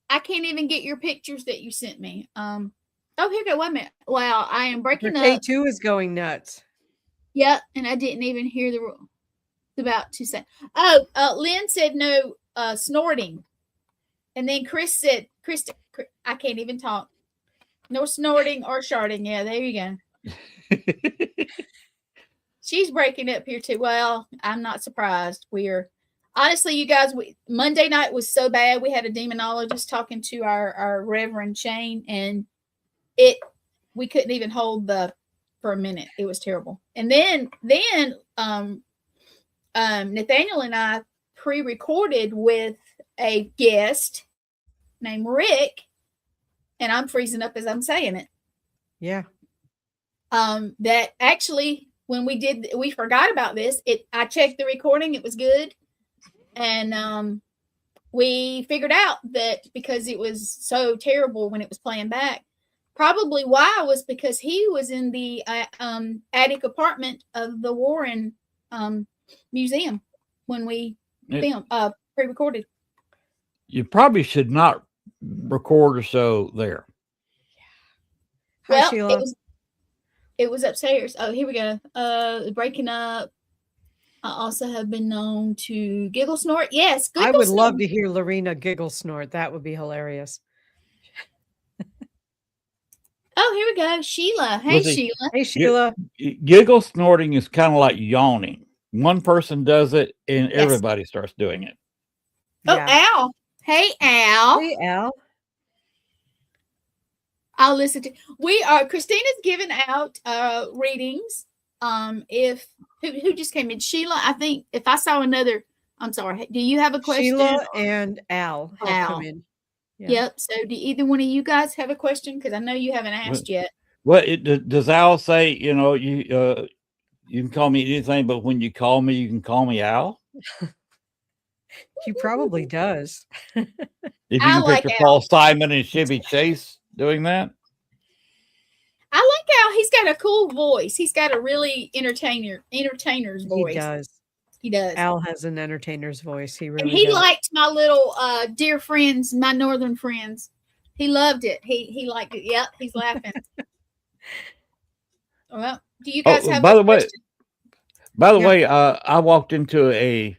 I can't even get your pictures that you sent me. Oh, here we go. Wait a minute. Wow, I am breaking up. K2 is going nuts. Yep, and I didn't even hear the rule. About to say. Oh, Lynn said no snorting. And then Chris said, I can't even talk. No snorting or sharting. Yeah, there you go. She's breaking up here too. Well, I'm not surprised. Honestly, you guys, Monday night was so bad. We had a demonologist talking to our Reverend Shane, and we couldn't even hold for a minute. It was terrible. And then Nathaniel and I pre-recorded with a guest named Rick, and I'm freezing up as I'm saying it. Yeah. That actually, when we forgot about this. I checked the recording. It was good. And we figured out that because it was so terrible when it was playing back, probably why was because he was in the attic apartment of the Warren Museum when we pre-recorded. You probably should not record a show there. Hi, Well, Sheila. it was upstairs. Oh, here we go. Breaking up. I also have been known to giggle snort. Yes, I giggle would love snort. to hear Lorena giggle snort. That would be hilarious. Oh, here we go. Sheila. Hey, Was it- Sheila. Hey, Sheila. Giggle snorting is kind of like yawning. One person does it, and Yes. everybody starts doing it. Oh, Yeah. Al. Hey, Al. Hey, Al. I'll listen to. We are. Christina's giving out readings. If who just came in, Sheila. I think if I saw another. I'm sorry. Do you have a question? Sheila and Al have Al. come in. Yeah. Yep. So, do either one of you guys have a question? Because I know you haven't asked yet. Well, does Al say, you know, you can call me anything, but when you call me, you can call me Al? He probably does. If you I can like picture Al. Paul Simon and Chevy Chase doing that. I like Al. He's got a cool voice. He's got a really entertainer's voice. He does. He does. Al has an entertainer's voice. He really And he does. liked my little dear friends, my northern friends. He loved it. He liked it. Yep, he's laughing. Well, do you guys have by a the way, question? I walked into a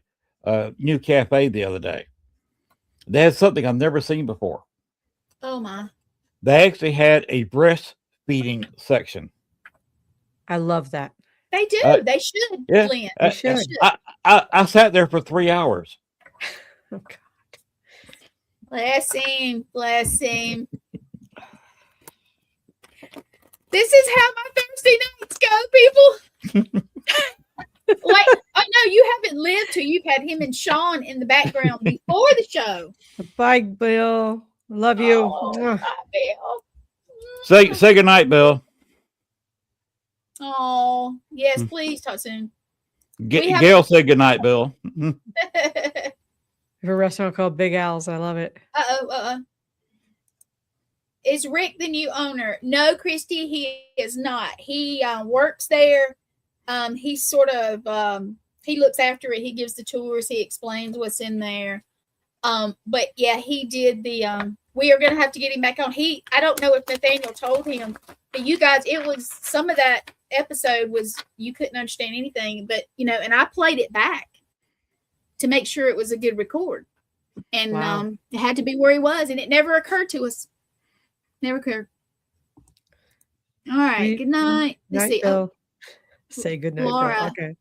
new cafe the other day. They had something I've never seen before. Oh my. They actually had a breastfeeding section. I love that. They do. Uh, they should, yeah, Lynn. They They should. should. I sat there for 3 hours. Oh, God. Bless him. Bless him. This is how my Thursday nights go, people. Like, oh no, you haven't lived till you've had him and Sean in the background before the show. Bye, Bill. Love you. Oh, Mwah. bye, Bill. Say goodnight, Bill. Oh, yes, please talk soon. Gail said goodnight, Bill. Uh-oh, I have a restaurant called Big Al's. I love it. Is Rick the new owner? No, Christy, he is not. He works there. He's sort of he looks after it. He gives the tours. He explains what's in there. But yeah, he did the. We are gonna have to get him back on. I don't know if Nathaniel told him, but you guys, it was some of that episode was you couldn't understand anything, but and I played it back to make sure it was a good record, and Wow. it had to be where he was, and it never occurred to us. Never occurred. All right. Good night. Let's Night, see. Bill. Say good night, Laura. Bill.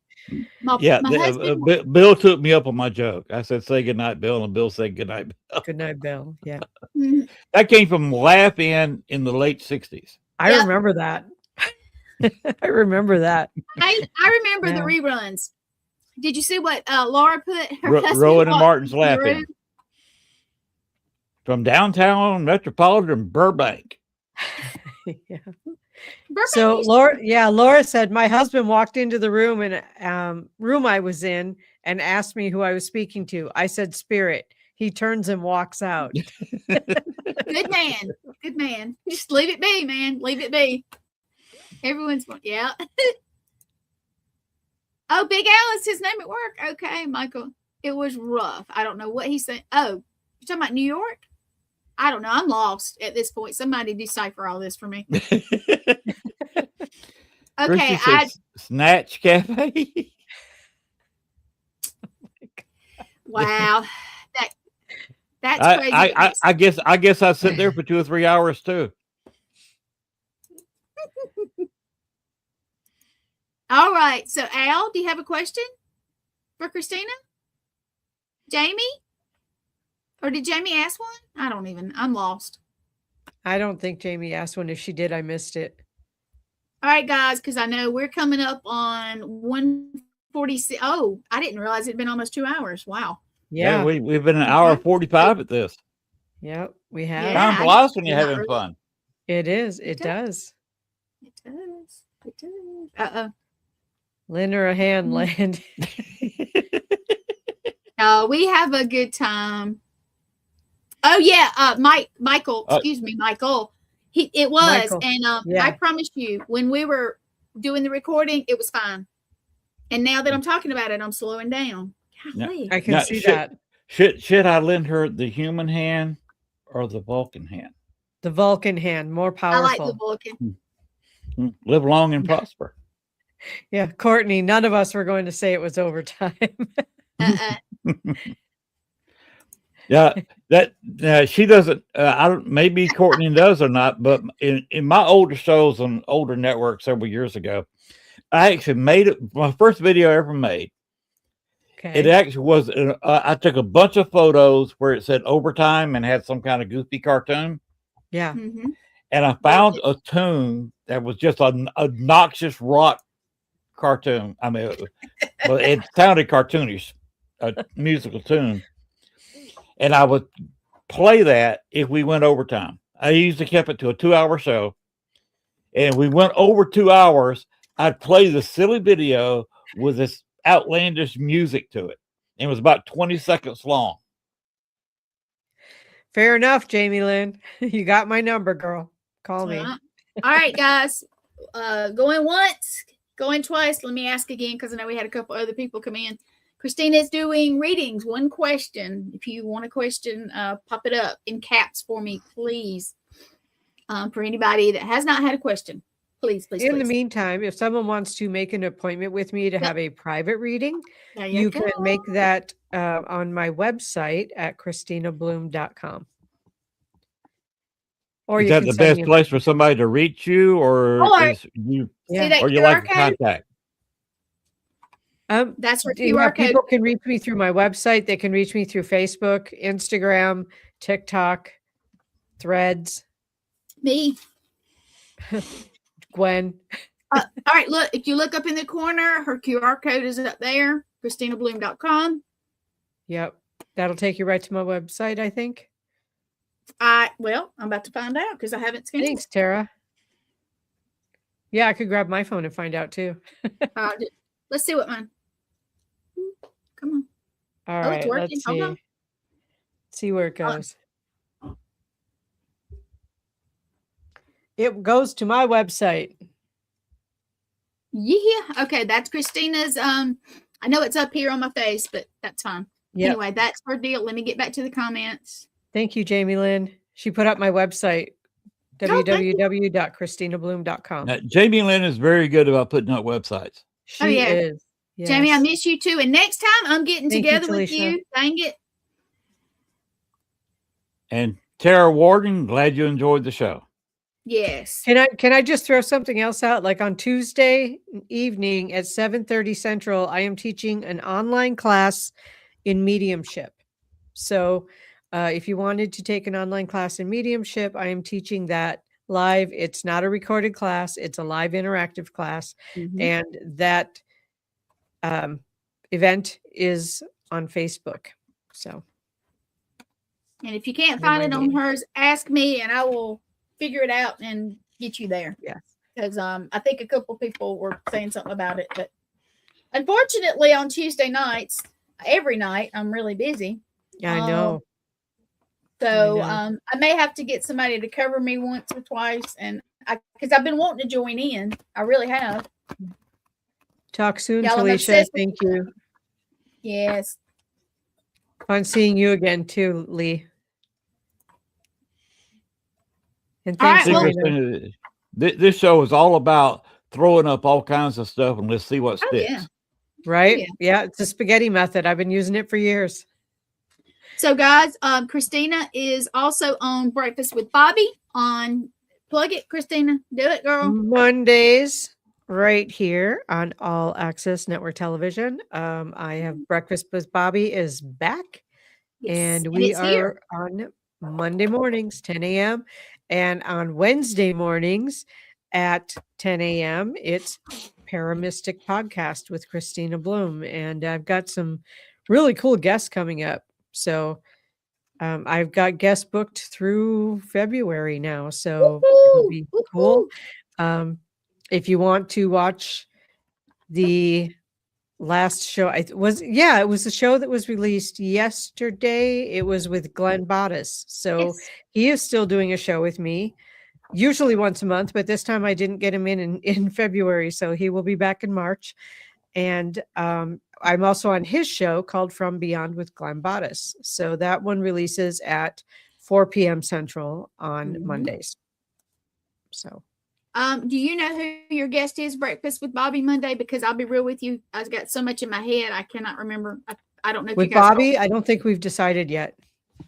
Okay. My husband. Bill took me up on my joke. I said, say goodnight, Bill, and Bill said goodnight, Bill. Good night, Bill. Yeah. Mhm. That came from Laugh In the late 60s. I Yep. remember that. I remember that. I remember the reruns. Did you see what Laura put? Rowan and Martin's walked in the Laughing. room? From downtown Metropolitan Burbank. Yeah. Burbank So used- Laura said my husband walked into the room and room I was in and asked me who I was speaking to. I said spirit. He turns and walks out. Good man. Good man. Just leave it be, man. Leave it be. Everyone's going, yeah. Oh, Big Al is his name at work. Okay, Michael. It was rough. I don't know what he said. Oh, you're talking about New York? I don't know. I'm lost at this point. Somebody decipher all this for me. Okay, Christy says, Snatch Cafe. wow. That's crazy. I guess I sit there for 2 or 3 hours too. All right. So, Al, do you have a question for Kristina? Jamie? Or did Jamie ask one? I'm lost. I don't think Jamie asked one. If she did, I missed it. All right, guys, because I know we're coming up on 1:46. Oh, I didn't realize it'd been almost 2 hours. Wow. Yeah. We've been an hour 45 at this. Yep. We have. Yeah. Time flies when you're not having really. fun. It is. It does. It does. It does. Lend her a hand, Land. Oh, we have a good time. Oh yeah, Michael. Excuse me, Michael. It was, Michael. and Yeah. I promise you, when we were doing the recording, it was fine. And now that I'm talking about it, I'm slowing down. Golly. I can Now, see that. Should I lend her the human hand or the Vulcan hand? The Vulcan hand, more I like the powerful. Vulcan. Live long and prosper. Yeah, Courtney, none of us were going to say it was overtime. Yeah, that she doesn't. I don't. Maybe Courtney does or not. But in my older shows on older networks several years ago, I actually made it my first video I ever made. It Okay. actually was. I took a bunch of photos where it said overtime and had some kind of goofy cartoon, Yeah. Mm-hmm. and I found a tune that was just an obnoxious rock cartoon. I mean, well, it sounded cartoonish, a musical tune, and I would play that if we went overtime. I usually kept it to a 2-hour show, and we went over 2 hours. I'd play the silly video with this outlandish music to it. It was about 20 seconds long. Fair enough, Jamie Lynn. You got my number, girl. Call me. All right, guys. Going once, going twice. Let me ask again because I know we had a couple other people come in. Kristina is doing readings. One question. If you want a question, pop it up in caps for me, please. For anybody that has not had a question, please. In the meantime, if someone wants to make an appointment with me to have a private reading, you can make that on my website at kristinabloom.com. Or Is you that can the send best me place for somebody to reach you, or is you, or you like to contact? That's where Yeah, QR code. people can reach me through my website. They can reach me through Facebook, Instagram, TikTok, Threads. Me. Gwen. All right, look, if you look up in the corner, her QR code is up there, kristinabloom.com. Yep. That'll take you right to my website, I think. Well, I'm about to find out because I haven't scanned. Thanks, Tara. Yeah, I could grab my phone and find out too. Let's see what mine. Come on. All right, it's working. let's Hold see. on. See where it goes. It goes to my website. Yeah. Okay, that's Kristina's. I know it's up here on my face, but that's fine. Yep. Anyway, that's her deal. Let me get back to the comments. Thank you, Jamie Lynn. She put up my website, www.kristinabloom.com. Now, Jamie Lynn is very good about putting up websites. She is. Yes. Jamie, I miss you too. And next time I'm getting together with you. Dang it. And Tara Warden, glad you enjoyed the show. Yes. Can I just throw something else out? Like on Tuesday evening at 7:30 Central, I am teaching an online class in mediumship. So if you wanted to take an online class in mediumship, I am teaching that live. It's not a recorded class. It's a live interactive class. Mm-hmm. And that event is on Facebook. So. And if you can't find it on hers, ask me and I will figure it out and get you there. Yeah. Because I think a couple people were saying something about it. But unfortunately, on Tuesday nights, every night, I'm really busy. Yeah, I know. So I may have to get somebody to cover me once or twice. And because I've been wanting to join in. I really have. Talk soon, Felicia. Thank you. Yes. Fun seeing you again too, Lee. And thanks, this show is all about throwing up all kinds of stuff and let's see what sticks. Yeah. Right? Yeah, it's a spaghetti method. I've been using it for years. So, guys, Kristina is also on Breakfast with Bobby on plug it, Kristina. Do it, girl. Mondays, right here on All Access Network Television. I have Breakfast with Bobby is back. Yes. And we are here on Monday mornings, 10 a.m. And on Wednesday mornings at 10 a.m., it's Paramystic Podcast with Kristina Bloom. And I've got some really cool guests coming up. So I've got guests booked through February now. So it'll be cool. If you want to watch the last show, it was a show that was released yesterday. It was with Glenn Bottis. So he is still doing a show with me, usually once a month, but this time I didn't get him in February. So he will be back in March. And I'm also on his show called From Beyond with Glenn Bottis. So that one releases at 4 p.m. Central on Mhm. Mondays. So Do you know who your guest is? Breakfast with Bobby Monday? Because I'll be real with you, I've got so much in my head I cannot remember. I don't know if with you guys Bobby, I don't think we've decided yet.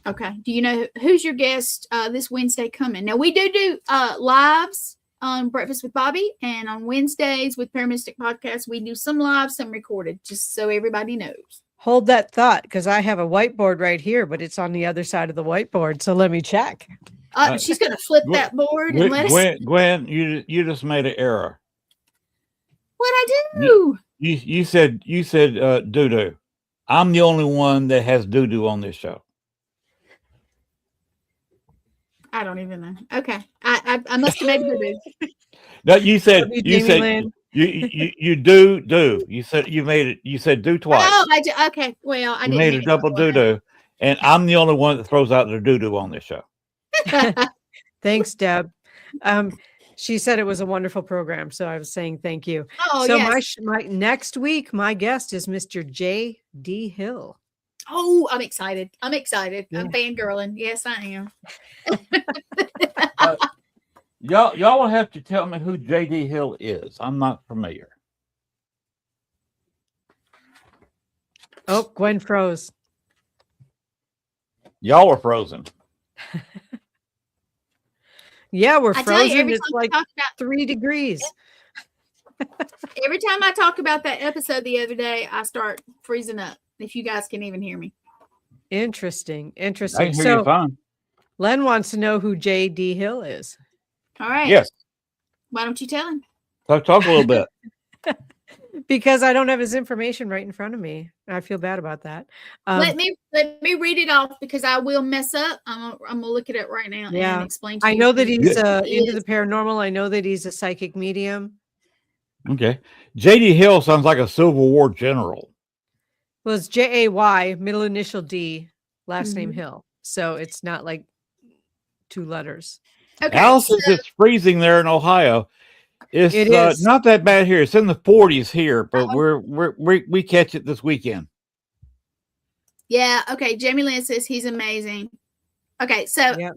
Okay. Do you know who's your guest this Wednesday coming? Now we do lives on Breakfast with Bobby, and on Wednesdays with Paramystic Podcast we do some live, some recorded, just so everybody knows. Hold that thought, because I have a whiteboard right here, but it's on the other side of the whiteboard. So let me check. She's gonna flip Gwen- that board and let us. Gwen, you just made an error. What I do? You said doo doo. I'm the only one that has doo doo on this show. I don't even know. Okay, I must have made a boo. No, you said Love you, Jamie Lynn. you do. You said you made it. You said do twice. Oh, I do. Okay. Well, I You didn't made mean a it double that way. doo doo, and I'm the only one that throws out the doo doo on this show. Thanks, Deb. She said it was a wonderful program, so I was saying thank you. Oh, so yes. my next week, my guest is Mr. J.D. Hill. Oh, I'm excited. I'm excited. Yeah. I'm fangirling. Yes, I am. Y'all will have to tell me who J.D. Hill is. I'm not familiar. Oh, Gwen froze. Y'all are frozen. Yeah, we're I tell you, frozen. every It's time I like talk about 3 degrees. every time I talk about that episode the other day, I start freezing up. If you guys can even hear me. Interesting. I Interesting. can hear you So fine. Len wants to know who J.D. Hill is. All right. Yes. Why don't you tell him? Talk a little bit. Because I don't have his information right in front of me. I feel bad about that. Let me read it off because I will mess up. I'm gonna look it up right now Yeah. and explain to you. I know that who he's he into is. the paranormal. I know that he's a psychic medium. Okay. J.D. Hill sounds like a Civil War general. Well, it's J.A.Y., middle initial D, last name Mhm. Hill. So it's not like 2 letters. Okay. Alice, So, it's freezing there in Ohio. It's It is. not that bad here. It's in the 40s here, but we catch it this weekend. yeah. Okay. Jamie Lynn says he's amazing. Okay. So Yep.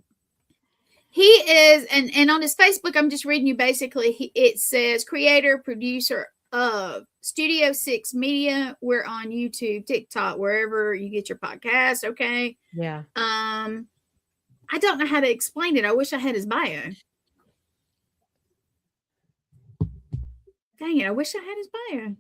he is, and on his Facebook, I'm just reading you basically. It says creator, producer of Studio 6 Media. We're on YouTube, TikTok, wherever you get your podcast. Okay. Yeah. I don't know how to explain it. I wish I had his bio. Dang it! I wish I had his bio.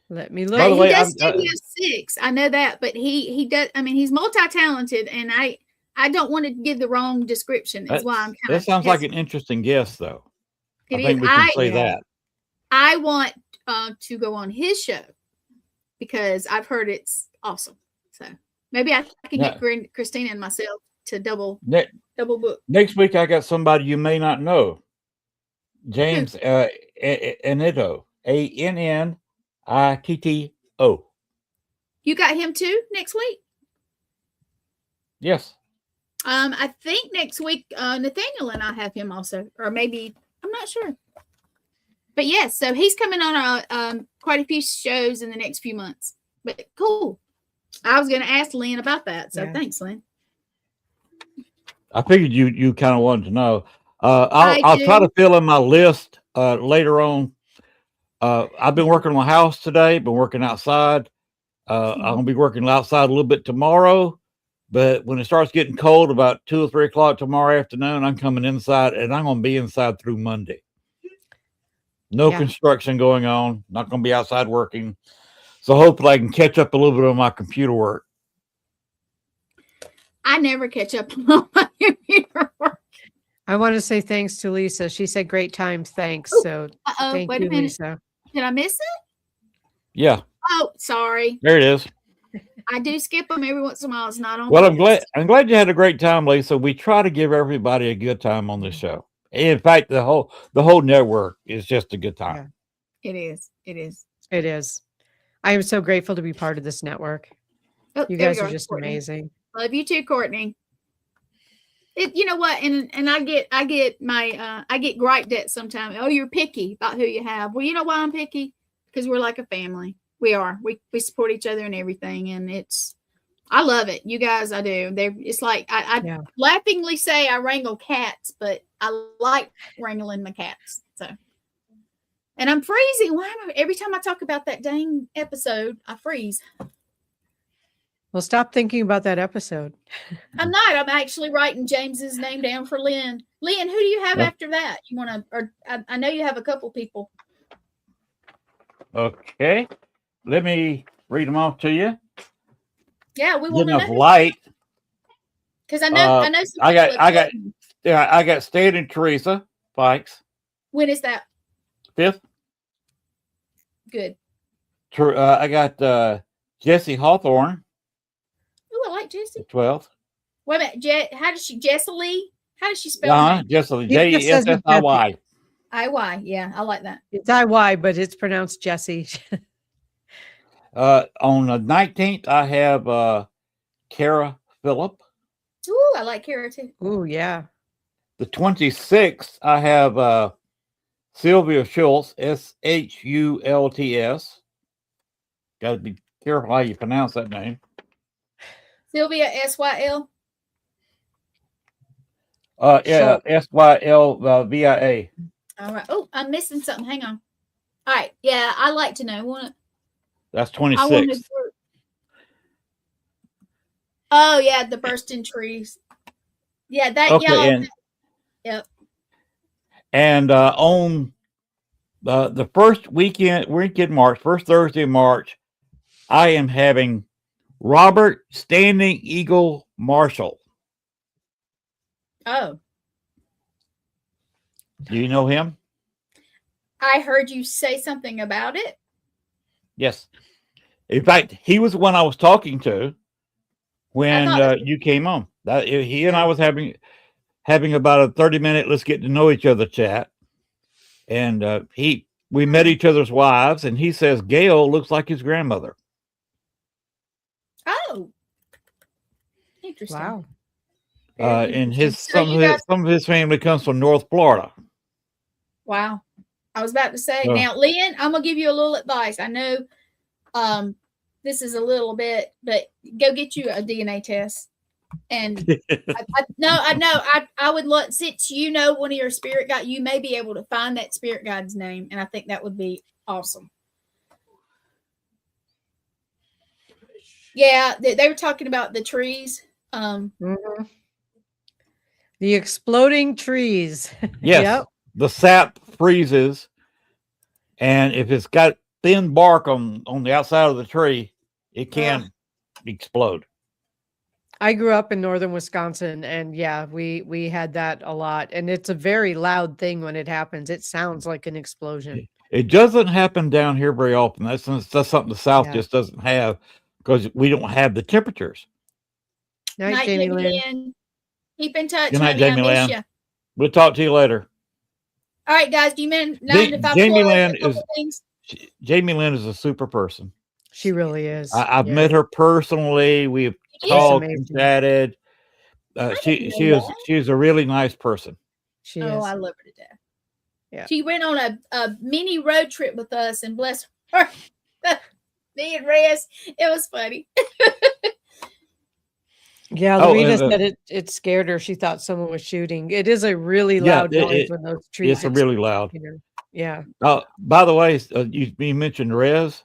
Let me By look. the But way, he does I'm- Studio 6. I know that, but he does. I mean, he's multi-talented, and I don't want to give the wrong description. Is why I'm kind That of. sounds like an interesting guest, though. I It think is. we can say Yeah. that. I want to go on his show because I've heard it's awesome. So maybe I can Yeah. get Kristina and myself to double book. Next week, I got somebody you may not know. James Anitto. ANNITTO. You got him too next week. Yes. I think next week Nathaniel and I have him also, or maybe I'm not sure. But yes, so he's coming on quite a few shows in the next few months. But cool. I was going to ask Lynn about that, so Yeah. thanks, Lynn. I figured you kind of wanted to know. I I'll do. try to fill in my list later on. I've been working on my house today, been working outside. I'm going to be working outside a little bit tomorrow. But when it starts getting cold, about 2 or 3 o'clock tomorrow afternoon, I'm coming inside, and I'm going to be inside through Monday. No Yeah. construction going on. Not going to be outside working. So hopefully I can catch up a little bit on my computer work. I never catch up on my computer work. I want to say thanks to Lisa. She said great time. Thanks. Ooh. So Uh-oh, thank wait you, a minute. Lisa. Did I miss it? Yeah, Oh, sorry. there it is. I do skip them every once in a while. It's not on. Well, purpose. I'm glad you had a great time, Lisa. We try to give everybody a good time on this show. In fact, the whole network is just a good time. It is. It is. It is. I am so grateful to be part of this network. Oh, You there we guys are go, just Courtney. amazing. Love you too, Courtney. You know what? And I get my I get griped at sometimes. Oh, you're picky about who you have. Well, you know why I'm picky? Because we're like a family. We are. We support each other and everything, and it's I love it. You guys, I do. It's like I Yeah. laughingly say I wrangle cats, but I like wrangling my cats. So, and I'm freezing. Why am I, every time I talk about that dang episode, I freeze. Well, stop thinking about that episode. I'm not. I'm actually writing James's name down for Lynn. Lynn, who do you have after that? You want to? Or I know you have a couple people. Okay. Let me read them off to you. Yeah, we Get want to enough know light. because I know. I know. Some I got. people I have got. written. Yeah, I got Stan and Teresa Fikes. When is that? 5th. Good. I got Jesse Hawthorne. Oh, I like Jessie. 12th. Wait a minute. How does she? Jessie? How does she spell her name? Jesse. It just says it's Jessiy. IY. Yeah, I like that. It's IY, but it's pronounced Jesse. On the 19th, I have Kara Phillip. Ooh, I like Kara too. Ooh, yeah. The 26th, I have Sylvia Schultz, Schults. Got to be careful how you pronounce that name. Sylvia SYL. Yeah, SYLVIA. All right. Oh, I'm missing something. Hang on. All right. Yeah, I like to know. That's I want 26. to. Oh yeah, the bursting trees. Yeah, that Okay, yellow. Yep. And on the first week in March, first Thursday in March, I am having Robert Standing Eagle Marshall. Oh, Do you know him? I heard you say something about it. Yes. In fact, he was the one I was talking to when thought you came on. He and I was having about a 30-minute let's get to know each other chat. And we met each other's wives, and he says Gail looks like his grandmother. Oh, interesting. Wow. Very And interesting. some of his family comes from North Florida. Wow. I was about to say, Oh. now, Lynn, I'm going to give you a little advice. I know this is a little bit, but go get you a DNA test. And I know. I would look, since you know one of your spirit guides, you may be able to find that spirit guide's name. And I think that would be awesome. Yeah, they were talking about the trees. Mhm. The exploding trees. Yes. Yep. The sap freezes, and if it's got thin bark on the outside of the tree, it can explode. I grew up in northern Wisconsin, and yeah, we had that a lot. And it's a very loud thing when it happens. It sounds like an explosion. It doesn't happen down here very often. That's something the South Yeah. just doesn't have because we don't have the temperatures. Night, Jamie Lynn. Lynn. Keep in touch, Good night, honey. I Jamie miss Lynn. you. We'll talk to you later. All right, guys. Do you mind if I Jamie plug Lynn a couple things? Jamie Lynn is a super person. She really is. I've Yeah. met her personally. We've She's talked and amazing. chatted. didn't know that. She is a really nice person. She Oh, is. I love her to death. Yeah. She went on a mini road trip with us, and bless her, me and Reyes. It was funny. Yeah, Oh, Lorena and, said it scared her. She thought someone was shooting. It is a really Yeah, loud noise when those trees. It's a really loud. explode, you know. Yeah. By the way, you mentioned Rez.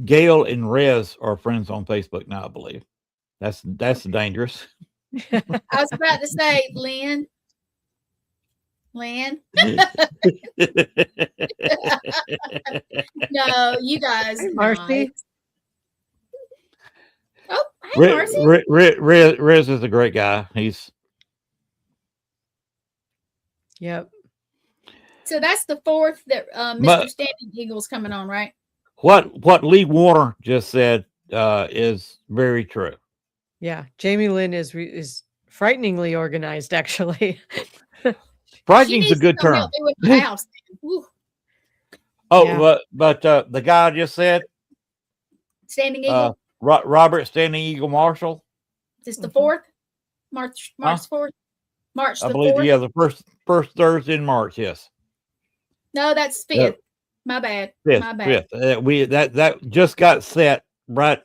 Gail and Rez are friends on Facebook now, I believe. That's dangerous. I was about to say, Lynn. No, you guys. Hey, Marcy. Nice. Oh, hey, Marcy. Rez is a great guy. He's Yep. So that's the fourth that Mr. Standing Eagle's coming on, right? what Lee Warner just said is very true. Yeah. Jamie Lynn is frighteningly organized, actually. Frightening's a good She needs to come term. help me with the house. Woo. Oh, Yeah. but the guy just said Standing Eagle. Robert Standing Eagle Marshall. Is this the 4th? March 4th? March I the believe 4th? yeah, the first Thursday in March. Yes, No, that's 5th. Yeah. My bad. fifth. My bad. Fifth. That just got set right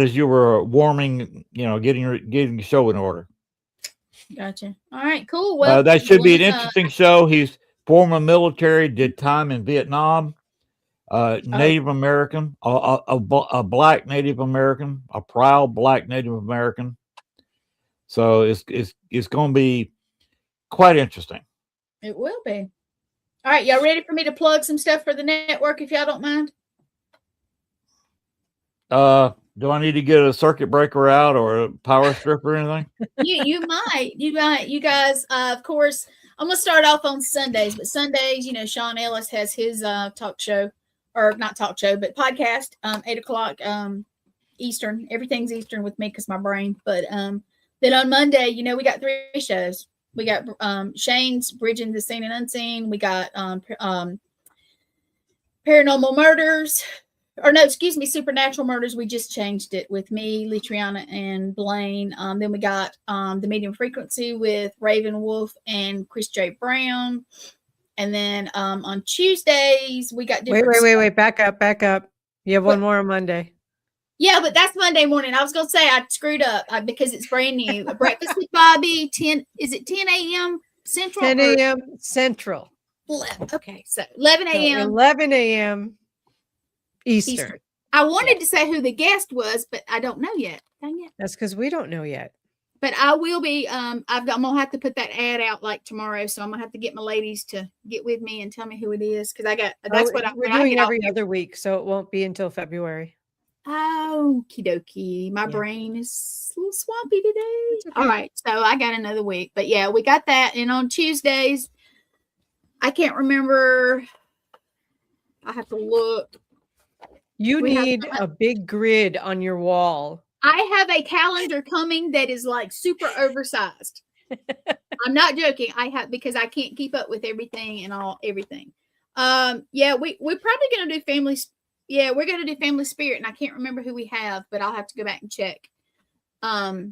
as you were warming, getting the show in order. Gotcha. All right, cool. Well, That should be an Glenn, interesting show. He's former military, did time in Vietnam, Native American, a black Native American, a proud black Native American. So it's going to be quite interesting. it will be. All right, y'all ready for me to plug some stuff for the network if y'all don't mind? Do I need to get a circuit breaker out or a power strip or anything? You might. You guys, of course, I'm going to start off on Sundays, but Sundays, Sean Ellis has his talk show, or not talk show, but podcast, 8:00 Eastern. Everything's Eastern with me because my brain. But then on Monday, we got 3 shows. We got Shane's Bridging the Seen and Unseen. We got Paranormal Murders. Or no, excuse me, Supernatural Murders. We just changed it with me, Litriana, and Blaine. Then we got The Medium Frequency with Raven Wolf and Chris J. Brown. And then on Tuesdays, we got different Wait. Back up. You have one more on Monday. Yeah, but that's Monday morning. I was going to say I screwed up because it's brand new. Breakfast with Bobby, 10 a.m. Central? 10 a.m. Central. Okay, so 11 a.m. 11 a.m. Eastern. I wanted to say who the guest was, but I don't know yet. Dang it. That's because we don't know yet. But I will be. I'm gonna have to put that ad out like tomorrow, so I'm gonna have to get my ladies to get with me and tell me who it is because I got. That's what we're doing every other week, so it won't be until February. Okie dokie. My brain is a little swampy today. Okay. All right, so I got another week, but yeah, we got that. And on Tuesdays, I can't remember. I have to look. You need a big grid on your wall. I have a calendar coming that is like super oversized. I'm not joking. I have because I can't keep up with everything and everything. Yeah, we're probably gonna do family. Yeah, we're gonna do Family Spirit, and I can't remember who we have, but I'll have to go back and check. I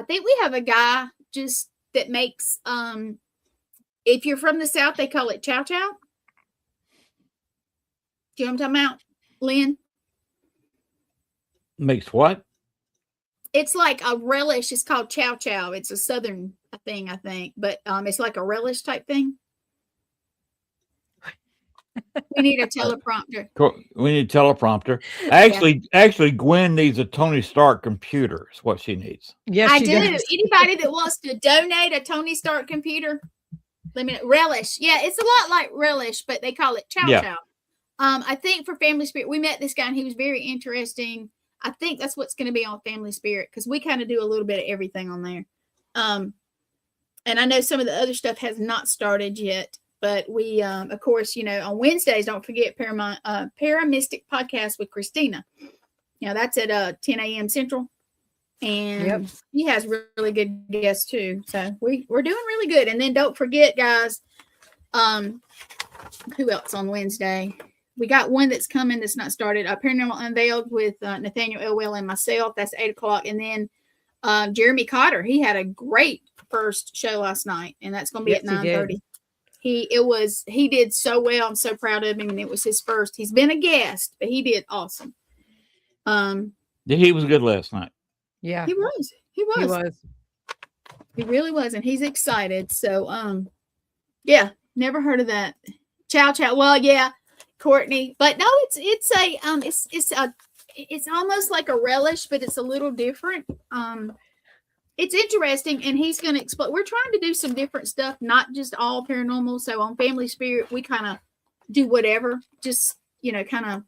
think we have a guy just that makes. If you're from the South, they call it chow chow. Do you know what I'm talking about, Lynn? Makes what? It's like a relish. It's called chow chow. It's a Southern thing, I think, but it's like a relish type thing. We need a teleprompter. We need a teleprompter. Actually, Gwen needs a Tony Stark computer. Is what she needs. Yes, I do. Does. Anybody that wants to donate a Tony Stark computer, let me know. Relish. Yeah, it's a lot like relish, but they call it chow chow. I think for Family Spirit, we met this guy and he was very interesting. I think that's what's going to be on Family Spirit because we kind of do a little bit of everything on there. And I know some of the other stuff has not started yet, but we, of course, on Wednesdays, don't forget Paramystic Podcast with Kristina. That's at 10 a.m. Central. And he has really good guests too. So we're doing really good. And then don't forget, guys, who else on Wednesday? We got one that's coming that's not started. Paranormal Unveiled with Nathaniel Elwell and myself. That's 8:00. And then Jeremy Cotter. He had a great first show last night, and that's going to be at 9:30. He did so well. I'm so proud of him, and it was his first. He's been a guest, but he did awesome. He was good last night. Yeah, he was. He really was, and he's excited. So, yeah, never heard of that. Chow chow. Well, yeah. Courtney, but no, it's almost like a relish, but it's a little different. It's interesting, and he's going to explain. We're trying to do some different stuff, not just all paranormal. So on Family Spirit, we kind of do whatever, just kind of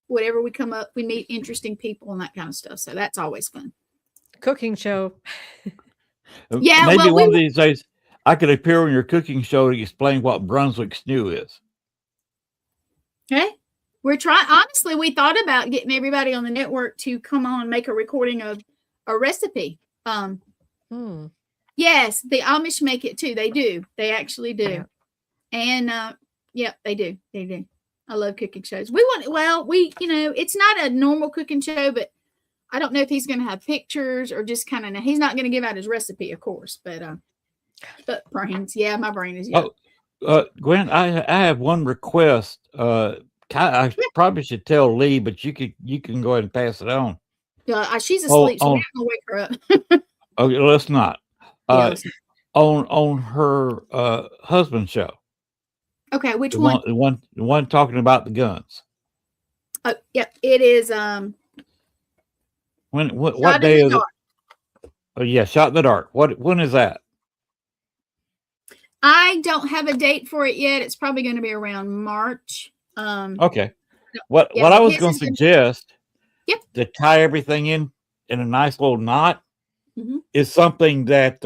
whatever we come up. We meet interesting people and that kind of stuff. So that's always fun. Cooking show. Yeah, maybe one of these days I could appear on your cooking show to explain what Brunswick stew is. Okay. We're trying. Honestly, we thought about getting everybody on the network to come on and make a recording of a recipe. Yes, the Amish make it too. They do. They actually do. Yeah. And they do. They do. I love cooking shows. It's not a normal cooking show, but I don't know if he's going to have pictures or just kind of. He's not going to give out his recipe, of course, but brains. Yeah, my brain is. Gwen, I have one request. I probably should tell Lee, but you can go ahead and pass it on. She's Oh, asleep, so we're on not gonna wake her up. okay, let's not. Yeah, Uh, let's- on her husband's show, okay, which the one? the one talking about the guns. Oh, yep, it is. What Shot in day the is it? Dark. Oh yeah, Shot in the Dark. When is that? I don't have a date for it yet. It's probably going to be around March. Okay. No, What yeah, what I but was his going is to gonna- suggest Yep. to tie everything in a nice little knot Mhm. is something that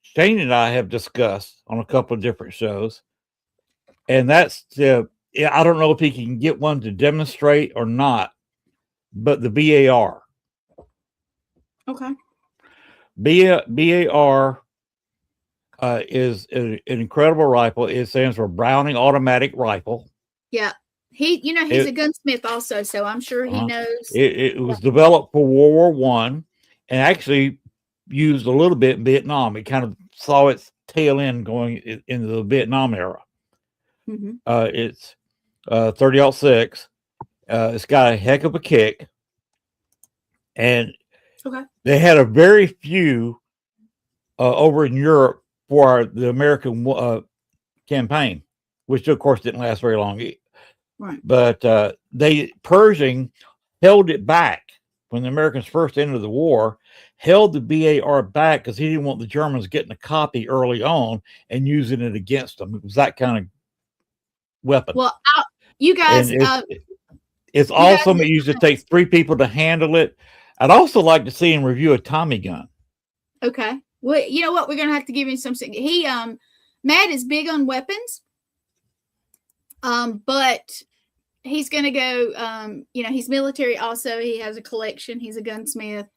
Shane and I have discussed on a couple of different shows, and that's I don't know if he can get one to demonstrate or not, but the BAR. Okay. BAR is an incredible rifle. It stands for Browning Automatic Rifle. Yeah. He's a gunsmith also, so I'm sure he knows. It was developed for World War One, and actually used a little bit in Vietnam. It kind of saw its tail end going into the Vietnam era. Mhm. It's 30-06. It's got a heck of a kick, and Okay. they had a very few over in Europe for the American campaign, which of course didn't last very long. Right. But Pershing held it back when the Americans first entered the war, held the BAR back because he didn't want the Germans getting a copy early on and using it against them. It was that kind of weapon. Well, you guys, And it's awesome. It usually takes 3 people to handle it. I'd also like to see him review a Tommy gun. okay. Well, you know what? We're gonna have to give him some. Matt is big on weapons. But he's gonna go. He's military also. He has a collection. He's a gunsmith,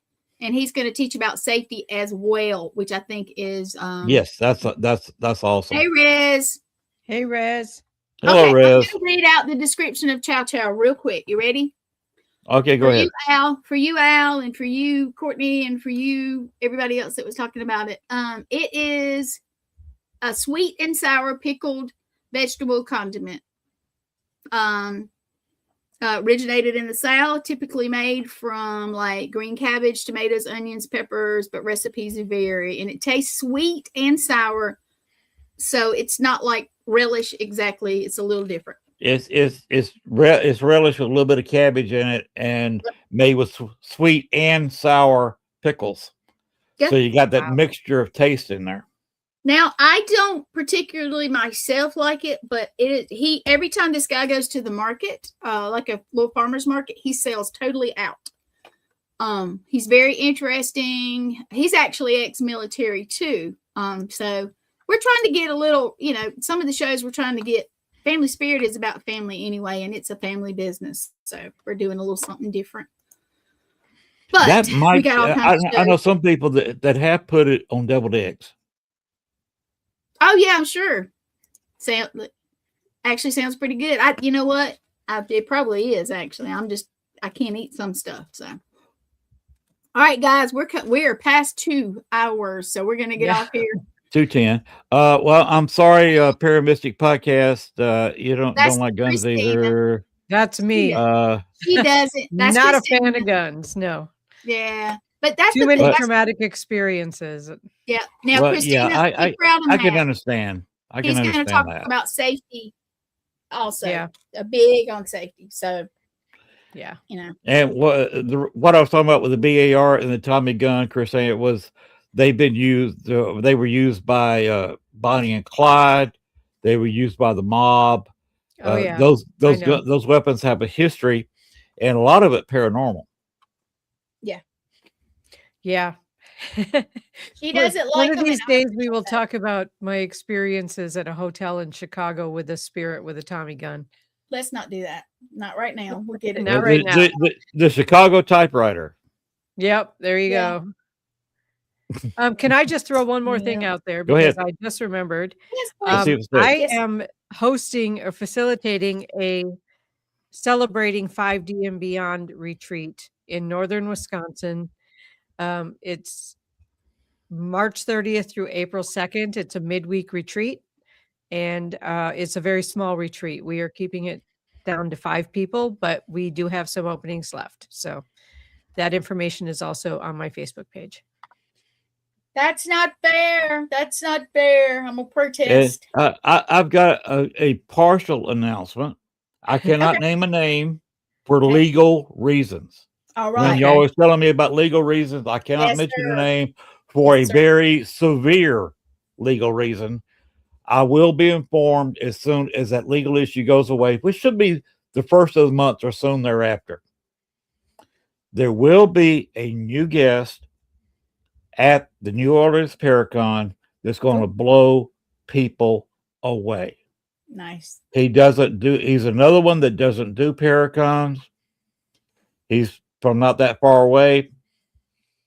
and he's gonna teach about safety as well, which I think is. Yes, that's awesome. Hey, Rez. Hey, Rez. Hello, Okay, Rez. I'm gonna read out the description of Chow Chow real quick. You ready? Okay, go ahead. For you, Al, and for you, Courtney, and for you, everybody else that was talking about it. It is a sweet and sour pickled vegetable condiment. Originated in the South, typically made from like green cabbage, tomatoes, onions, peppers, but recipes vary. And it tastes sweet and sour, so it's not like relish exactly. It's a little different. It's relish with a little bit of cabbage in it, and made with sweet and sour pickles. Yep. So you got that mixture of taste in there. Now, I don't particularly myself like it, but every time this guy goes to the market, like a little farmer's market, he sells totally out. He's very interesting. He's actually ex-military too. So we're trying to get a little, some of the shows we're trying to get. Family Spirit is about family anyway, and it's a family business. So we're doing a little something different. But that might, we got all kinds of I know some people that have put it on deviled eggs. Oh yeah, I'm sure. Actually sounds pretty good. You know what? It probably is actually. I can't eat some stuff. So, all right, guys, we're past 2 hours, so we're gonna get off here. 2:10. Well, I'm sorry, Paramystic Podcast. You don't like guns Kristina. either. That's me. She doesn't. That's not Kristina. a fan of guns. No. Yeah, but that's too many traumatic experiences. Yeah. Now, Kristina, I can understand. He's going to talk about safety also. Yeah. A big on safety. So, yeah. And what I was talking about with the BAR and the Tommy gun, Kristina, it was they were used by Bonnie and Clyde. They were used by the mob. Oh yeah. Those weapons have a history, and a lot of it paranormal. Yeah. Yeah. He doesn't like one of these days we will talk about my experiences at a hotel in Chicago with a spirit with a Tommy gun. Let's not do that. Not right now. We'll get it. Not right now. The Chicago typewriter. Yep. There you go. Can I just throw one more thing out there? Because I just remembered. Yes, I am hosting or facilitating a celebrating 5D and beyond retreat in northern Wisconsin. It's March 30th through April 2nd. It's a midweek retreat, and it's a very small retreat. We are keeping it down to 5 people, but we do have some openings left. So that information is also on my Facebook page. That's not fair. That's not fair. I'm gonna And, protest. I've got a partial announcement. I cannot name a name for Okay. legal reasons. All When right. y'all was telling me about legal reasons, I cannot Yes, mention the sir. name for Yes, a sir. very severe legal reason. I will be informed as soon as that legal issue goes away, which should be the first of the month or soon thereafter. There will be a new guest at the New Orleans Paracon that's going to blow people away. Nice. He's another one that doesn't do Paracons. He's from not that far away.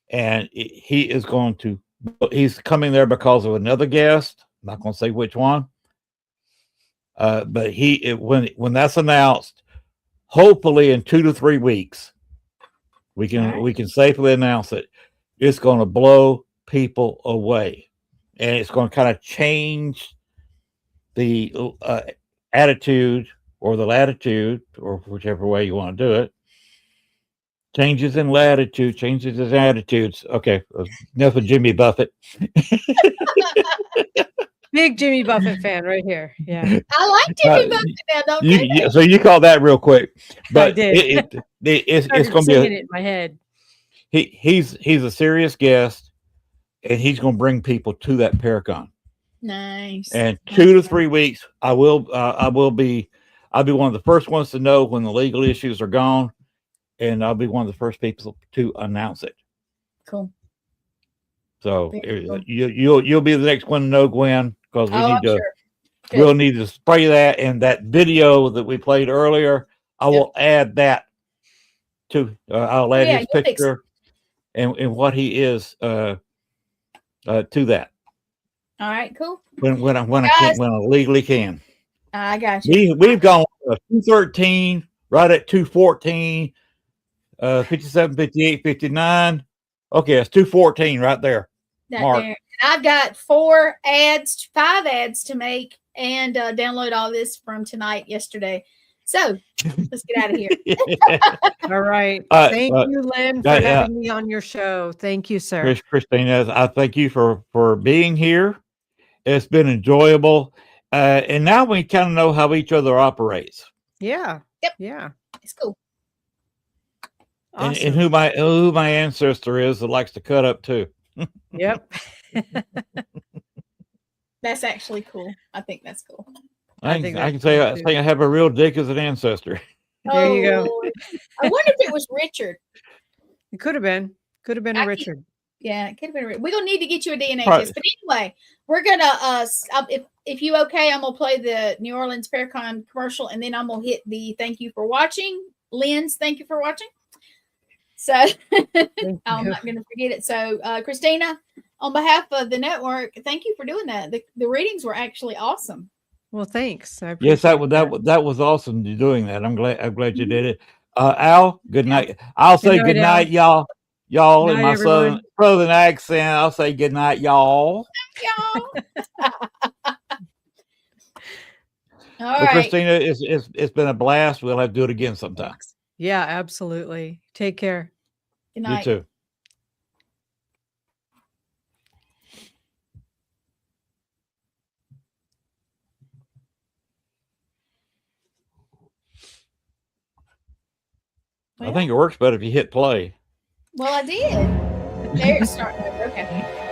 And he's coming there because of another guest. I'm not going to say which one. But when that's announced, hopefully in 2 to 3 weeks, we can safely announce it. It's going to blow people away, and it's going to kind of change the attitude or the latitude, or whichever way you want to do it. Changes in latitude, changes in attitudes. Okay, enough of Jimmy Buffett. Big Jimmy Buffett fan right here. Yeah. I like Jimmy Buffett now. Don't do that. So you call that real quick, but did. it's Started going to singing be it in my head. he's a serious guest, and he's going to bring people to that Paracon. Nice. And 2 to 3 weeks, I'll be one of the first ones to know when the legal issues are gone, and I'll be one of the first people to announce it. Cool. So Cool. you'll be the next one to know, Gwen, because we'll need to spray that, and that video that we played earlier. I will add that to. I'll add his picture and what he is to that. All right, cool. When I legally can. I got you. We've gone 213, right at 214, 57, 58, 59. Okay, it's 214 right there. There. I've got 5 ads to make, and download all this from yesterday. So let's get out of here. All right. Thank you, Lynn, for having me on your show. Thank you, sir. Kristina, I thank you for being here. It's been enjoyable. And now we kind of know how each other operates. Yeah. Yep. Yeah. It's cool. Awesome. And who my ancestor is that likes to cut up too. Yep. That's actually cool. I think that's cool. I can say I have a real dick as an ancestor. There you go. Lord. I wonder if it was Richard. It could have been. Could have been a Richard. Yeah, it could have been. We're gonna need to get you a DNA test. But anyway, we're gonna if you okay, I'm gonna play the New Orleans Paracon commercial, and then I'm gonna hit the thank you for watching. Lynn's thank you for watching. So I'm not gonna forget it. So Kristina, on behalf of the network, thank you for doing that. The readings were actually awesome. Well, thanks. Yes, that was awesome doing that. I'm glad you did it. Al, good night. I'll say good night, y'all. Y'all in my southern accent. I'll say good night, y'all. All right, Kristina, it's been a blast. We'll have to do it again sometime. Yeah, absolutely. Take care. Good night. You too. I think it works better if you hit play. Well, I did. There it's starting over. Okay.